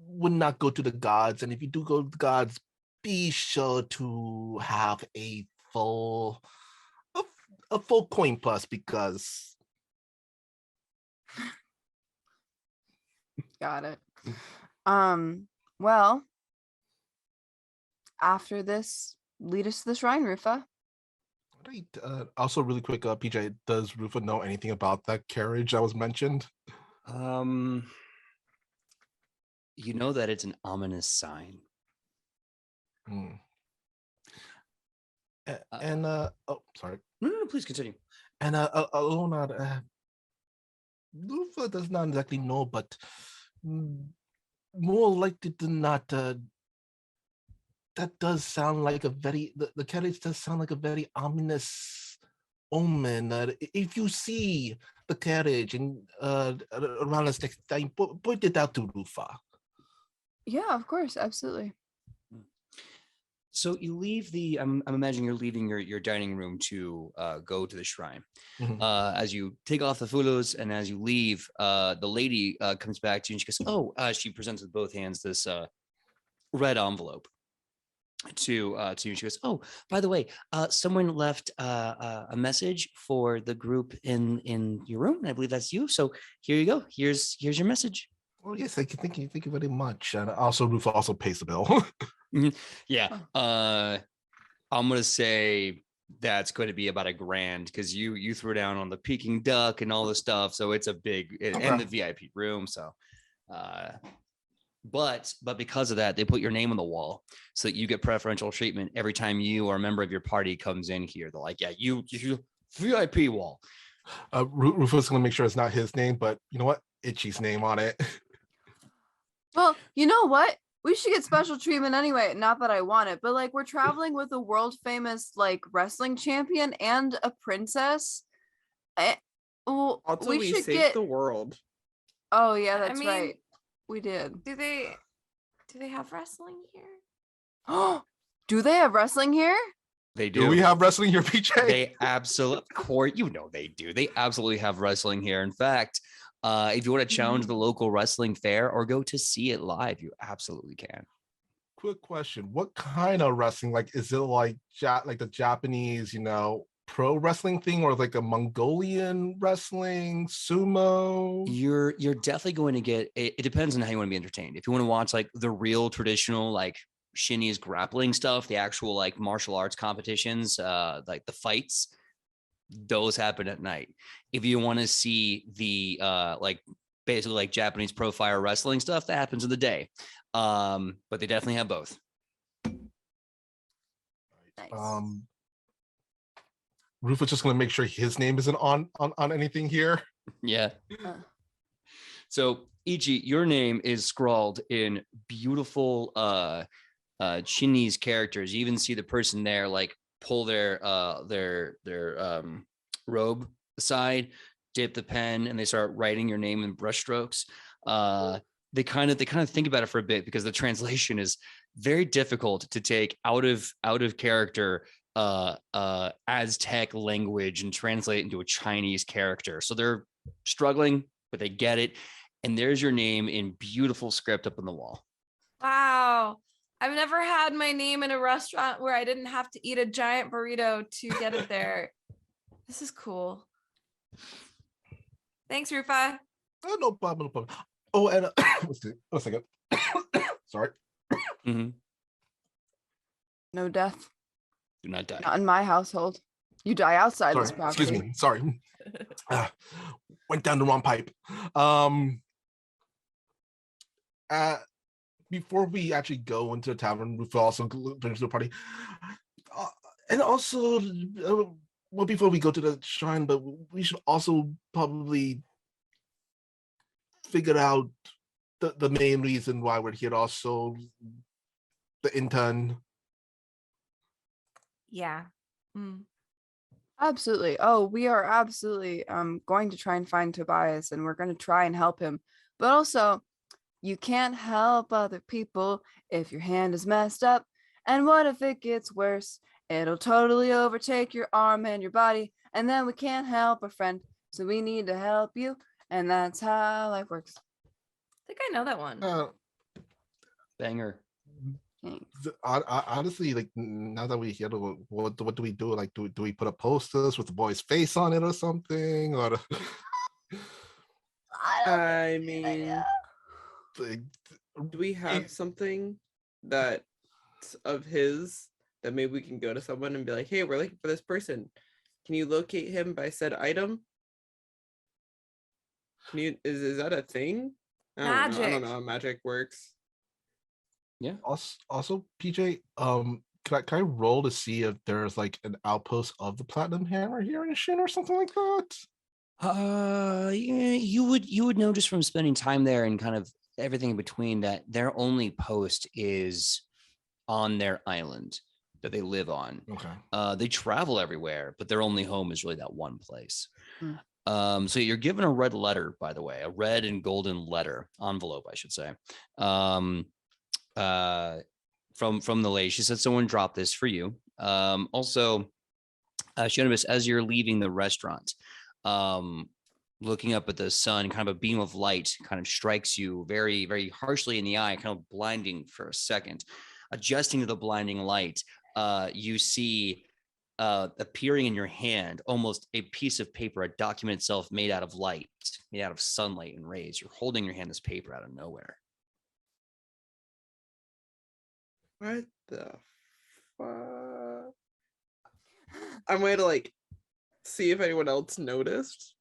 would not go to the gods. And if you do go to the gods, be sure to have a full coin plus, because got it. Well, after this, lead us to the shrine, Rufa. right. Also really quick, PJ, does Rufa know anything about that carriage that was mentioned? You know that it's an ominous sign. Hmm. Uh, And oh, sorry. No, please continue. And Alona, Rufa does not exactly know, but more likely than not, that does sound like the carriage does sound like a very ominous omen. If you see the carriage and around us next time, point it out to Rufa. Yeah, of course, absolutely. So you leave I'm imagining you're leaving your dining room to go to the shrine. Mhm. As you take off the fulos and as you leave, the lady comes back to you and she goes, "Oh," she presents with both hands this red envelope to you. She goes, "Oh, by the way, someone left a message for the group in your room, and I believe that's you. So here you go. Here's your message." Oh yes, thank you very much. And also, Rufa also pays the bill. Yeah. I'm gonna say that's going to be about $1,000 because you threw down on the Peking duck and all this stuff. So it's a big and the VIP room. So but because of that, they put your name on the wall so that you get preferential treatment every time you or a member of your party comes in here. They're like, "Yeah, you VIP wall." Rufa's gonna make sure it's not his name, but you know what? Itchy's name on it. Well, you know what? We should get special treatment anyway. Not that I want it, but like we're traveling with a world famous like wrestling champion and a princess. Well, Also, we we should saved get. the world. Oh yeah, I that's mean, right. We did. Do they have wrestling here? Do they have wrestling here? They Do we have wrestling here, PJ? They absolutely, of course, you know they do. They absolutely have wrestling here. In fact, if you want to challenge the local wrestling fair or go to see it live, you absolutely can. Quick question: what kind of wrestling? Like, is it like like the Japanese, pro wrestling thing, or like a Mongolian wrestling, sumo? You're definitely going to get. It depends on how you want to be entertained. If you want to watch like the real traditional like Shinny's grappling stuff, the actual like martial arts competitions, like the fights, those happen at night. If you want to see the like basically like Japanese pro fire wrestling stuff, that happens in the day. But they definitely have both. Nice. Rufa's just gonna make sure his name isn't on anything here. Yeah. So Ichi, your name is scrawled in beautiful Chinese characters. You even see the person there like pull their robe aside, dip the pen, and they start writing your name in brushstrokes. They kind of think about it for a bit because the translation is very difficult to take out of character Aztec language and translate into a Chinese character. So they're struggling, but they get it. And there's your name in beautiful script up on the wall. Wow. I've never had my name in a restaurant where I didn't have to eat a giant burrito to get it there. This is cool. Thanks, Rufa. Oh, no problem, no problem. Oh, and let's see, one second. Sorry. Mm-hmm. No death. Do not die. Not in my household. You die outside this Sorry, property. excuse me. Sorry. Went down the wrong pipe. Before we actually go into the tavern, we also finish the party. And also, well, before we go to the shrine, but we should also probably figure out the main reason why we're here. Also, the intern. Yeah. Mm. Absolutely. Oh, we are absolutely going to try and find Tobias, and we're going to try and help him. But also, you can't help other people if your hand is messed up. And what if it gets worse? It'll totally overtake your arm and your body, and then we can't help a friend. So we need to help you, and that's how life works. I think I know that one. Banger. Thanks. Honestly, like now that we hear what do we do? Like, do we put up posters with the boy's face on it or something? Or I mean, like, do we have something that's of his that maybe we can go to someone and be like, hey, we're looking for this person. Can you locate him by said item? Can you is that a thing? I don't know. I Magic. don't know how magic works. Yeah. also, PJ, can I roll to see if there's like an outpost of the Platinum Hammer here in Shin or something like that? Yeah, you would know just from spending time there and kind of everything in between that their only post is on their island that they live on. Okay. They travel everywhere, but their only home is really that one place. Hmm. So you're given a red letter, by the way, a red and golden letter envelope, I should say. From the lady. She said someone dropped this for you. Also, Shionibus, as you're leaving the restaurant, looking up at the sun, kind of a beam of light kind of strikes you very, very harshly in the eye, kind of blinding for a second. Adjusting to the blinding light, you see appearing in your hand almost a piece of paper, a document itself made out of light, made out of sunlight and rays. You're holding in your hand this paper out of nowhere. What the fuck? I'm going to like see if anyone else noticed.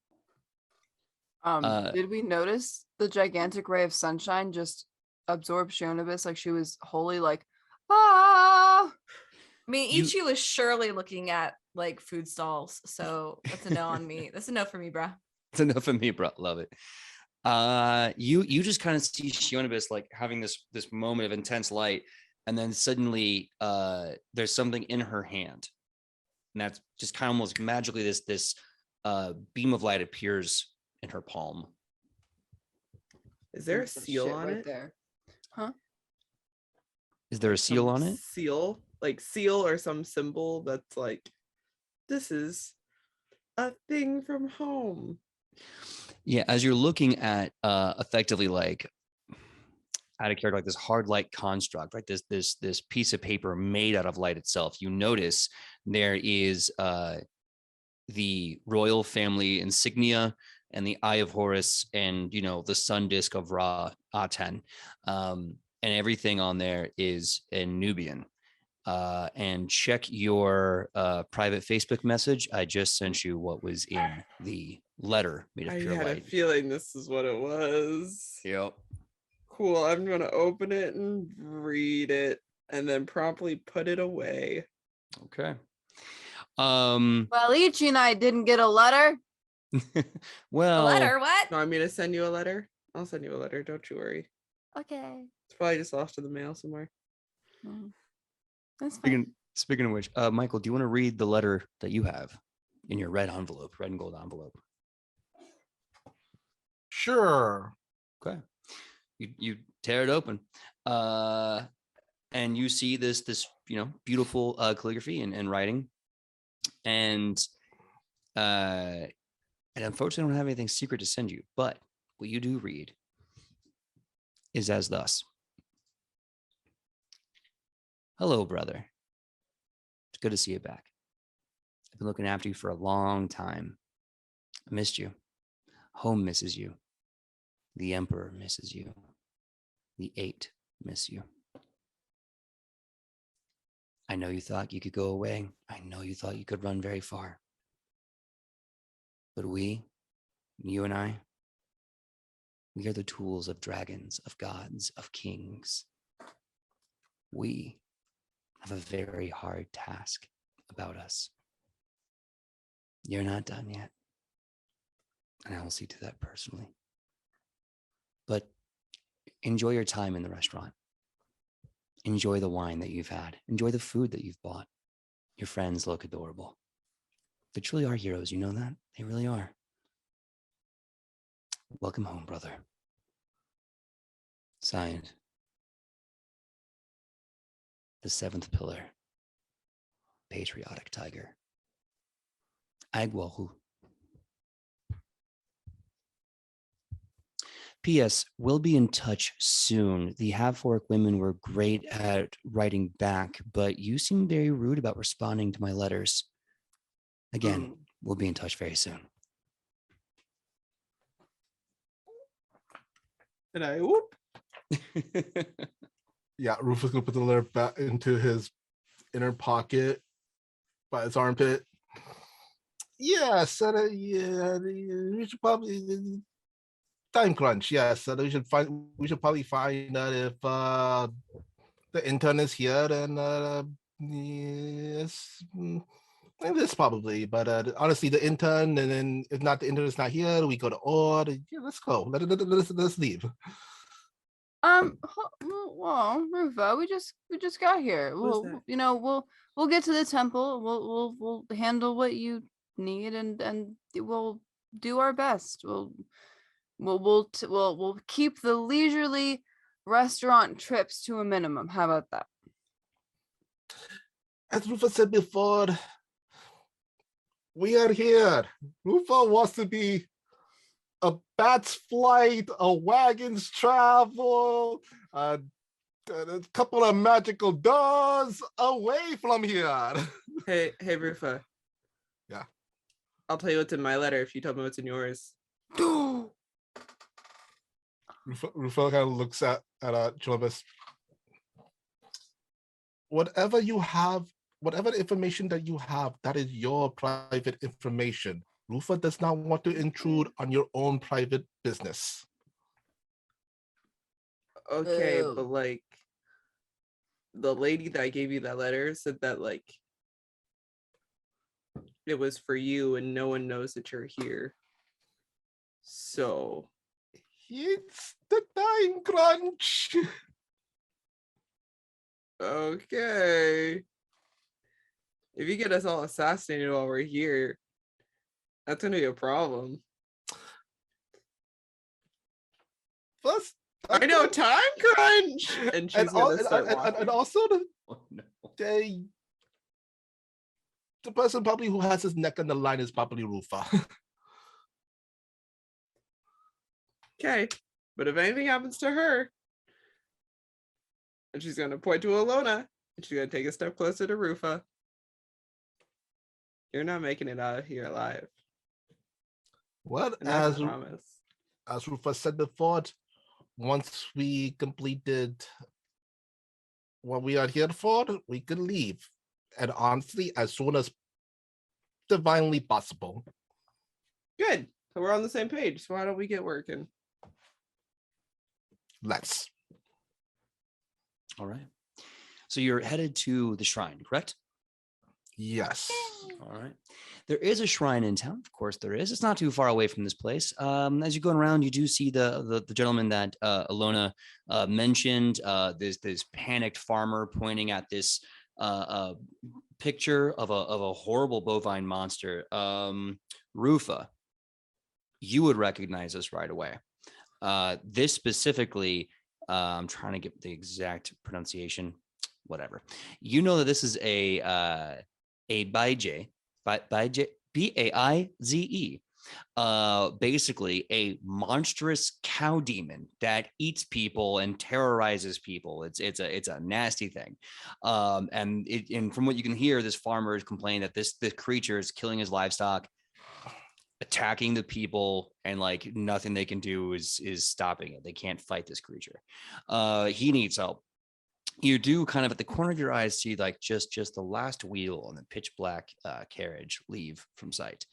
Did we notice the gigantic ray of sunshine just absorb Shionibus like she was wholly like, ah? I mean, Ichi was surely looking at like food stalls, so that's a no on me. That's a no for me, bruh. It's enough of me, bro. Love it. You just kind of see Shionibus like having this moment of intense light, and then suddenly there's something in her hand, and that's just kind of almost magically this beam of light appears in her palm. Is there a There's some seal shit on right it? there? Huh? Is there a seal on it? Seal, like seal or some symbol that's like, this is a thing from home. Yeah, as you're looking at effectively like out of character, like this hard light construct, right? This piece of paper made out of light itself. You notice there is the royal family insignia and the Eye of Horus and the sun disk of Ra Aten. And everything on there is in Nubian. And check your private Facebook message. I just sent you what was in the letter made of I pure had a light. feeling this is what it was. Yep. Cool. I'm gonna open it and read it and then promptly put it away. Okay. Well, Ichi and I didn't get a letter. A Well, letter? What? You want me to send you a letter? I'll send you a letter. Don't you worry. Okay. It's probably just lost in the mail somewhere. That's fine. speaking of which, Michael, do you want to read the letter that you have in your red envelope, red and gold envelope? Sure. Okay. You tear it open, and you see this beautiful calligraphy and writing, and unfortunately, I don't have anything secret to send you. But what you do read is as thus: "Hello, brother. It's good to see you back. I've been looking after you for a long time. I missed you. Home misses you. The Emperor misses you. The Eight miss you. I know you thought you could go away. I know you thought you could run very far. But we, you and I, we are the tools of dragons, of gods, of kings. We have a very hard task about us. You're not done yet. And I will see to that personally. But enjoy your time in the restaurant. Enjoy the wine that you've had. Enjoy the food that you've bought. Your friends look adorable. They truly are heroes. You know that? They really are. Welcome home, brother. Signed, the seventh pillar, patriotic tiger. Agwahu. P.S. We'll be in touch soon. The Half-Orc women were great at writing back, but you seem very rude about responding to my letters. Again, we'll be in touch very soon. And I whoop. Yeah, Rufus gonna put the letter back into his inner pocket by his armpit. Yes, yeah, we should probably time crunch. Yes, we should probably find out if the intern is here, and yes, this probably. But honestly, the intern, and then if not, the intern is not here, we go to Ord. Yeah, let's go. Let's leave. Well, Rufa, we just got here. What was We'll get to the temple. We'll handle what you need, and we'll do our best. We'll keep the leisurely restaurant trips to a minimum. How about that? As Rufa said before, we are here. Rufa wants to be a bat's flight, a wagon's travel, a couple of magical doors away from here. Hey, Rufa. Yeah. I'll tell you what's in my letter if you tell me what's in yours. Rufa kind of looks at Columbus. Whatever you have, whatever information that you have, that is your private information. Rufa does not want to intrude on your own private business. Okay, Ew. but like the lady that gave you that letter said that like it was for you and no one knows that you're here. So It's the time crunch. okay. If you get us all assassinated while we're here, that's gonna be a problem. First, I know, time crunch. And she's gonna start walking. and also Oh, no. the person probably who has his neck on the line is probably Rufa. Okay, but if anything happens to her, and she's gonna point to Alona, and she's gonna take a step closer to Rufa, you're not making it out of here alive. Well, And that's a promise. as Rufa said before, once we completed what we are here for, we could leave. And honestly, as soon as divinely possible. Good. So we're on the same page. So why don't we get working? Let's. All right. So you're headed to the shrine, correct? Yes. All right. There is a shrine in town. Of course there is. It's not too far away from this place. As you're going around, you do see the gentleman that Alona mentioned, this panicked farmer pointing at this picture of a horrible bovine monster. Rufa, you would recognize this right away. This specifically, I'm trying to get the exact pronunciation, whatever. You know that this is a Baize, B-A-I-Z-E, basically a monstrous cow demon that eats people and terrorizes people. It's a nasty thing. And from what you can hear, this farmer is complaining that this creature is killing his livestock, attacking the people, and like nothing they can do is stopping it. They can't fight this creature. He needs help. You do kind of at the corner of your eyes see like just the last wheel on the pitch black carriage leave from sight.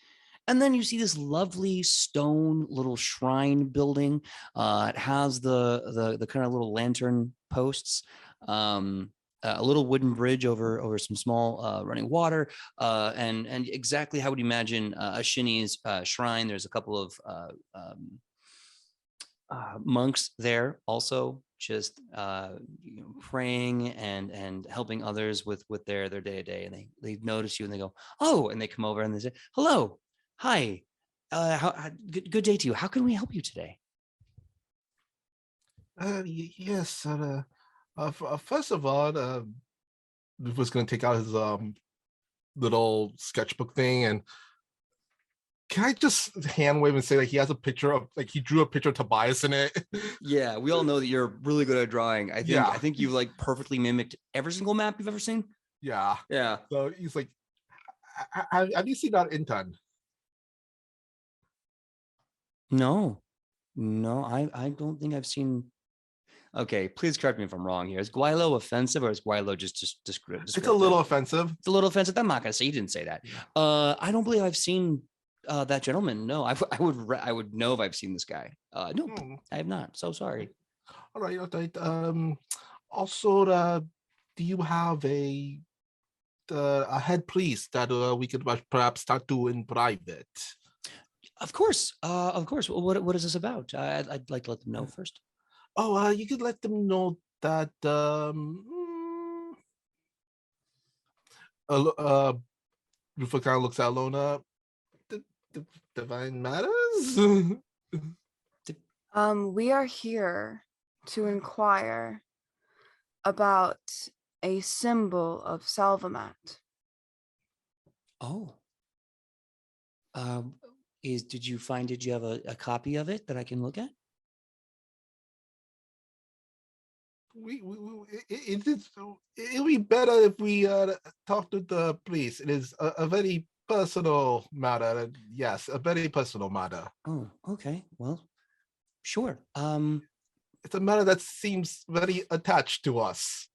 And then you see this lovely stone little shrine building. It has the kind of little lantern posts. a little wooden bridge over some small running water, and exactly how would you imagine a Shinny's shrine. There's a couple of monks there also, just praying and helping others with their day to day. And they notice you and they go, oh, and they come over and they say, hello, hi, good day to you. How can we help you today? Yes. First of all, was going to take out his little sketchbook thing, and can I just hand wave and say, like, he has a picture of, like, he drew a picture of Tobias in it. Yeah, we all know that you're really good at drawing. I think you've like perfectly mimicked every single map you've ever seen. Yeah. So he's like, have you seen that intern? No, I don't think I've seen. Okay, please correct me if I'm wrong here. Is Guilo offensive, or is Guilo just descriptive? It's a little offensive. It's a little offensive. I'm not gonna say you didn't say that. I don't believe I've seen that gentleman. No, I would know if I've seen this guy. No, I have not. So sorry. All right. Also, do you have a head priest that we could perhaps talk to in private? Of course. What is this about? I'd like to let them know first. Oh, you could let them know that Rufa kind of looks at Lona. The divine matters. We are here to inquire about a symbol of Salvamat. Oh. Did you have a copy of it that I can look at? It would be better if we talk to the police. It is a very personal matter. Yes, a very personal matter. Oh, okay. Well, sure. It's a matter that seems very attached to us.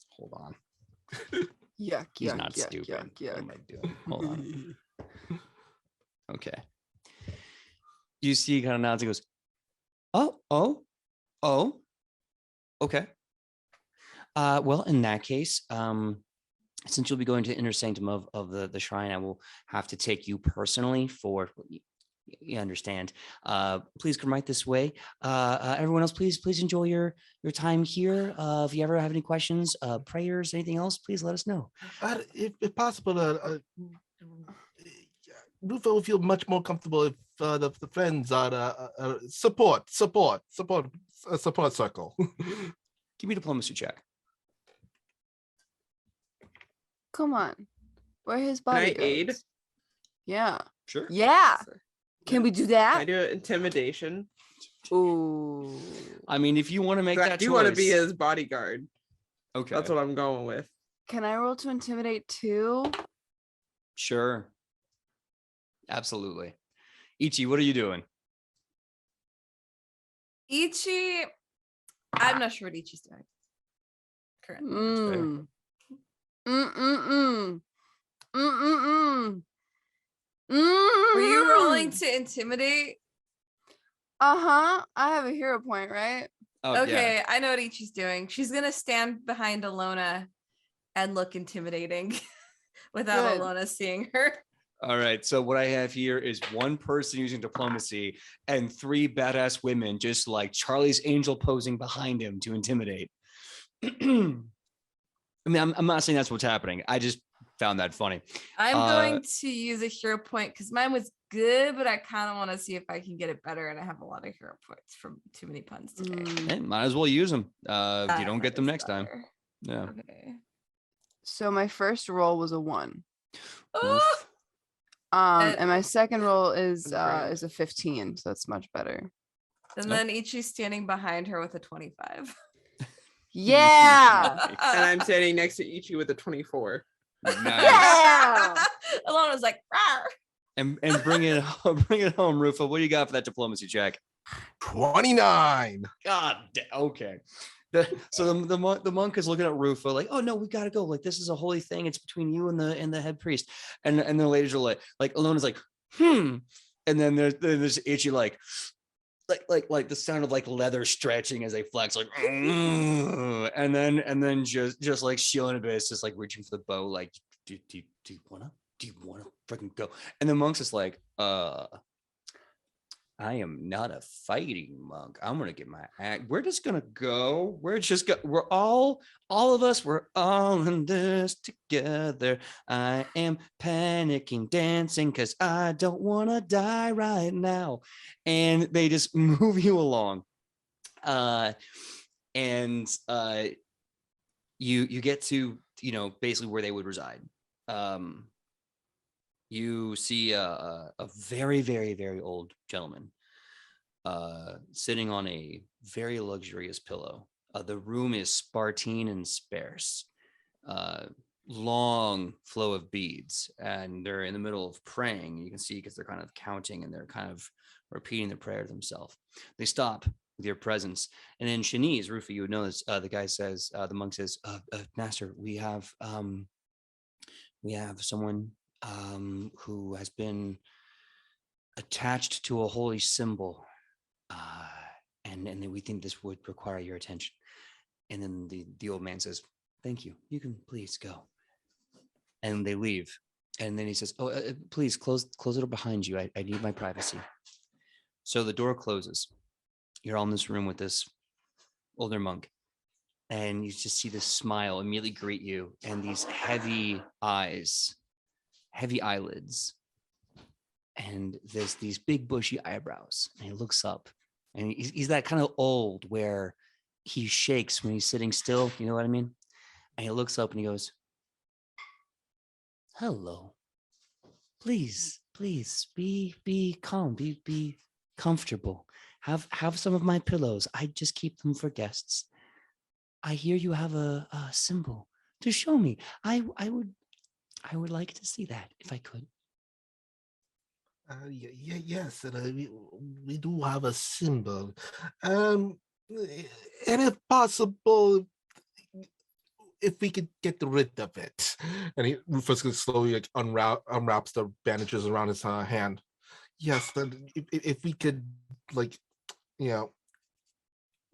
Hold on. Yuck, He's yuck, not yuck, stupid. yuck, What yuck. am I doing? Hold on. Okay. You see, he kind of nods and goes, oh, okay. Well, in that case, since you'll be going to the inner sanctum of the shrine, I will have to take you personally for, you understand. Please come right this way. Everyone else, please enjoy your time here. If you ever have any questions, prayers, anything else, please let us know. If possible, Rufa will feel much more comfortable if the friends are a support circle. Give me a diplomacy check. Come on. We're his Can I bodyguards. aid? Yeah. Sure. Yeah. Can we do Can I that? do it intimidation? Ooh. I mean, if you want to make that I do choice, want to be his bodyguard. okay. That's what I'm going with. Can I roll to intimidate too? Sure. Absolutely. Ichi, what are you doing? Ichi, I'm not sure what Ichi's doing currently. Mm. Were you rolling to intimidate? Uh-huh. I have a hero point, right? Oh, Okay, yeah. I know what Ichi's doing. She's gonna stand behind Alona and look intimidating without Good. Alona seeing her. All right. So what I have here is one person using diplomacy and three badass women, just like Charlie's Angel posing behind him to intimidate. I mean, I'm not saying that's what's happening. I just found that funny. I'm going to use a hero point because mine was good, but I kind of want to see if I can get it better. And I have a lot of hero points from too many puns today. Hey, might as well use them. If you don't get them next time. Yeah. Okay. So my first roll was a 1. Oof. And my second roll is Great. a 15, so that's much better. And then Ichi's standing behind her with a 25. Yeah. And I'm standing next to Ichi with a 24. Nice. Yeah. Alona's like, rawr. And bring it home, Rufa. What do you got for that diplomacy check? 29. God, okay. So the monk is looking at Rufa like, oh no, we gotta go. Like, this is a holy thing. It's between you and the head priest. And the ladies are like Alona's like, and then there's Ichi like, like the sound of like leather stretching as they flex, like, and then just like Sheila and Abyss just like reaching for the bow, like, do you wanna freaking go? And the monk's just like, I am not a fighting monk. I'm gonna get my act. We're just gonna go. We're all of us. We're all in this together. I am panicking, dancing, because I don't want to die right now. And they just move you along. And you get to, basically where they would reside. You see a very, very, very old gentleman sitting on a very luxurious pillow. The room is spartine and sparse. Long flow of beads, and they're in the middle of praying. You can see because they're kind of counting and they're kind of repeating the prayer to themselves. They stop with your presence, and in Chinese, Rufa, you would know this. The monk says, "Master, we have someone who has been attached to a holy symbol, and we think this would require your attention." And then the old man says, "Thank you. You can please go." And they leave. And then he says, "Oh, please close the door behind you. I need my privacy." So the door closes. You're all in this room with this older monk, and you just see this smile immediately greet you, and these heavy eyes, heavy eyelids, and there's these big bushy eyebrows. And he looks up, and he's that kind of old where he shakes when he's sitting still. You know what I mean? And he looks up and he goes, "Hello. Please be calm, be comfortable. Have some of my pillows. I just keep them for guests. I hear you have a symbol to show me. I would like to see that if I could." Yes, and we do have a symbol. And if possible, if we could get rid of it. And Rufus slowly like unwraps the bandages around his hand. Yes, then if we could, like,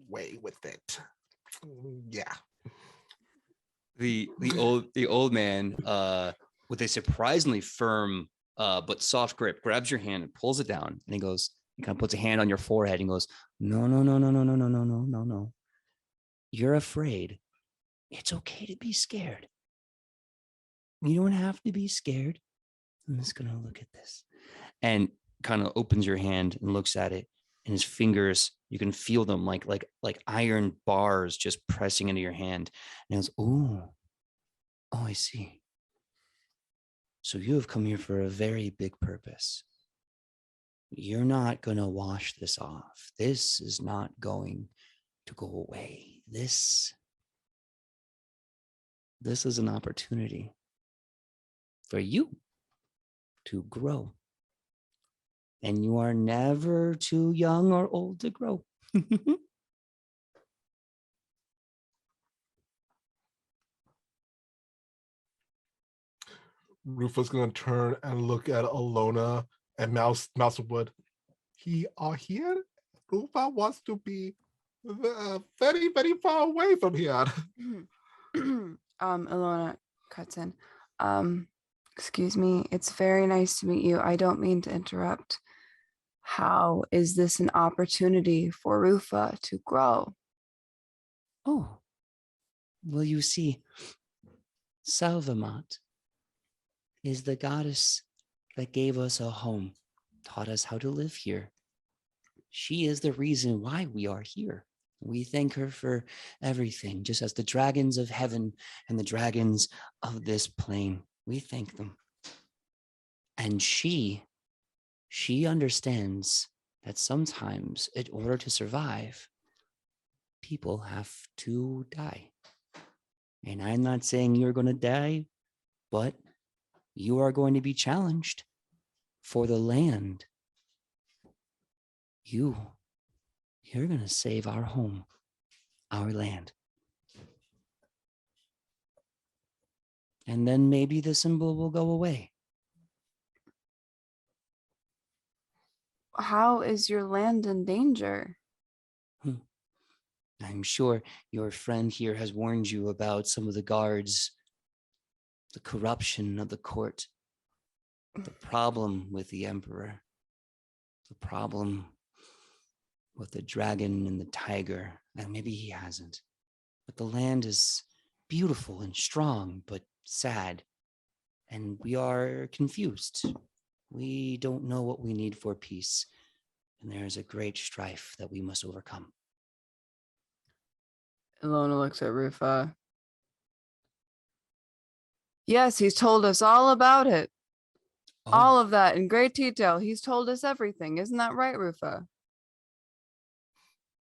way with it. Yeah. The old man, with a surprisingly firm but soft grip, grabs your hand and pulls it down, and he kind of puts a hand on your forehead and goes, "No, no, no, no, no, no, no, no, no, no, no. You're afraid. It's okay to be scared. You don't have to be scared. I'm just gonna look at this." And kind of opens your hand and looks at it, and his fingers, you can feel them like iron bars just pressing into your hand. And he goes, "Oh, I see. So you have come here for a very big purpose. You're not going to wash this off. This is not going to go away. This is an opportunity for you to grow. And you are never too young or old to grow." Rufus gonna turn and look at Alona and Mousewood. He are here. Rufa wants to be very, very far away from here. Ilona cuts in. Excuse me, it's very nice to meet you. I don't mean to interrupt. How is this an opportunity for Rufa to grow? Oh, well, you see, Salvamat is the goddess that gave us a home, taught us how to live here. She is the reason why we are here. We thank her for everything, just as the dragons of heaven and the dragons of this plane. We thank them. And she understands that sometimes, in order to survive, people have to die. And I'm not saying you're going to die, but you are going to be challenged for the land. You're going to save our home, our land. And then maybe the symbol will go away. how is your land in danger? I'm sure your friend here has warned you about some of the guards, the corruption of the court, the problem with the emperor, the problem with the dragon and the tiger. And maybe he hasn't. But the land is beautiful and strong, but sad. And we are confused. We don't know what we need for peace. And there is a great strife that we must overcome. Ilona looks at Rufa. Yes, he's told us all about it. Oh, All of that in great detail. He's told us everything. Isn't that right, Rufa?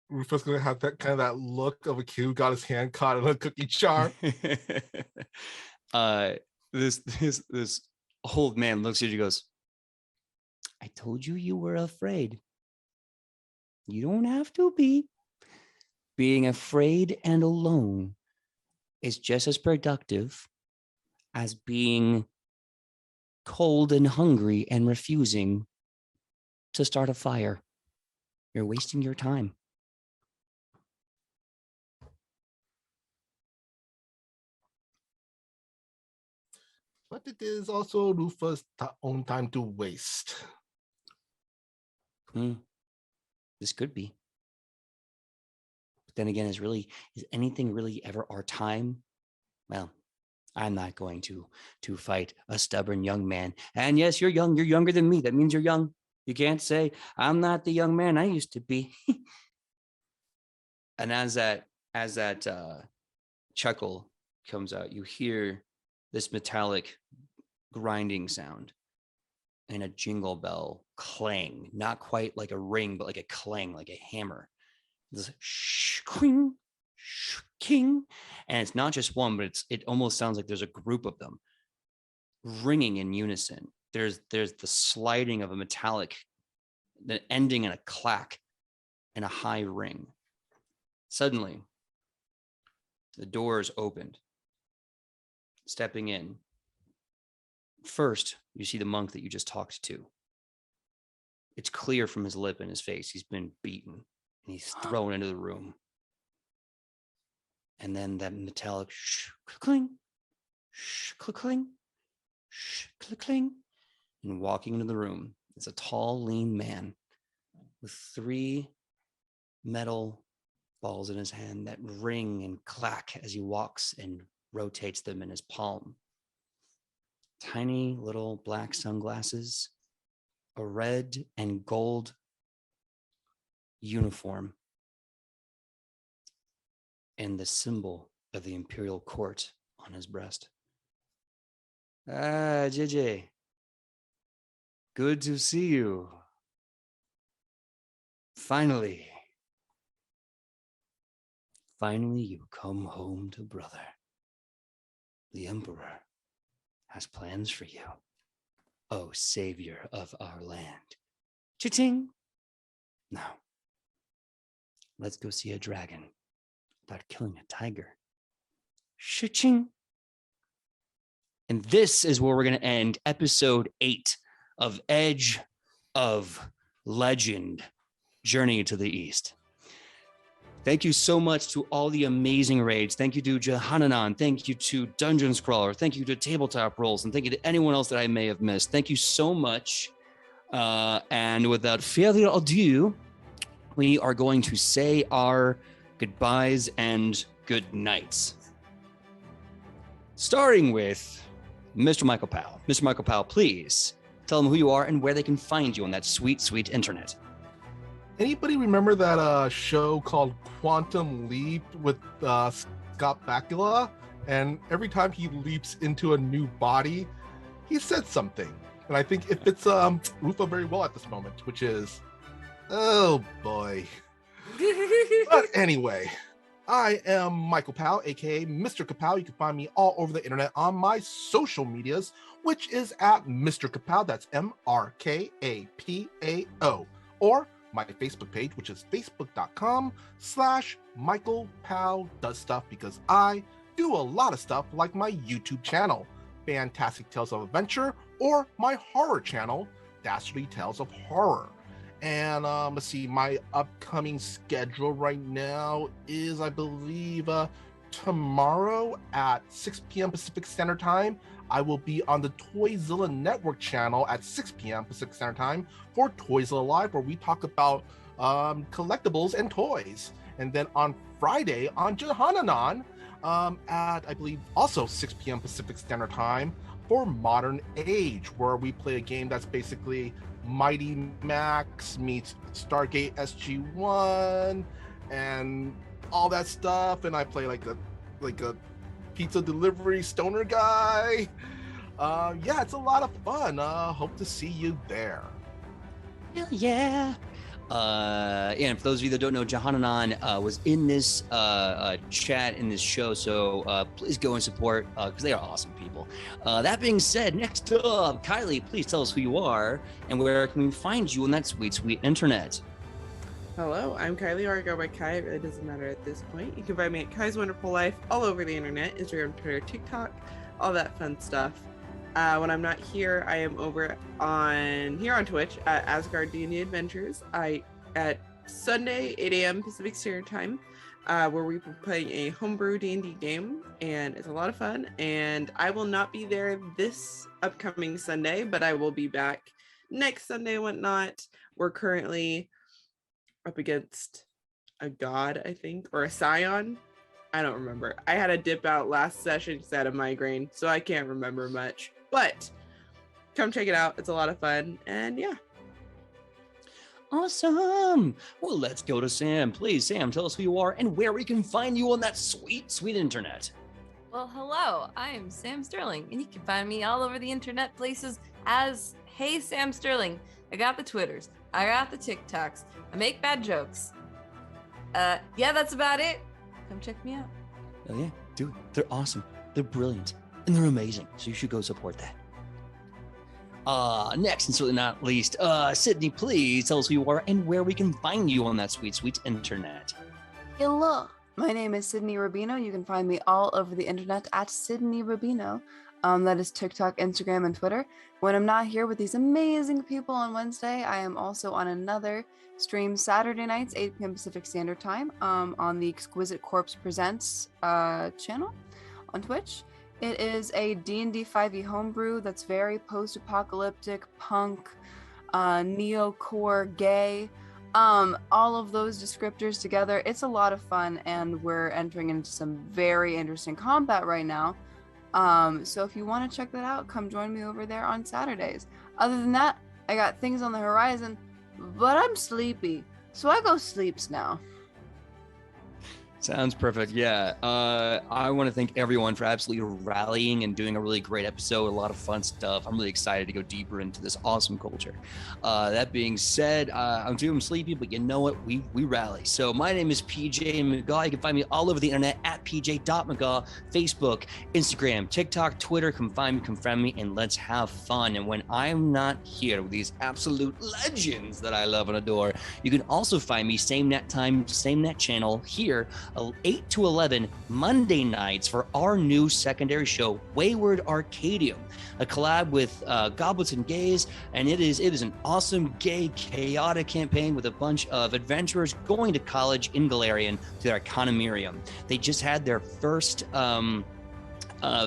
Rufus gonna have that kind of that look of a kid who got his hand caught in a cookie jar. This old man looks at you and goes, I told you you were afraid. You don't have to be. Being afraid and alone is just as productive as being cold and hungry and refusing to start a fire. You're wasting your time. But it is also Rufus' own time to waste. This could be. But then again, is anything really ever our time? Well, I'm not going to fight a stubborn young man. And yes, you're young. You're younger than me. That means you're young. You can't say, I'm not the young man I used to be. And as that chuckle comes out, you hear this metallic grinding sound and a jingle bell clang, not quite like a ring, but like a clang, like a hammer. This king, king, and it's not just one, but it almost sounds like there's a group of them ringing in unison. There's the sliding of a metallic, the ending in a clack and a high ring. Suddenly, the doors opened. Stepping in. First, you see the monk that you just talked to. It's clear from his lip and his face. He's been beaten and he's thrown into the room. And then that metallic cling, cling, cling. And walking into the room is a tall, lean man with 3 metal balls in his hand that ring and clack as he walks and rotates them in his palm. Tiny little black sunglasses, a red and gold uniform, and the symbol of the imperial court on his breast. JJ. Good to see you. Finally you come home to brother. The Emperor has plans for you. Oh, savior of our land. Cha-ching. Now, let's go see a dragon about killing a tiger. Cha-ching. And this is where we're going to end episode 8 of Edge of Legend, Journey to the East. Thank you so much to all the amazing raids. Thank you to Jehananan. Thank you to Dungeon Scrawler. Thank you to Tabletop Rolls. And thank you to anyone else that I may have missed. Thank you so much. And without further ado, we are going to say our goodbyes and good nights. Starting with Mr. Michael Powell. Mr. Michael Powell, please tell them who you are and where they can find you on that sweet, sweet internet. Anybody remember that show called Quantum Leap with Scott Bakula? And every time he leaps into a new body, he said something. And I think it fits Rufa very well at this moment, which is, oh boy. But anyway, I am Michael Powell, aka Mr. Kapow. You can find me all over the internet on my social medias, which is at Mr. Kapow. That's MRKAPAO. Or my Facebook page, which is facebook.com/Michael Powell Does Stuff, because I do a lot of stuff like my YouTube channel, Fantastic Tales of Adventure, or my horror channel, Dastardly Tales of Horror. And let's see, my upcoming schedule right now is, I believe, tomorrow at 6 p.m. Pacific Standard Time. I will be on the Toyzilla Network channel at 6 p.m. Pacific Standard Time for Toyzilla Live, where we talk about collectibles and toys. And then on Friday on Johananon, at, I believe, also 6 p.m. Pacific Standard Time for Modern Age, where we play a game that's basically Mighty Max meets Stargate SG-1 and all that stuff. And I play like a pizza delivery stoner guy. Yeah, it's a lot of fun. Hope to see you there. Hell yeah. And for those of you that don't know, Johananon was in this chat in this show, so please go and support because they are awesome people. That being said, next up, Kylie, please tell us who you are and where can we find you on that sweet, sweet internet. Hello, I'm Kylie, or I go by Kai. It really doesn't matter at this point. You can find me at Kai's Wonderful Life all over the internet, Instagram, Twitter, TikTok, all that fun stuff. When I'm not here, I am over on Twitch at Asgard D&D Adventures. At Sunday 8 a.m. Pacific Standard Time, where we will playing a homebrew D&D game, and it's a lot of fun. And I will not be there this upcoming Sunday, but I will be back next Sunday and whatnot. We're currently up against a god, I think, or a scion. I don't remember. I had a dip out last session because I had a migraine, so I can't remember much. But come check it out. It's a lot of fun. And yeah. Awesome. Well, let's go to Sam. Please, Sam, tell us who you are and where we can find you on that sweet, sweet internet. Well, hello, I am Sam Sterling, and you can find me all over the internet places as Hey Sam Sterling. I got the Twitters, I got the TikToks, I make bad jokes. Yeah, that's about it. Come check me out. Oh yeah, do it. They're awesome. They're brilliant. And they're amazing. So you should go support that. Next and certainly not least, Sidney, please tell us who you are and where we can find you on that sweet, sweet internet. Hello, my name is Sidney Rubino. You can find me all over the internet at Sidney Rubino. That is TikTok, Instagram, and Twitter. When I'm not here with these amazing people on Wednesday, I am also on another stream Saturday nights, 8 p.m. Pacific Standard Time, on the Exquisite Corpse Presents channel on Twitch. It is a D&D 5e homebrew that's very post-apocalyptic, punk, neo-core, gay, all of those descriptors together. It's a lot of fun, and we're entering into some very interesting combat right now. So if you want to check that out, come join me over there on Saturdays. Other than that, I got things on the horizon, but I'm sleepy, so I go sleeps now. Sounds perfect. Yeah. I want to thank everyone for absolutely rallying and doing a really great episode. A lot of fun stuff. I'm really excited to go deeper into this awesome culture. That being said, I'm doing sleepy, but you know what? We rally. So my name is PJ Megaw. You can find me all over the internet at pj.megaw, Facebook, Instagram, TikTok, Twitter. Come find me, confirm me, and let's have fun. And when I'm not here with these absolute legends that I love and adore, you can also find me same net time, same net channel here, 8 to 11 Monday nights for our new secondary show, Wayward Arcadium, a collab with Goblets and Gays, and it is an awesome gay chaotic campaign with a bunch of adventurers going to college in Galarian to their Economirium. They just had their first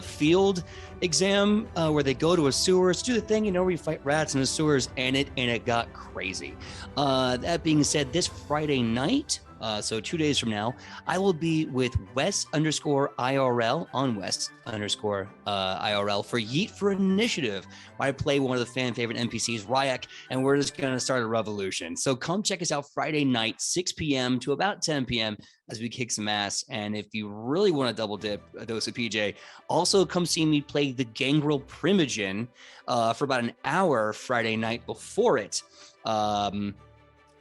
field exam where they go to a sewers, do the thing, where you fight rats in the sewers, and it got crazy. That being said, this Friday night, so 2 days from now, I will be with Wes_IRL on Wes_IRL for Yeet for Initiative, where I play one of the fan favorite NPCs, Ryak, and we're just going to start a revolution. So come check us out Friday night, 6 p.m. to about 10 p.m. as we kick some ass. And if you really want to double dip a dose of PJ, also come see me play the Gangrel Primogen for about an hour Friday night before it.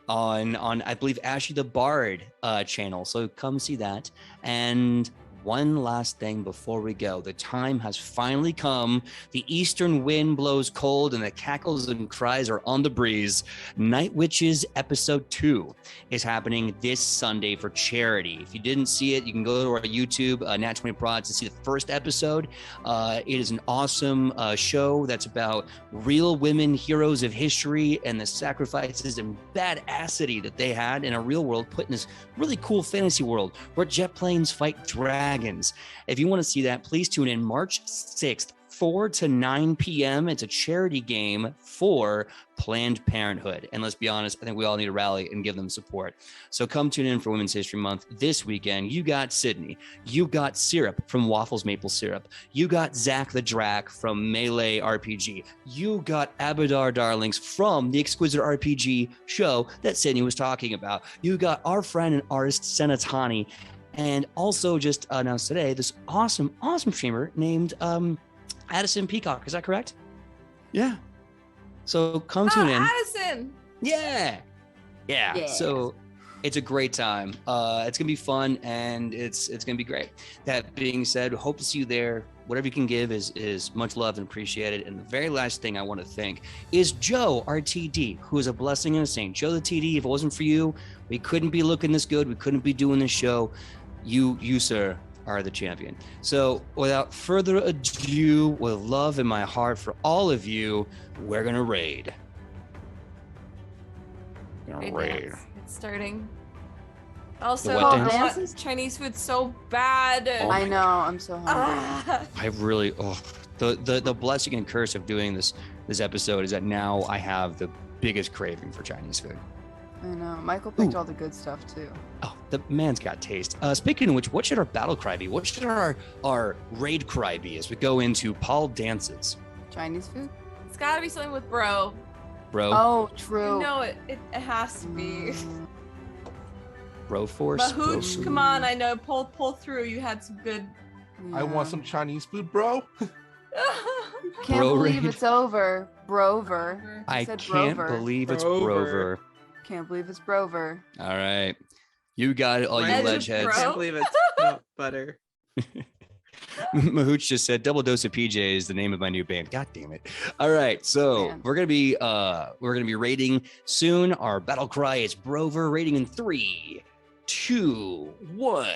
On I believe Ashley the Bard channel, so come see that. And one last thing before we go. The time has finally come. The eastern wind blows cold and the cackles and cries are on the breeze. Night Witches episode 2 is happening this Sunday for charity. If you didn't see it, you can go to our YouTube, Nat 20 Prods, to see the first episode. It is an awesome show that's about real women heroes of history and the sacrifices and badassity that they had in a real world, put in this really cool fantasy world where jet planes fight dragons. If you want to see that, please tune in March 6th, 4 to 9 p.m. It's a charity game for Planned Parenthood. And let's be honest, I think we all need to rally and give them support. So come tune in for Women's History Month this weekend. You got Sidney. You got Syrup from Waffles Maple Syrup. You got Zach the Drac from Melee RPG. You got Abadar Darlings from the Exquisite RPG show that Sidney was talking about. You got our friend and artist Senatani. And also just announced today, this awesome streamer named Addison Peacock. Is that correct? Yeah. So come tune in. Addison. Yeah. So it's a great time. It's gonna be fun and it's gonna be great. That being said, hope to see you there. Whatever you can give is much loved and appreciated. And the very last thing I want to thank is Joe, our TD, who is a blessing and a saint. Joe the TD, if it wasn't for you, we couldn't be looking this good. We couldn't be doing this show. You, sir, are the champion. So without further ado, with love in my heart for all of you, we're gonna raid. It's starting. Also, what I dance? want Chinese food so bad. Oh I my know. I'm so hungry. I really, the blessing and curse of doing this episode is that now I have the biggest craving for Chinese food. I know. Michael picked all the good stuff too. Oh, the man's got taste. Speaking of which, what should our battle cry be? What should our raid cry be as we go into Paul Dances? Chinese food? It's gotta be something with bro. Bro, Oh, true. No, it has to be. Mm, bro force. bro Mahooch, food. come on, I know. Pull through. You had some good. I want yeah. some Chinese food, bro. Can't Bro believe raid. it's over. Brover. I said can't Brover. believe it's Brover. Brover. Can't believe it's Brover. All right. You got it, all you Ledge ledge heads. bro. Can't believe it's not butter. Mahooch just said double dose of PJ is the name of my new band. God damn it. All right. So Man. we're gonna be rating soon. Our battle cry is Brover, rating in 3, 2, 1.